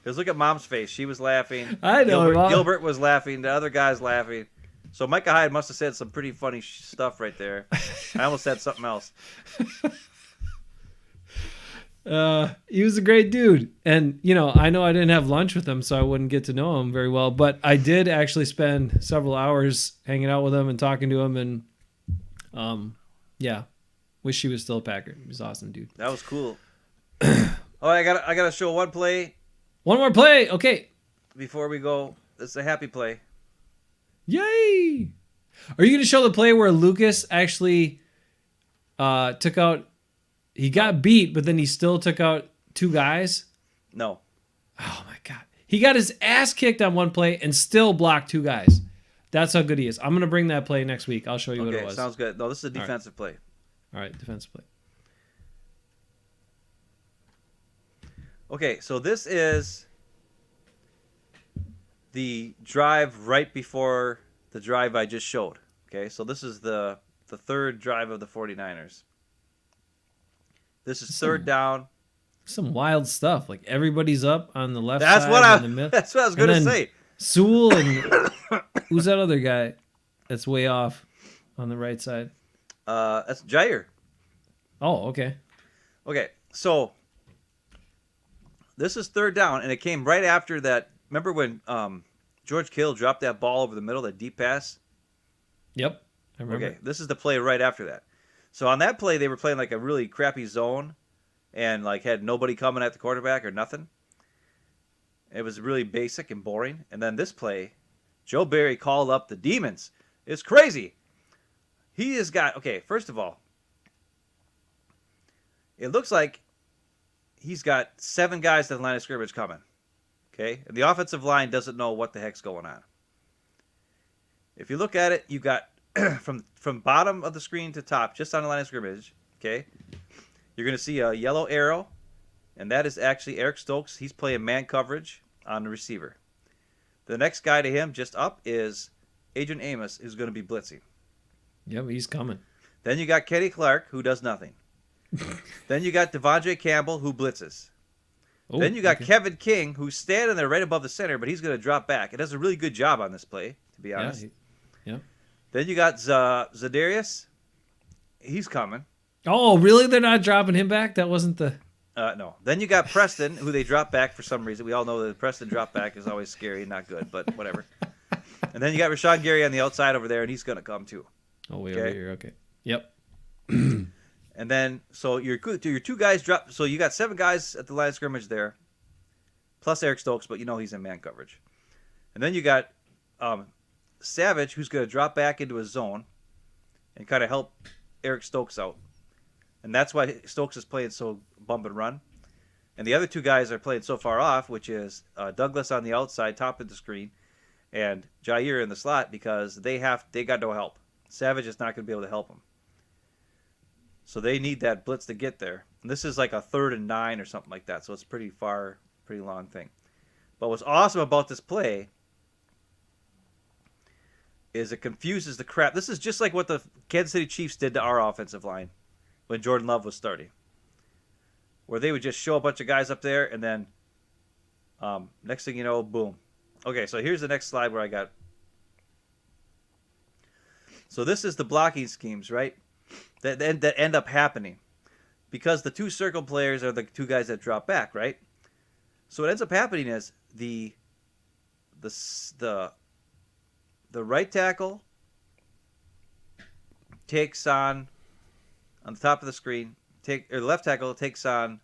Because look at Mom's face. She was laughing. I know. Gilbert was laughing. The other guy's laughing. So Micah Hyde must have said some pretty funny stuff right there. I almost said something else. He was a great dude. And, I know I didn't have lunch with him, so I wouldn't get to know him very well. But I did actually spend several hours hanging out with him and talking to him. And, yeah, wish he was still a Packer. He was awesome, dude. That was cool. I gotta show one play. One more play. Okay. Before we go, this is a happy play. Yay! Are you going to show the play where Lucas actually took out... He got beat, but then he still took out two guys? No. Oh, my God. He got his ass kicked on one play and still blocked two guys. That's how good he is. I'm going to bring that play next week. I'll show you what it was. Okay, sounds good. No, this is a defensive play. All right, defensive play. Okay, so this is the drive right before the drive I just showed. Okay, so this is the third drive of the 49ers. This is third down. Some wild stuff. Like everybody's up on the left side. That's what I was going to say. Sewell and who's that other guy that's way off on the right side? That's Jair. Oh, okay. Okay, so this is third down, and it came right after that. Remember when George Kittle dropped that ball over the middle, that deep pass? Yep, I remember. Okay, this is the play right after that. So on that play, they were playing like a really crappy zone and like had nobody coming at the quarterback or nothing. It was really basic and boring. And then this play, Joe Barry called up the demons. It's crazy. He has got, okay, first of all, it looks like he's got 7 guys to the line of scrimmage coming. Okay? And the offensive line doesn't know what the heck's going on. If you look at it, you got from bottom of the screen to top, just on the line of scrimmage, okay? You're going to see a yellow arrow, and that is actually Eric Stokes. He's playing man coverage on the receiver. The next guy to him, just up, is Adrian Amos, who's going to be blitzing. Yep, he's coming. Then you got Kenny Clark, who does nothing. Then you got Devondre Campbell, who blitzes. Oh, Then you got Kevin King, who's standing there right above the center, but he's going to drop back. It does a really good job on this play, to be honest. Yeah. Then you got Zadarius. He's coming. Oh, really? They're not dropping him back? That wasn't the... No. Then you got Preston, who they drop back for some reason. We all know that the Preston drop back is always scary and not good, but whatever. And then you got Rashawn Gary on the outside over there, and he's going to come too. Oh, way over here. Okay. Yep. And then, so your two guys drop. So you got 7 guys at the line of scrimmage there, plus Eric Stokes, but you know he's in man coverage. And then you got Savage, who's going to drop back into his zone and kind of help Eric Stokes out. And that's why Stokes is playing so bump and run. And the other 2 guys are playing so far off, which is Douglas on the outside, top of the screen, and Jair in the slot, because they got no help. Savage is not going to be able to help them. So they need that blitz to get there. And this is like a 3rd and 9 or something like that. So it's pretty long thing. But what's awesome about this play is it confuses the crap. This is just like what the Kansas City Chiefs did to our offensive line when Jordan Love was starting. Where they would just show a bunch of guys up there, and then next thing you know, boom. Okay, so here's the next slide where I got. So this is the blocking schemes, right? That end up happening. Because the 2 circle players are the 2 guys that drop back, right? So what ends up happening is the right tackle takes on the top of the screen, or the left tackle takes on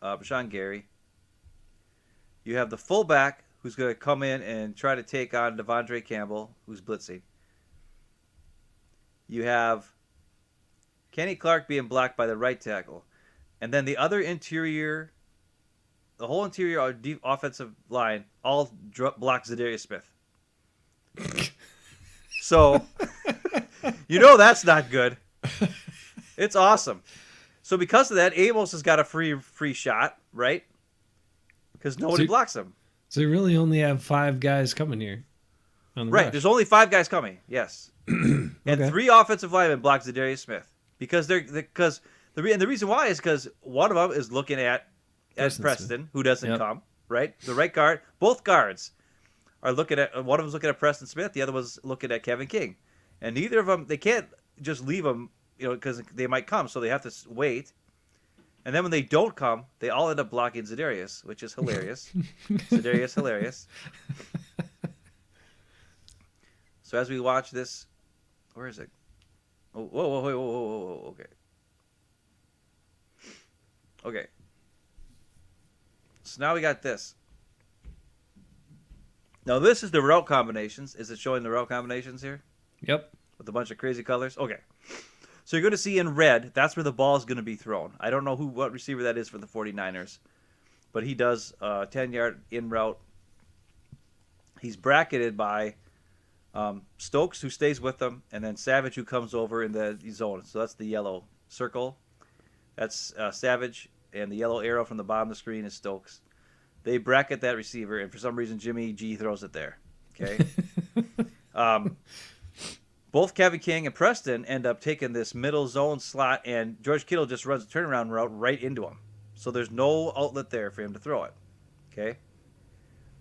Rashawn Gary. You have the fullback who's going to come in and try to take on Devondre Campbell, who's blitzing. You have Kenny Clark being blocked by the right tackle. And then the other interior, the whole interior offensive line, all blocks Zadarius Smith. So, you know that's not good. It's awesome. So because of that, Amos has got a free shot, right? Because nobody blocks him. So you really only have 5 guys coming here. On the right, rush. There's only 5 guys coming, yes. And Okay. 3 offensive linemen block Zadarius Smith. Because the reason why is because one of them is looking at Preston, who doesn't come, right? The right guard, both guards are looking at, one of them's looking at Preston Smith, the other one's looking at Kevin King. And neither of them, they can't just leave them, because they might come, so they have to wait. And then when they don't come, they all end up blocking Zadarius, which is hilarious. Zadarius, hilarious. So as we watch this, where is it? Oh, whoa, okay. Okay. So now we got this. Now this is the route combinations. Is it showing the route combinations here? Yep. With a bunch of crazy colors? Okay. So you're going to see in red, that's where the ball is going to be thrown. I don't know what receiver that is for the 49ers, but he does 10-yard in route. He's bracketed by Stokes, who stays with them, and then Savage, who comes over in the zone. So that's the yellow circle. That's Savage, and the yellow arrow from the bottom of the screen is Stokes. They bracket that receiver, and for some reason Jimmy G throws it there. Okay. Both Kevin King and Preston end up taking this middle zone slot, and George Kittle just runs a turnaround route right into him. So there's no outlet there for him to throw it. Okay.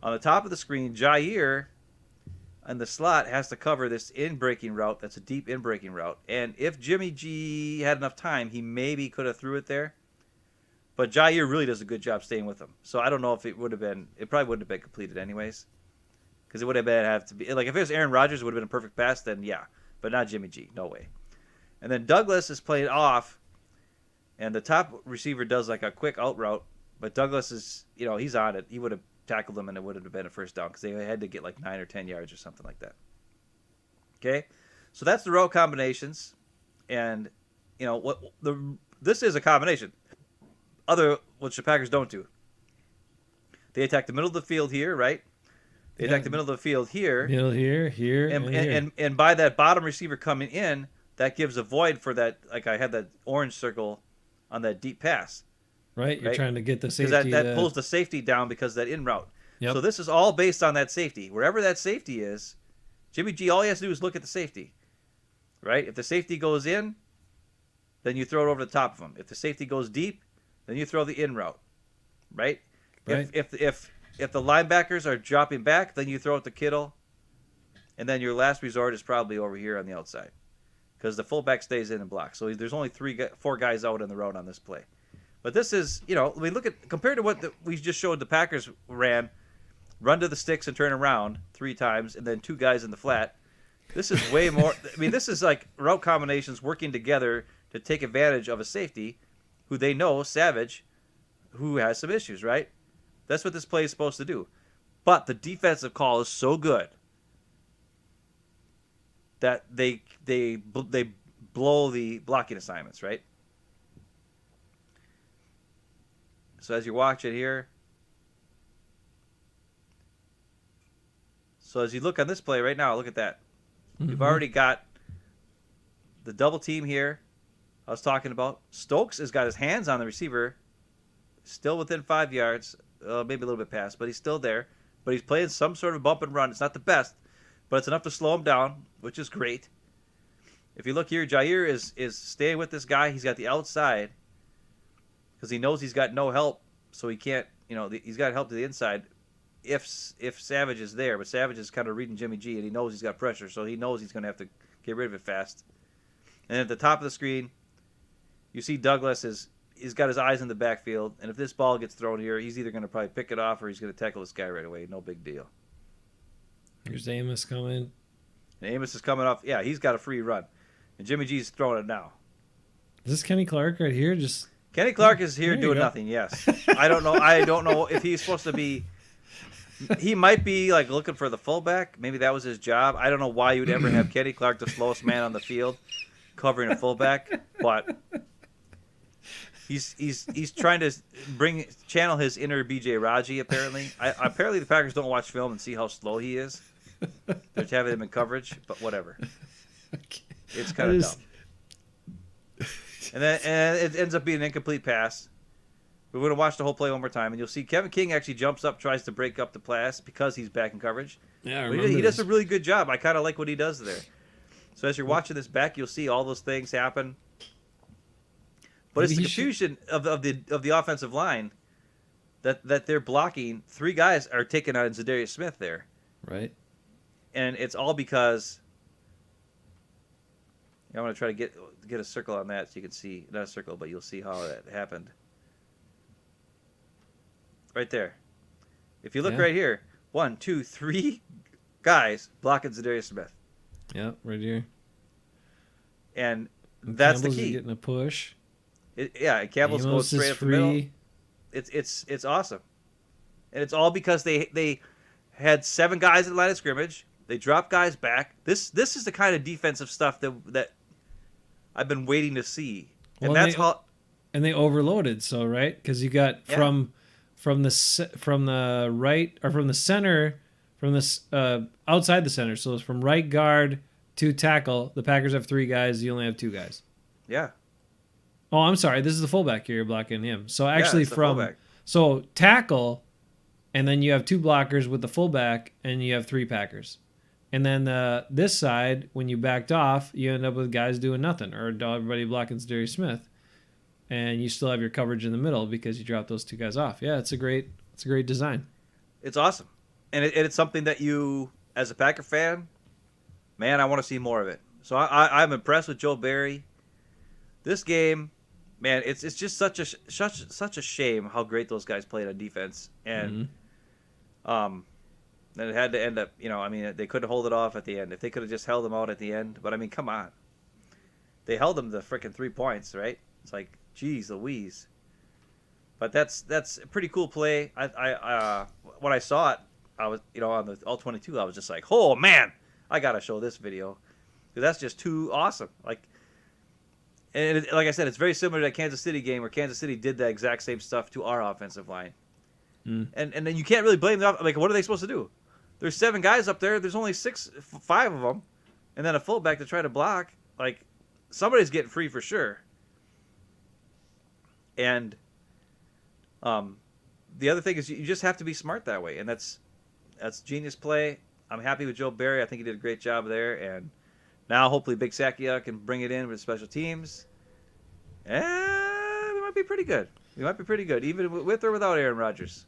On the top of the screen, Jair and the slot has to cover this in-breaking route. That's a deep in-breaking route. And if Jimmy G had enough time, he maybe could have threw it there. But Jair really does a good job staying with him. So I don't know if it would have been, it probably wouldn't have been completed anyways. Because it would have to be, like if it was Aaron Rodgers, it would have been a perfect pass, then yeah. But not Jimmy G, no way. And then Douglas is playing off, and the top receiver does like a quick out route. But Douglas is, he's on it. He would have tackled him, and it would have been a first down because they had to get like 9 or 10 yards or something like that. Okay, so that's the route combinations, and this is a combination. Which the Packers don't do. They attack the middle of the field here, right? They attack the middle of the field here. Middle here, here, and here. And by that bottom receiver coming in, that gives a void for that. Like I had that orange circle on that deep pass. Right, you're trying to get the safety. Because that pulls the safety down because of that in route. Yep. So this is all based on that safety. Wherever that safety is, Jimmy G, all he has to do is look at the safety. Right? If the safety goes in, then you throw it over the top of him. If the safety goes deep, then you throw the in route. Right? Right. If the linebackers are dropping back, then you throw it to Kittle. And then your last resort is probably over here on the outside. Because the fullback stays in and blocks. So there's only 4 guys out in the road on this play. But this is, look at, compared to what we just showed the Packers ran, run to the sticks and turn around 3 times, and then 2 guys in the flat. This is way more, this is like route combinations working together to take advantage of a safety who they know, Savage, who has some issues, right? That's what this play is supposed to do. But the defensive call is so good that they blow the blocking assignments, right? So as you watch it here, so as you look on this play right now, look at that. Mm-hmm. We've already got the double team here I was talking about. Stokes has got his hands on the receiver, still within 5 yards, maybe a little bit past, but he's still there. But he's playing some sort of bump and run. It's not the best, but it's enough to slow him down, which is great. If you look here, Jair is staying with this guy. He's got the outside because he knows he's got no help, so he can't, he's got help to the inside if Savage is there. But Savage is kind of reading Jimmy G, and he knows he's got pressure, so he knows he's going to have to get rid of it fast. And at the top of the screen, you see Douglas he's got his eyes in the backfield, and if this ball gets thrown here, he's either going to probably pick it off or he's going to tackle this guy right away. No big deal. Here's Amos coming. And Amos is coming off. Yeah, he's got a free run. And Jimmy G's throwing it now. Is this Kenny Clark right here? Kenny Clark is here doing nothing, yes. I don't know if he's supposed to be. He might be like looking for the fullback. Maybe that was his job. I don't know why you'd ever have Kenny Clark, the slowest man on the field, covering a fullback, but he's trying to channel his inner BJ Raji. Apparently, apparently the Packers don't watch film and see how slow he is. They're having him in coverage, but whatever. It's kind of dumb. And it ends up being an incomplete pass. We're going to watch the whole play one more time, and you'll see Kevin King actually jumps up, tries to break up the pass because he's back in coverage. Yeah, he does a really good job. I kind of like what he does there. So as you're watching this back, you'll see all those things happen. But it's the confusion of the offensive line that they're blocking. 3 guys are taking on Zadarius Smith there. Right. And it's all because I'm going to try to get a circle on that so you can see, not a circle, but you'll see how that happened. Right there. If you look right here, 1, 2, 3 guys blocking Zadarius Smith. Yeah, right here. And that's Campbell's the key. Getting a push. Campbell's going straight up the middle. It's awesome. And it's all because they had 7 guys in the line of scrimmage. They dropped guys back. This is the kind of defensive stuff that I've been waiting to see. And and they overloaded, so right? Because you got from the right or from the center, from the outside the center. So it's from right guard to tackle. The Packers have 3 guys. You only have 2 guys. Yeah. Oh, I'm sorry. This is the fullback here. You're blocking him. So actually so tackle, and then you have 2 blockers with the fullback, and you have 3 Packers. And then this side, when you backed off, you end up with guys doing nothing, or everybody blocking Zadarius Smith, and you still have your coverage in the middle because you dropped those 2 guys off. Yeah, it's a great design. It's awesome, and it's something that you, as a Packer fan, man, I want to see more of it. So I'm impressed with Joe Barry. This game, man, it's just such a shame how great those guys played on defense, and then it had to end up, they couldn't hold it off at the end. If they could have just held them out at the end, but come on, they held them to freaking 3 points, right? It's like, geez Louise. But that's a pretty cool play. I when I saw it, I was on the all 22, I was just like, oh man, I gotta show this video, because that's just too awesome. Like I said, it's very similar to that Kansas City game where Kansas City did that exact same stuff to our offensive line. And then you can't really blame them. Like, what are they supposed to do? There's 7 guys up there. There's only 5 of them, and then a fullback to try to block. Like, somebody's getting free for sure. And the other thing is you just have to be smart that way, and that's genius play. I'm happy with Joe Barry. I think he did a great job there, and now hopefully Big Sakia can bring it in with special teams. And we might be pretty good. Even with or without Aaron Rodgers.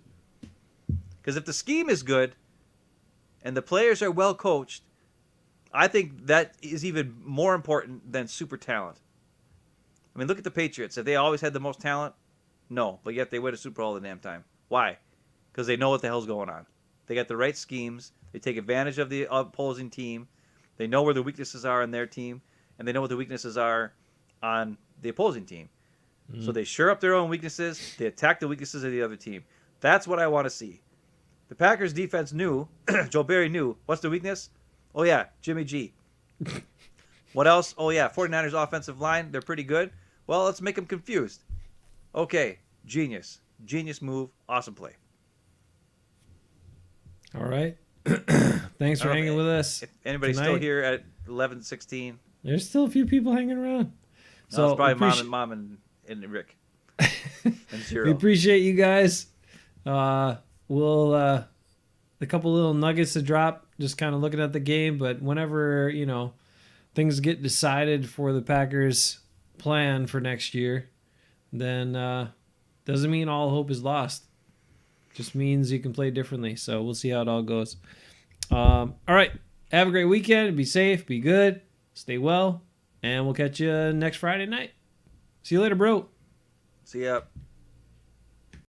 Because if the scheme is good and the players are well coached, I think that is even more important than super talent. I mean, look at the Patriots. Have they always had the most talent? No, but yet they win a Super Bowl all the damn time. Why? Because they know what the hell's going on. They got the right schemes. They take advantage of the opposing team. They know where the weaknesses are in their team, and they know what the weaknesses are on the opposing team. So they shore up their own weaknesses. They attack the weaknesses of the other team. That's what I want to see. The Packers defense knew, Joe Barry knew, what's the weakness? Oh, yeah, Jimmy G. What else? Oh, yeah, 49ers offensive line, they're pretty good. Well, let's make them confused. Okay, genius. Genius move, awesome play. All right. Thanks for hanging with us. If anybody's still here at 11:16. There's still a few people hanging around. So it's probably mom and Rick. And Zero. We appreciate you guys. We'll a couple little nuggets to drop, just kind of looking at the game. But whenever things get decided for the Packers' plan for next year, then doesn't mean all hope is lost. Just means you can play differently. So we'll see how it all goes. All right. Have a great weekend. Be safe. Be good. Stay well. And we'll catch you next Friday night. See you later, bro. See ya.